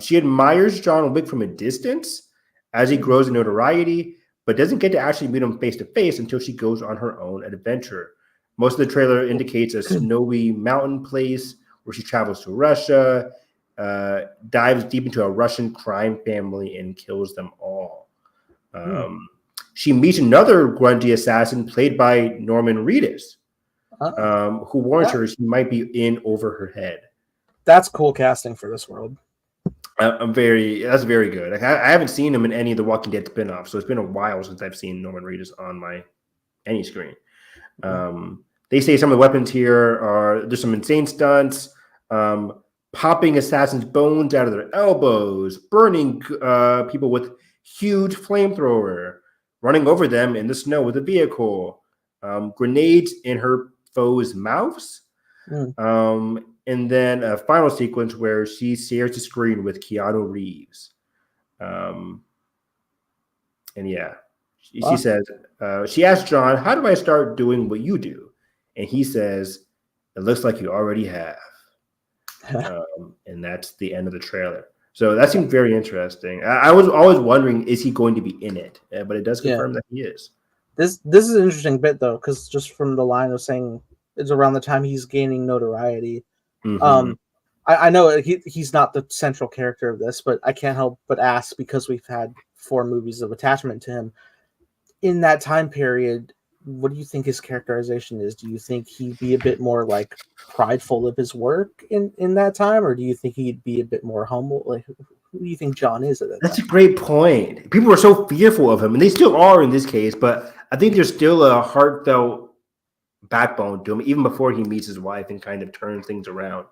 Speaker 2: She admires John Wick from a distance as he grows in notoriety, but doesn't get to actually meet him face to face until she goes on her own adventure. Most of the trailer indicates a snowy mountain place where she travels to Russia, dives deep into a Russian crime family, and kills them all. she meets another grungy assassin played by Norman Reedus, who warns her she might be in over her head.
Speaker 1: That's cool casting for this world.
Speaker 2: That's very good. Like, I haven't seen him in any of the Walking Dead spinoffs, so it's been a while since I've seen Norman Reedus on any screen. They say some of the weapons here there's some insane stunts, popping assassins' bones out of their elbows, burning people with huge flamethrower, running over them in the snow with a vehicle, grenades in her foes' mouths. And then a final sequence where she shares the screen with Keanu Reeves. And yeah, she says, she asked John, how do I start doing what you do? And he says, it looks like you already have. And that's the end of the trailer. So that seemed very interesting. I was always wondering, is he going to be in it? But it does confirm that he is.
Speaker 1: This is an interesting bit, though, because just from the line of saying it's around the time he's gaining notoriety. I know he's not the central character of this, but I can't help but ask, because we've had 4 movies of attachment to him. In that time period, what do you think his characterization is? Do you think he'd be a bit more like prideful of his work in that time, or do you think he'd be a bit more humble? Like, who do you think John is at that
Speaker 2: That's
Speaker 1: time?
Speaker 2: a great point. People were so fearful of him, and they still are in this case, but I think there's still a heartfelt backbone to him, even before he meets his wife and kind of turns things around.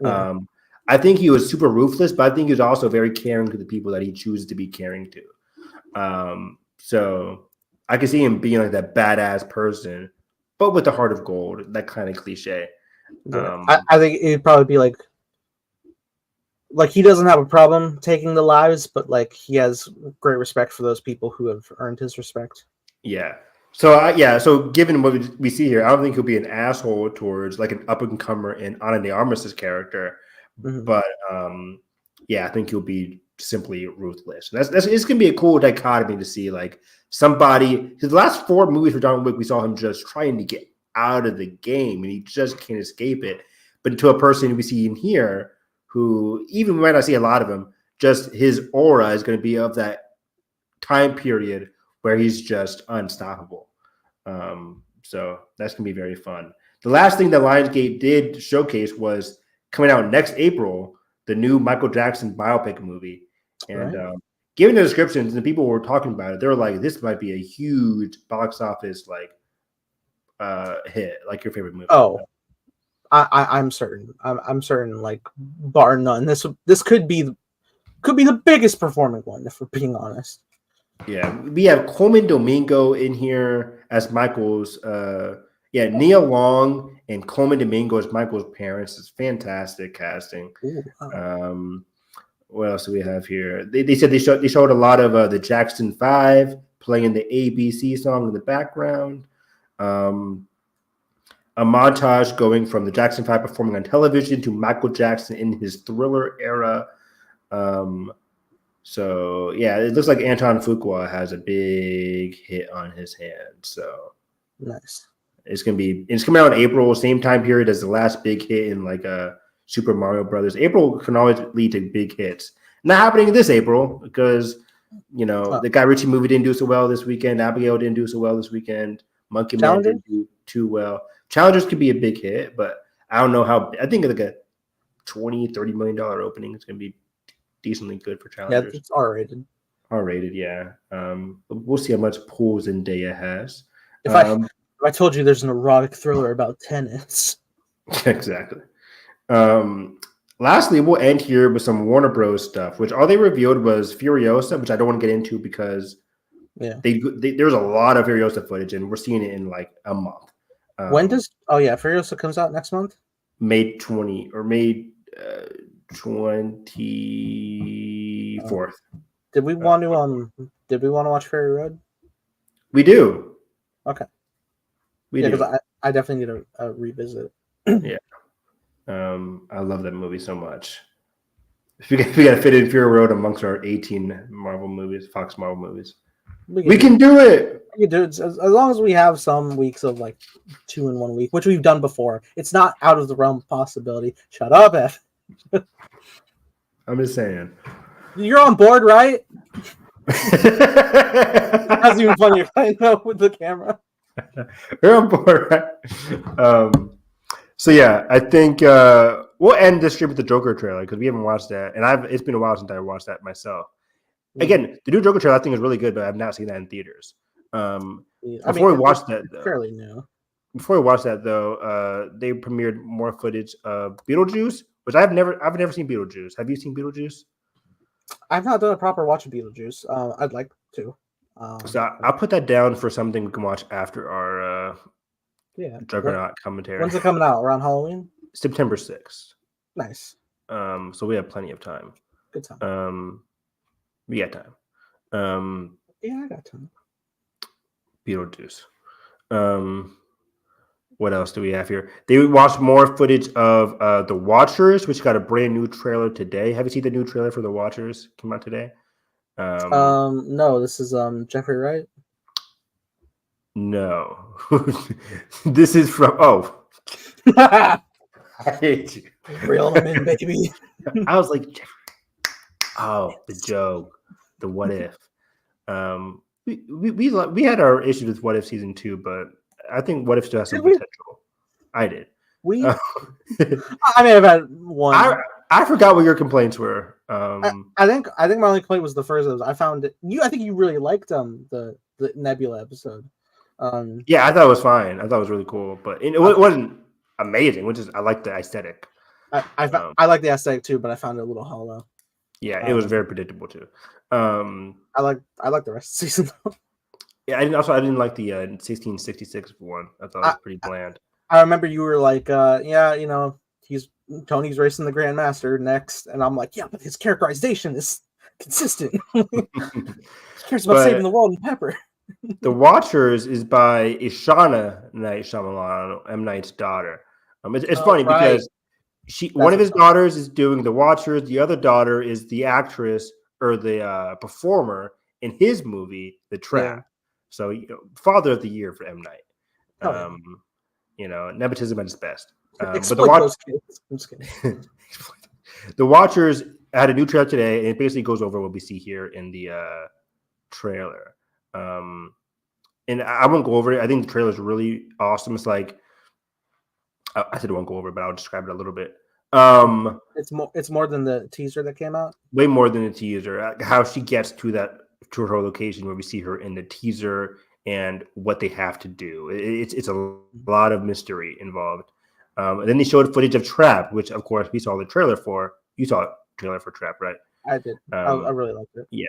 Speaker 2: I think he was super ruthless, but I think he was also very caring to the people that he chooses to be caring to. So I can see him being like that badass person, but with the heart of gold, that kind of cliche.
Speaker 1: I think it'd probably be like he doesn't have a problem taking the lives, but like he has great respect for those people who have earned his respect.
Speaker 2: Yeah. So given what we see here, I don't think he'll be an asshole towards like an up and comer in Ana de Armas' character, but I think he'll be simply ruthless. And it's gonna be a cool dichotomy to see like somebody. His last 4 movies for John Wick, we saw him just trying to get out of the game, and he just can't escape it. But to a person we see in here, who even we might not see a lot of him, just his aura is going to be of that time period where he's just unstoppable. So that's going to be very fun. The last thing that Lionsgate did showcase was coming out next April, the new Michael Jackson biopic movie. And given the descriptions and the people were talking about it, they were like, this might be a huge box office hit, like your favorite movie.
Speaker 1: Oh, I'm certain. I'm certain, like bar none. This could be the biggest performing one, if we're being honest.
Speaker 2: Yeah, we have Coleman Domingo in here as Michael's. Nia Long and Coleman Domingo as Michael's parents. It's fantastic casting.
Speaker 1: Ooh, wow.
Speaker 2: What else do we have here? They said they showed a lot of the Jackson 5 playing the ABC song in the background. A montage going from the Jackson 5 performing on television to Michael Jackson in his Thriller era. So yeah, it looks like Anton Fuqua has a big hit on his hands. So
Speaker 1: nice.
Speaker 2: It's coming out in April, same time period as the last big hit in like Super Mario Brothers. April can always lead to big hits. Not happening this April because the Guy Ritchie movie didn't do so well this weekend. Abigail didn't do so well this weekend. Monkey Man didn't do too well. Challengers could be a big hit, but I don't know how. I think like a $20-30 million opening is going to be decently good for Challengers.
Speaker 1: Yeah, it's R-rated.
Speaker 2: R-rated, yeah. We'll see how much pull Zendaya has.
Speaker 1: If I told you there's an erotic thriller about tennis.
Speaker 2: Exactly. Lastly, we'll end here with some Warner Bros. Stuff, which all they revealed was Furiosa, which I don't want to get into because there's a lot of Furiosa footage, and we're seeing it in like a month.
Speaker 1: When does Furiosa comes out next month?
Speaker 2: May 24th.
Speaker 1: Did we want to watch Ferry Road?
Speaker 2: We do.
Speaker 1: Okay.
Speaker 2: Because
Speaker 1: I definitely need to revisit.
Speaker 2: Yeah. I love that movie so much. If we got to fit in Fury Road amongst our 18 Marvel movies, Fox Marvel movies, we can do it.
Speaker 1: We can do it as long as we have some weeks of like 2 in 1 week, which we've done before. It's not out of the realm of possibility. Shut up, F.
Speaker 2: I'm just saying.
Speaker 1: You're on board, right? That's even funnier if I know with the camera.
Speaker 2: You're on board, right? So yeah, I think we'll end this stream with the Joker trailer because we haven't watched that, and it's been a while since I watched that myself. Again, the new Joker trailer I think is really good, but I've not seen that in theaters. Before we watch that, though,
Speaker 1: fairly new.
Speaker 2: Before we watch that, though, they premiered more footage of Beetlejuice, which I've never seen Beetlejuice. Have you seen Beetlejuice?
Speaker 1: I've not done a proper watch of Beetlejuice. I'd like to.
Speaker 2: So I'll put that down for something we can watch after our Juggernaut commentary.
Speaker 1: When's it coming out? Around Halloween?
Speaker 2: September 6th.
Speaker 1: Nice.
Speaker 2: So we have plenty of time.
Speaker 1: Good time.
Speaker 2: We got time.
Speaker 1: Yeah, I got time.
Speaker 2: Beetlejuice. What else do we have here? They watched more footage of The Watchers, which got a brand new trailer today. Have you seen the new trailer for The Watchers? Came out today.
Speaker 1: No, this is Jeffrey Wright.
Speaker 2: No, this is from.
Speaker 1: I
Speaker 2: hate you.
Speaker 1: Reel him in, baby.
Speaker 2: I was like, Jeffrey. Oh, the joke, the what if. We had our issues with What If season 2, but I think What If still has some potential. I did.
Speaker 1: I may have had one.
Speaker 2: I forgot what your complaints were.
Speaker 1: I think my only complaint was the first of those. I found it. I think you really liked the Nebula episode.
Speaker 2: Yeah, I thought it was fine. I thought it was really cool, but it wasn't amazing. Which is I like the aesthetic.
Speaker 1: I like the aesthetic too, but I found it a little hollow.
Speaker 2: Yeah, it was very predictable too.
Speaker 1: I like the rest of the season.
Speaker 2: Yeah, I didn't like the 1666 one. I thought it was pretty bland.
Speaker 1: I remember you were like, Tony's racing the Grandmaster next, and I'm like, yeah, but his characterization is consistent. He cares about saving the world and Pepper.
Speaker 2: The Watchers is by Ishana Night Shyamalan, M. Night's daughter. It's funny because one of his daughters is doing The Watchers. The other daughter is the actress or the performer in his movie, The Trap. Yeah. So, father of the year for M. Night. Nepotism at its best. But the Watchers had a new trailer today, and it basically goes over what we see here in the trailer. And I won't go over it. I think the trailer is really awesome. It's like I said I won't go over it, but I'll describe it a little bit.
Speaker 1: It's more than the teaser that came out.
Speaker 2: Way more than the teaser. How she gets to her location where we see her in the teaser and what they have to do. It's a lot of mystery involved. And then they showed footage of Trap, which of course we saw the trailer for. You saw the trailer for Trap, right?
Speaker 1: I did. I really liked it.
Speaker 2: Yeah,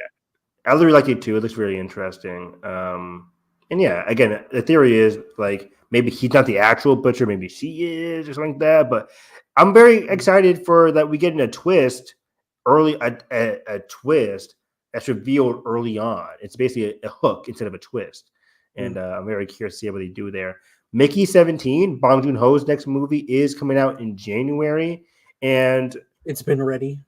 Speaker 2: I really liked it too. It looks very interesting. And yeah, again, the theory is like maybe he's not the actual butcher, maybe she is, or something like that. But I'm very excited for that. We get in a twist early, a twist that's revealed early on. It's basically a hook instead of a twist, and I'm very curious to see what they do there. Mickey 17, Bong Joon-ho's next movie, is coming out in January, and
Speaker 1: it's been ready.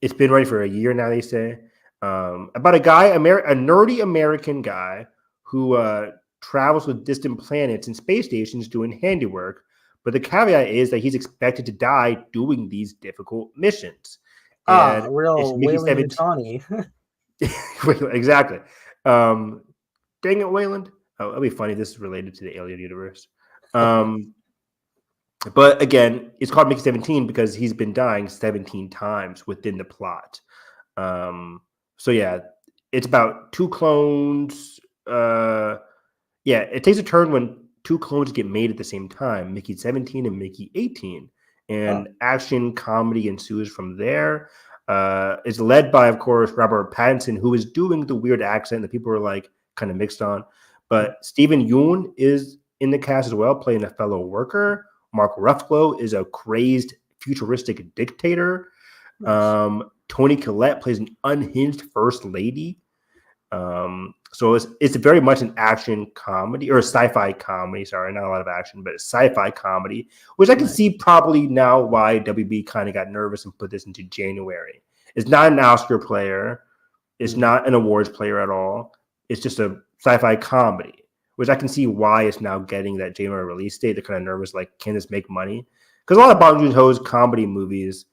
Speaker 2: It's been ready for a year now, they say. About a guy, a nerdy American guy who travels with distant planets and space stations doing handiwork. But the caveat is that he's expected to die doing these difficult missions.
Speaker 1: Real Wayland Yutani.
Speaker 2: Exactly. Dang it, Wayland. Oh, it'll be funny. This is related to the alien universe. But again, it's called Mickey 17 because he's been dying 17 times within the plot. So yeah, it's about two clones. It takes a turn when two clones get made at the same time, Mickey 17 and Mickey 18. And action comedy ensues from there. It's led by, of course, Robert Pattinson, who is doing the weird accent that people are like kind of mixed on. But Stephen Yeun is in the cast as well, playing a fellow worker. Mark Ruffalo is a crazed futuristic dictator. Nice. Toni Collette plays an unhinged first lady. So it's very much an action comedy or a sci-fi comedy. Sorry, not a lot of action, but a sci-fi comedy, which I can see probably now why WB kind of got nervous and put this into January. It's not an Oscar player. It's not an awards player at all. It's just a sci-fi comedy, which I can see why it's now getting that January release date. They're kind of nervous, like, can this make money? Because a lot of Bong Joon-ho's comedy movies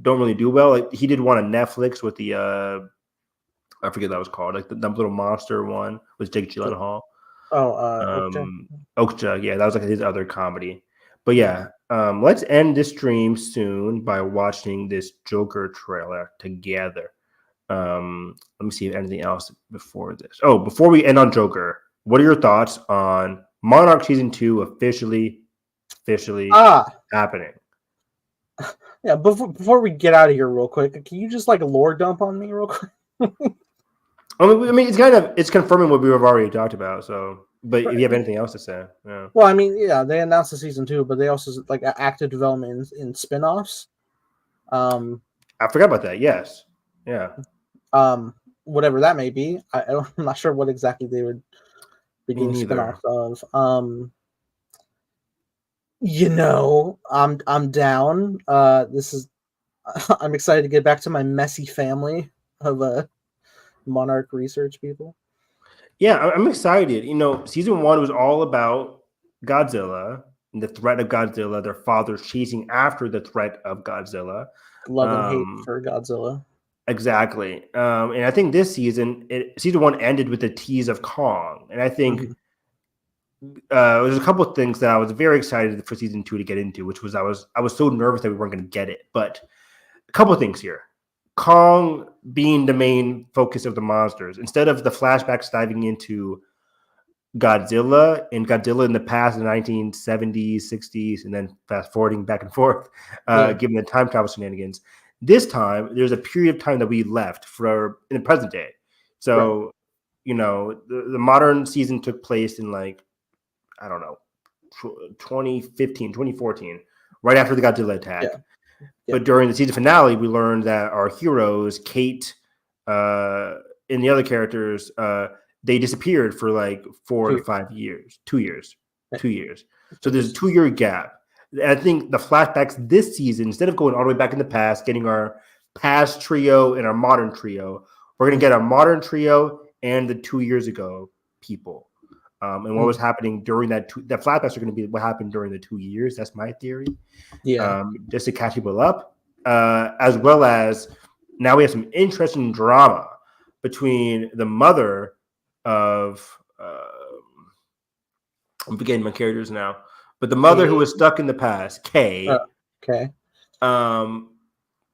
Speaker 2: don't really do well. Like he did one on Netflix with the I forget what that was called. Like the little monster one was Jake Gyllenhaal. Okja. Yeah, that was like his other comedy. But yeah, let's end this stream soon by watching this Joker trailer together. Let me see if anything else before this. Oh, before we end on Joker, what are your thoughts on Monarch Season 2 officially happening?
Speaker 1: Yeah, before we get out of here real quick, can you just like lore dump on me real quick?
Speaker 2: I mean, it's confirming what we have already talked about. So, but if you have anything else to say, yeah.
Speaker 1: Well, I mean, yeah, they announced the season 2, but they also like active development in spin-offs.
Speaker 2: I forgot about that. Yes, yeah.
Speaker 1: Whatever that may be, I'm not sure what exactly they would be doing spin-offs of. You know, I'm down. I'm excited to get back to my messy family of Monarch research people.
Speaker 2: Yeah, I'm excited. You know, season 1 was all about Godzilla and the threat of Godzilla, their fathers chasing after the threat of Godzilla.
Speaker 1: Love and hate for Godzilla.
Speaker 2: Exactly. And I think this season, season 1 ended with the tease of Kong. And I think there's a couple of things that I was very excited for season 2 to get into, which was I was so nervous that we weren't going to get it. But a couple of things here. Kong being the main focus of the monsters, instead of the flashbacks diving into Godzilla in the past, in the 1970s, 60s, and then fast forwarding back and forth, given the time travel shenanigans. This time, there's a period of time that we left in the present day. So, you know, the modern season took place in like, I don't know, 2015, 2014, right after the Godzilla attack. Yeah. But during the season finale, we learned that our heroes, Kate, and the other characters, they disappeared for like 4 to 5 years, 2 years. So there's a 2-year gap. And I think the flashbacks this season, instead of going all the way back in the past, getting our past trio and our modern trio, we're going to get our modern trio and the 2 years ago people. And what was happening during the flashbacks are going to be what happened during the 2 years. That's my theory.
Speaker 1: Yeah.
Speaker 2: Just to catch people up, as well as now we have some interesting drama between the mother of I'm forgetting my characters now, but the mother who was stuck in the past, Kay.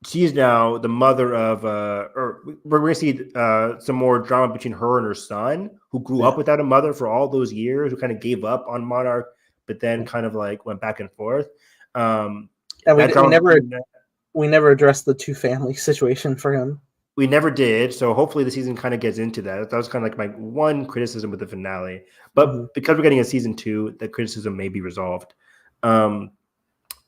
Speaker 2: She's now the mother of, or we're going to see some more drama between her and her son, who grew up without a mother for all those years, who kind of gave up on Monarch, but then kind of like went back and forth.
Speaker 1: And we never addressed the 2-family situation for him.
Speaker 2: We never did. So hopefully the season kind of gets into that. That was kind of like my one criticism with the finale. But because we're getting a season 2, the criticism may be resolved.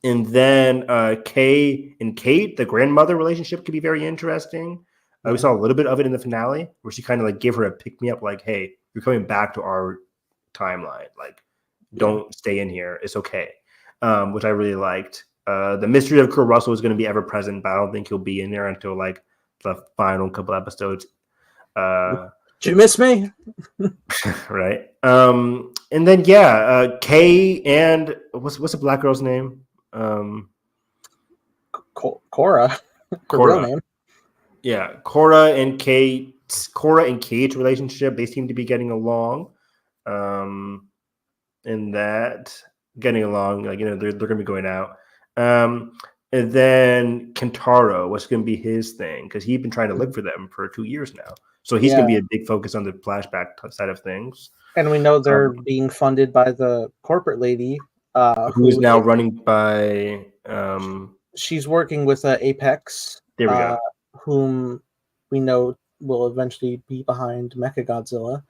Speaker 2: And then Kay and Kate, the grandmother relationship, could be very interesting. We saw a little bit of it in the finale, where she kind of like gave her a pick-me-up, like, hey, you're coming back to our timeline. Like, don't stay in here. It's okay. Which I really liked. The mystery of Kurt Russell is going to be ever present, but I don't think he'll be in there until like the final couple episodes.
Speaker 1: Did you miss me?
Speaker 2: Right. And then Kay and what's the black girl's name?
Speaker 1: Cora. Real name.
Speaker 2: Yeah, Cora and Kate's relationship, they seem to be getting along. And that getting along, like, you know, they're gonna be going out. And then Kentaro, what's gonna be his thing? Because he's been trying to look for them for 2 years now. So he's gonna be a big focus on the flashback side of things.
Speaker 1: And we know they're being funded by the corporate lady,
Speaker 2: who is now running by.
Speaker 1: She's working with Apex.
Speaker 2: There we go.
Speaker 1: Whom we know will eventually be behind Mechagodzilla.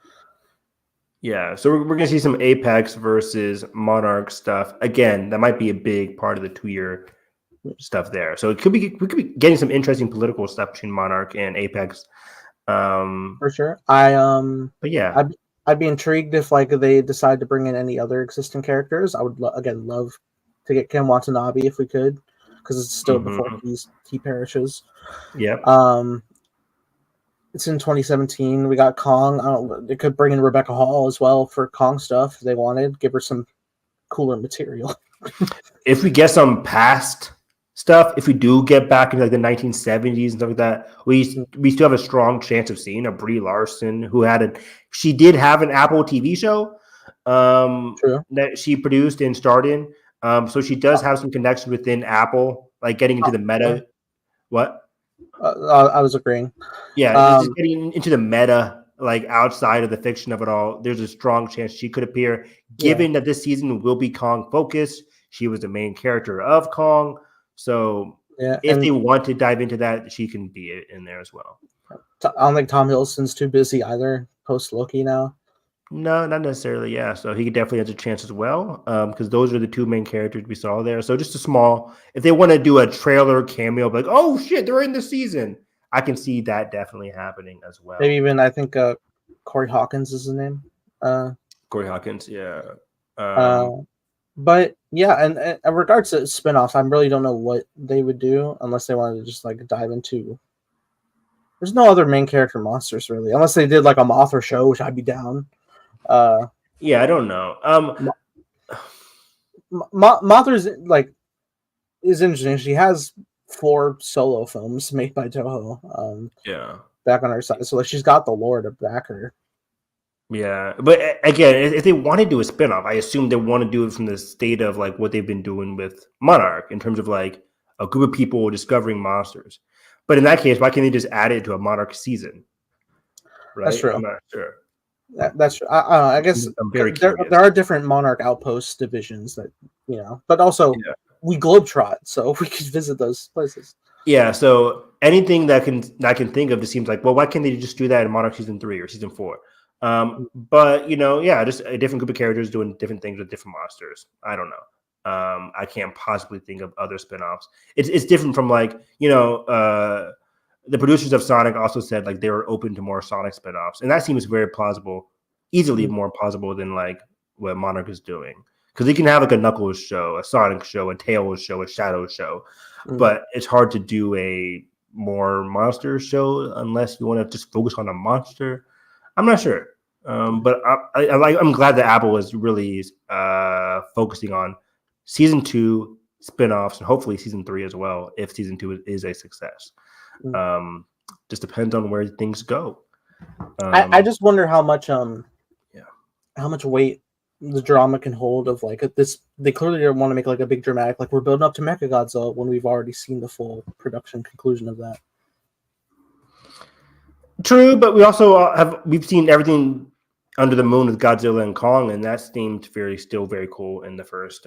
Speaker 2: Yeah, so we're going to see some Apex versus Monarch stuff. Again, that might be a big part of the 2-year stuff there. So we could be getting some interesting political stuff between Monarch and Apex.
Speaker 1: For sure.
Speaker 2: But yeah.
Speaker 1: I'd be intrigued if like they decide to bring in any other existing characters. I would love to get Ken Watanabe if we could, because it's still before he perishes.
Speaker 2: Yeah.
Speaker 1: It's in 2017. We got Kong. They could bring in Rebecca Hall as well for Kong stuff if they wanted. Give her some cooler material.
Speaker 2: If we get some past stuff. If we do get back into like the 1970s and stuff like that, we still have a strong chance of seeing a Brie Larson she did have an Apple TV show that she produced and starred in. So she does have some connection within Apple, like getting into the meta. What?
Speaker 1: I was agreeing.
Speaker 2: Yeah, just getting into the meta, like outside of the fiction of it all. There's a strong chance she could appear. Given that this season will be Kong focused, she was the main character of Kong. So if they want to dive into that, she can be in there as well.
Speaker 1: I don't think Tom Hiddleston's too busy either post Loki now.
Speaker 2: No, not necessarily. Yeah, so he definitely has a chance as well, because those are the two main characters we saw there. So just a small, if they want to do a trailer cameo, like, oh shit, they're in the season, I can see that definitely happening as well.
Speaker 1: Maybe even I think Corey Hawkins is his name.
Speaker 2: Corey Hawkins, yeah.
Speaker 1: But yeah, and in regards to spinoffs, I really don't know what they would do unless they wanted to just like dive into. There's no other main character monsters really, unless they did like a Mothra show, which I'd be down.
Speaker 2: Yeah, I don't know.
Speaker 1: Mothra's like is interesting. She has 4 solo films made by Toho. Back on her side, so like she's got the lore to back her.
Speaker 2: Yeah, but again, if they want to do a spinoff, I assume they want to do it from the state of like what they've been doing with Monarch in terms of like a group of people discovering monsters. But in that case, why can't they just add it to a Monarch season? Right?
Speaker 1: That's true.
Speaker 2: I'm not sure.
Speaker 1: That's true. I guess there are different Monarch outpost divisions that but also we globetrot, so we could visit those places.
Speaker 2: Yeah, so anything that I can think of just seems like, well, why can't they just do that in Monarch season 3 or season 4? But just a different group of characters doing different things with different monsters. I don't know. I can't possibly think of other spinoffs. It's different from like the producers of Sonic also said like they were open to more Sonic spinoffs, and that seems very plausible, easily more plausible than like what Monarch is doing, because they can have like a Knuckles show, a Sonic show, a Tails show, a Shadow show, but it's hard to do a more monster show unless you want to just focus on a monster. I'm not sure, but I'm glad that Apple is really focusing on season 2 spinoffs and hopefully season 3 as well if season 2 is a success. Just depends on where things go.
Speaker 1: I just wonder how much weight the drama can hold of like this. They clearly don't want to make like a big dramatic, like we're building up to Mechagodzilla when we've already seen the full production conclusion of that.
Speaker 2: True, but we also we've seen everything under the moon with Godzilla and Kong, and that seemed still very cool in the first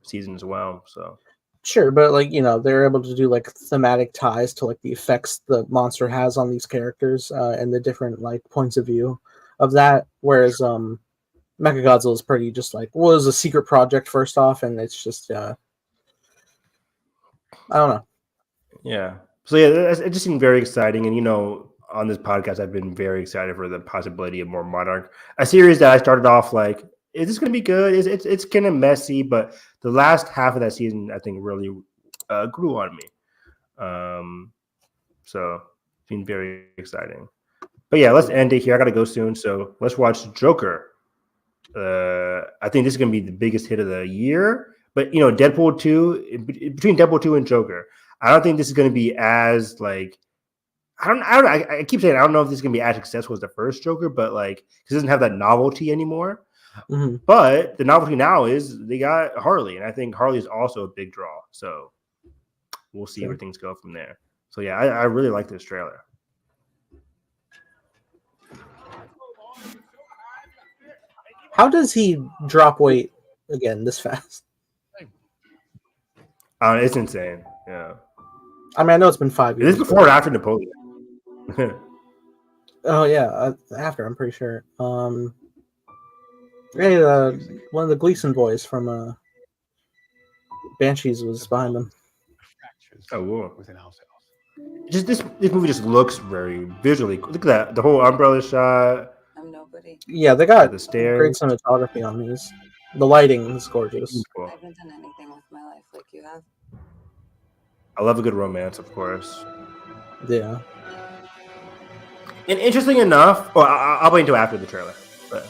Speaker 2: season as well. So
Speaker 1: sure, but like they're able to do like thematic ties to like the effects the monster has on these characters and the different like points of view of that. Whereas Mechagodzilla is pretty just like it was a secret project first off, and it's just I don't know.
Speaker 2: Yeah. So yeah, it just seemed very exciting, and on this podcast, I've been very excited for the possibility of more Monarch, a series that I started off like, is this going to be good? It's kind of messy, but the last half of that season, I think, really grew on me. So it's been very exciting. But yeah, let's end it here. I got to go soon, so let's watch Joker. I think this is going to be the biggest hit of the year. But Deadpool 2, between Deadpool 2 and Joker, I don't think this is going to be as like. I keep saying I don't know if this is gonna be as successful as the first Joker, but like it doesn't have that novelty anymore. But the novelty now is they got Harley, and I think Harley is also a big draw. So we'll see where things go from there. So yeah, I really like this trailer.
Speaker 1: How does he drop weight again this fast?
Speaker 2: It's insane. Yeah.
Speaker 1: I mean, I know it's been 5 years.
Speaker 2: Is this before or after Napoleon?
Speaker 1: Oh yeah, after I'm pretty sure. Hey, one of the Gleason boys from Banshees was behind him.
Speaker 2: Oh, whoa. Just this movie just looks very visually. Look at that, the whole umbrella shot.
Speaker 8: I'm nobody.
Speaker 1: Yeah, they got
Speaker 2: the stairs.
Speaker 1: Great cinematography on these. The lighting is gorgeous.
Speaker 8: I haven't done anything with my life like you have.
Speaker 2: I love a good romance, of course.
Speaker 1: Yeah.
Speaker 2: And interesting enough, I'll wait until after the trailer. But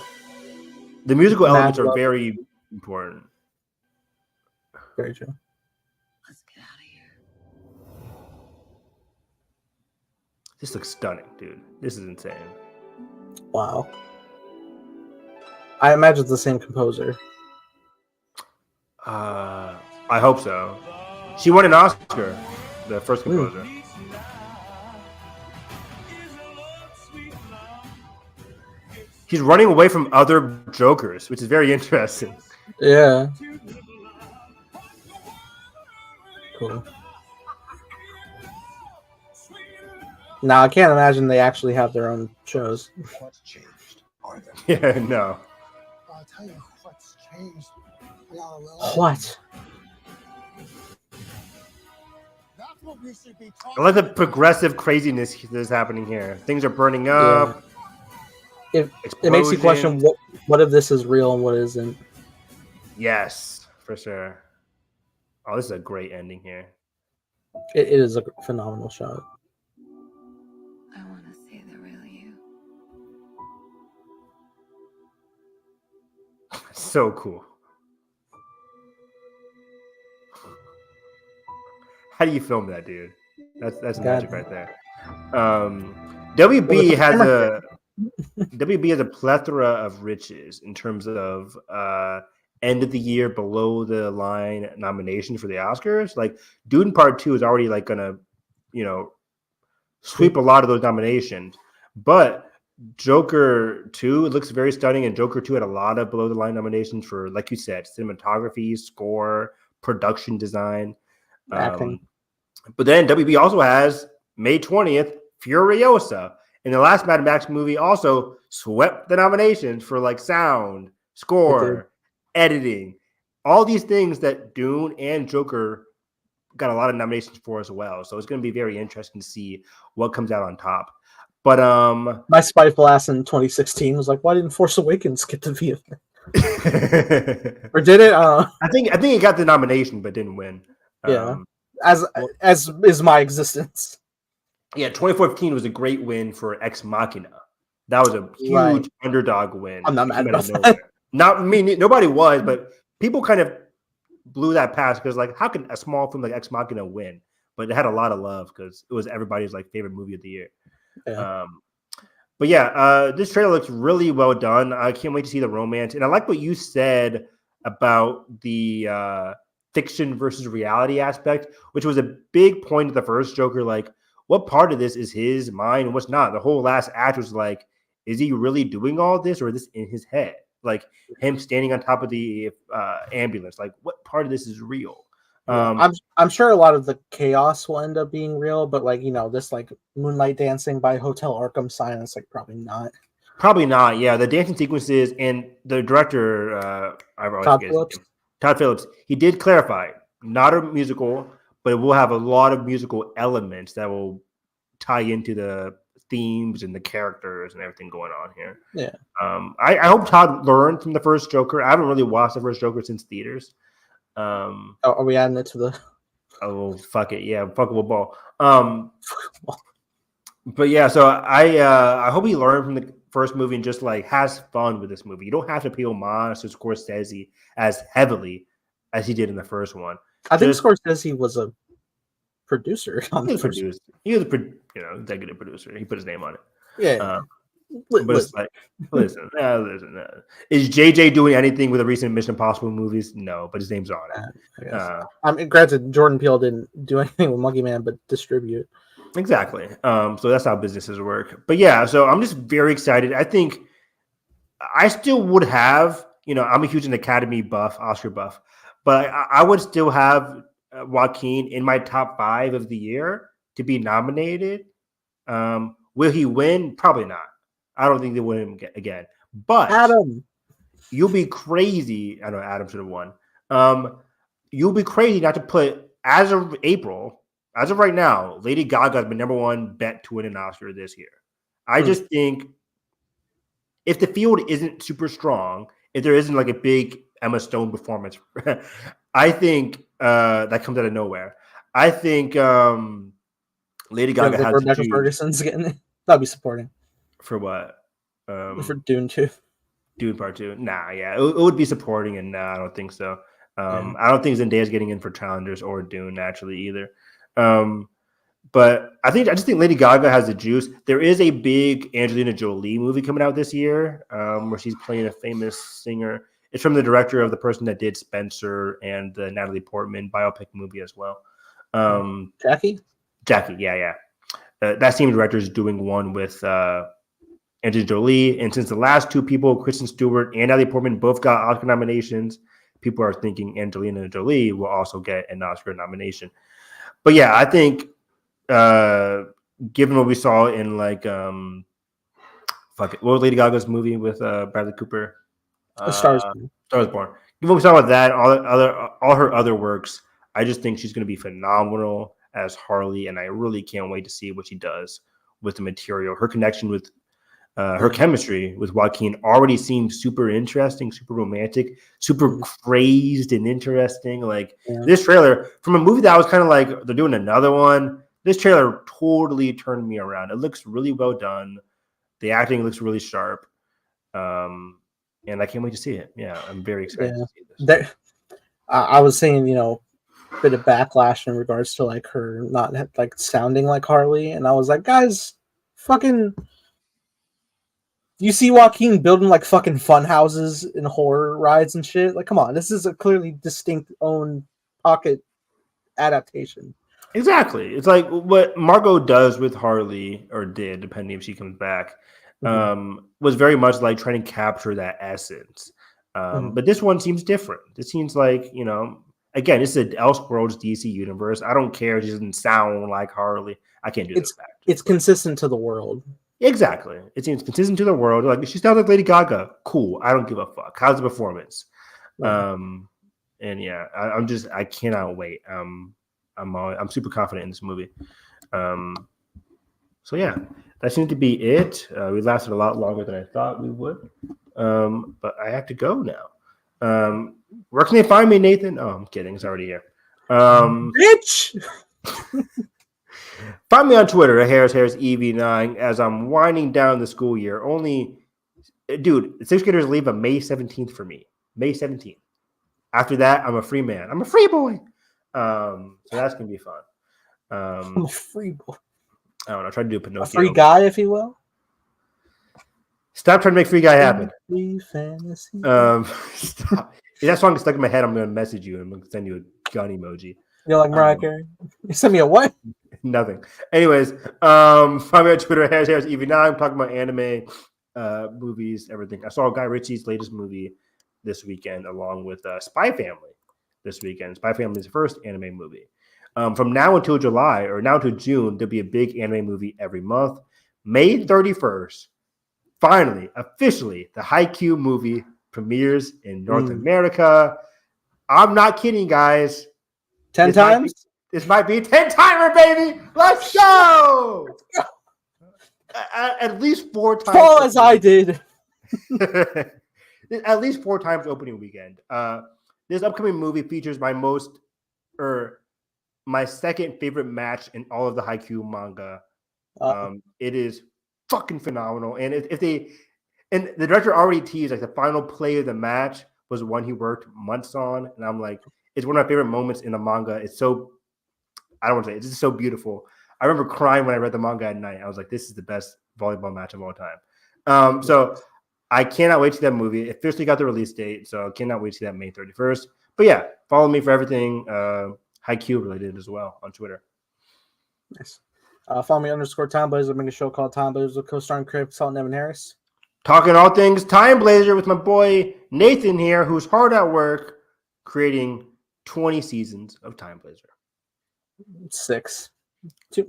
Speaker 2: the musical elements are very important.
Speaker 1: Very true.
Speaker 8: Let's get out of here.
Speaker 2: This looks stunning, dude. This is insane.
Speaker 1: Wow. I imagine it's the same composer.
Speaker 2: I hope so. She won an Oscar, the first composer. He's running away from other Jokers, which is very interesting.
Speaker 1: Yeah. Cool. Now I can't imagine they actually have their own shows.
Speaker 10: What's changed? Are there?
Speaker 2: Yeah, no.
Speaker 10: I'll tell you what's changed.
Speaker 1: What?
Speaker 10: That's what we should be
Speaker 2: I like the progressive craziness that's happening here. Things are burning up.
Speaker 1: It makes you question what if this is real and what isn't.
Speaker 2: Yes, for sure. Oh, this is a great ending here.
Speaker 1: It is a phenomenal shot.
Speaker 8: I want to see the real you.
Speaker 2: So cool. How do you film that, dude? That's magic right there. WB has a plethora of riches in terms of end of the year below the line nomination for the Oscars. Like Dune Part 2 is already like gonna, sweep a lot of those nominations. But Joker 2, it looks very stunning, and Joker 2 had a lot of below the line nominations for, like you said, cinematography, score, production design.
Speaker 1: Acting.
Speaker 2: But then WB also has May 20th, Furiosa. And the last Mad Max movie also swept the nominations for like sound, score, editing, all these things that Dune and Joker got a lot of nominations for as well. So it's going to be very interesting to see what comes out on top. But
Speaker 1: my spiteful ass in 2016 was like, why didn't Force Awakens get the VFX? Or did it?
Speaker 2: I think it got the nomination but didn't win.
Speaker 1: Yeah, as is my existence.
Speaker 2: Yeah, 2014 was a great win for Ex Machina. That was a huge underdog win.
Speaker 1: I'm not mad about that.
Speaker 2: Not me. Nobody was, but people kind of blew that past because, like, how can a small film like Ex Machina win? But it had a lot of love because it was everybody's like favorite movie of the year.
Speaker 1: Yeah.
Speaker 2: But yeah, this trailer looks really well done. I can't wait to see the romance, and I like what you said about the fiction versus reality aspect, which was a big point of the first Joker. Like, what part of this is his mind and what's not? The whole last act was like, is he really doing all this, or is this in his head? Like him standing on top of the ambulance. Like, what part of this is real?
Speaker 1: I'm sure a lot of the chaos will end up being real, but like this like moonlight dancing by Hotel Arkham silence, like probably not.
Speaker 2: Probably not. Yeah, the dancing sequences and the director, Todd Phillips, he did clarify, not a musical, but it will have a lot of musical elements that will tie into the themes and the characters and everything going on here.
Speaker 1: Yeah.
Speaker 2: I hope Todd learned from the first Joker. I haven't really watched the first Joker since theaters.
Speaker 1: Are we adding it to the?
Speaker 2: Oh, fuck it, yeah, fuckable ball. But yeah, so I hope he learned from the first movie and just like has fun with this movie. You don't have to pay homage to Scorsese as heavily as he did in the first one.
Speaker 1: I think Scorsese was a producer on the first.
Speaker 2: He was a executive producer. He put his name on it.
Speaker 1: Yeah.
Speaker 2: But it's like, listen. Is JJ doing anything with the recent Mission Impossible movies? No, but his name's on it.
Speaker 1: I mean, granted, Jordan Peele didn't do anything with Monkey Man, but distribute.
Speaker 2: Exactly. So that's how businesses work. But yeah, so I'm just very excited. I think I still would have, I'm a huge Academy buff, Oscar buff, but I would still have Joaquin in my top 5 of the year to be nominated. Will he win? Probably not. I don't think they win him again. But
Speaker 1: Adam,
Speaker 2: you'll be crazy. I know Adam should have won. You'll be crazy not to put, as of April, as of right now, Lady Gaga has been number 1 bet to win an Oscar this year. I just think if the field isn't super strong, if there isn't like a big Emma Stone performance, I think that comes out of nowhere. I think Lady Gaga has
Speaker 1: Rebecca Ferguson's getting it. That'll be supporting.
Speaker 2: For what?
Speaker 1: For Dune 2.
Speaker 2: Dune Part 2. Nah, yeah. It would be supporting, and I don't think so. I don't think Zendaya's getting in for Challengers or Dune naturally either. But I just think Lady Gaga has the juice. There is a big Angelina Jolie movie coming out this year, where she's playing a famous singer. It's from the director of the person that did Spencer and the Natalie Portman biopic movie as well.
Speaker 1: Jackie,
Speaker 2: yeah. That same director is doing one with Angelina Jolie. And since the last two people, Kristen Stewart and Natalie Portman, both got Oscar nominations, people are thinking Angelina Jolie will also get an Oscar nomination. But yeah, I think given what we saw in like what was Lady Gaga's movie with Bradley Cooper?
Speaker 1: Stars
Speaker 2: Born. Given what we saw with that, all her other works, I just think she's going to be phenomenal as Harley, and I really can't wait to see what she does with the material. Her connection with her chemistry with Joaquin already seems super interesting, super romantic, super crazed and interesting. Like this trailer from a movie that I was kind of like, they're doing another one. This trailer totally turned me around. It looks really well done. The acting looks really sharp. And I can't wait to see it. Yeah, I'm very excited to see this.
Speaker 1: I was saying, bit of backlash in regards to like her not like sounding like Harley, and I was like, guys, fucking, you see Joaquin building like fucking fun houses and horror rides and shit. Like, come on, this is a clearly distinct own pocket adaptation.
Speaker 2: Exactly. It's like what Margot does with Harley, or did, depending if she comes back, was very much like trying to capture that essence. But this one seems different. This seems like, again, this is an Elseworlds DC universe. I don't care if she doesn't sound like Harley. I can't do this.
Speaker 1: It's consistent to the world.
Speaker 2: Exactly. It seems consistent to the world. Like, she sounds like Lady Gaga. Cool. I don't give a fuck. How's the performance? And yeah, I cannot wait. I'm super confident in this movie. So yeah, that seemed to be it. We lasted a lot longer than I thought we would. But I have to go now. Where can they find me, Nathan? Oh, I'm kidding. It's already here.
Speaker 1: Bitch!
Speaker 2: Find me on Twitter at HarrisEV9 as I'm winding down the school year. Dude, sixth graders leave on May 17th for me. May 17th. After that, I'm a free man. I'm a free boy. So that's gonna be fun.
Speaker 1: I'm a free boy.
Speaker 2: I don't know. Try to do Pinocchio.
Speaker 1: A free guy, if you will.
Speaker 2: Stop trying to make free guy happen.
Speaker 1: Free fantasy.
Speaker 2: Stop. If that song is stuck in my head, I'm gonna message you and I'm gonna send you a gun emoji.
Speaker 1: You're like Mariah Carey. You send me a what?
Speaker 2: Nothing. Anyways, find me on Twitter, HarrisEV9. I'm talking about anime, movies, everything. I saw Guy Ritchie's latest movie this weekend, along with Spy Family this weekend. Spy Family is the first anime movie. From now until July, or now until June, there'll be a big anime movie every month. May 31st, finally, officially, the Haikyuu movie premieres in North America. I'm not kidding, guys.
Speaker 1: 10 times?
Speaker 2: This might be a 10-timer, baby. Let's go. At least 4 times.
Speaker 1: Fall as I did.
Speaker 2: At least 4 times opening weekend. This upcoming movie features my second favorite match in all of the Haikyuu manga. It is fucking phenomenal. And and the director already teased like the final play of the match was one he worked months on. And I'm like, it's one of my favorite moments in the manga. It's so, I don't want to say, it's just so beautiful. I remember crying when I read the manga at night. I was like, this is the best volleyball match of all time. So I cannot wait to see that movie. It officially got the release date, so I cannot wait to see that May 31st. But yeah, follow me for everything Haikyuu related as well on Twitter.
Speaker 1: Nice. Follow me _Time Blazer. I'm making a show called Time Blazer with co-starring Craig Salt and Evan Harris.
Speaker 2: Talking all things Time Blazer with my boy Nathan here, who's hard at work creating 20 seasons of Time Blazer.
Speaker 1: 6.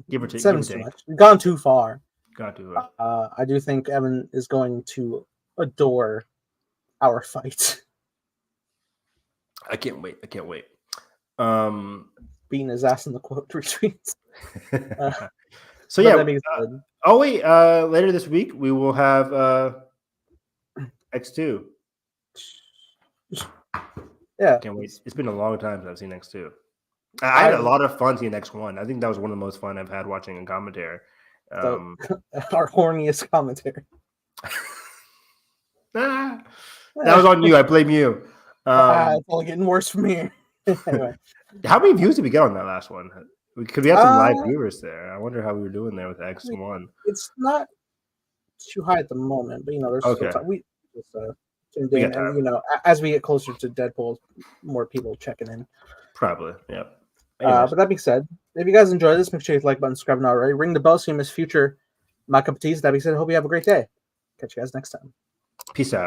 Speaker 2: Give or take.
Speaker 1: 7's too much. We've gone too far. I do think Evan is going to adore our fight.
Speaker 2: I can't wait.
Speaker 1: Beating his ass in the quote retweets.
Speaker 2: So yeah. Later this week we will have X2.
Speaker 1: Yeah.
Speaker 2: Can't wait. It's been a long time since I've seen X2. I had a lot of fun seeing X1. I think that was one of the most fun I've had watching a commentary.
Speaker 1: Our horniest commentary.
Speaker 2: That was on you. I blame you.
Speaker 1: It's only getting worse from here. Anyway.
Speaker 2: How many views did we get on that last one? Could we have some live viewers there? I wonder how we were doing there with X1.
Speaker 1: It's not too high at the moment, but there's
Speaker 2: Okay.
Speaker 1: still time. We just tuned
Speaker 2: We
Speaker 1: in,
Speaker 2: got
Speaker 1: and as we get closer to Deadpool, more people checking in.
Speaker 2: Probably, yeah.
Speaker 1: But that being said, if you guys enjoy this, make sure you hit the like button, subscribe not already, ring the bell so you miss future My Cup of Teas. That being said, I hope you have a great day. Catch you guys next time.
Speaker 2: Peace out.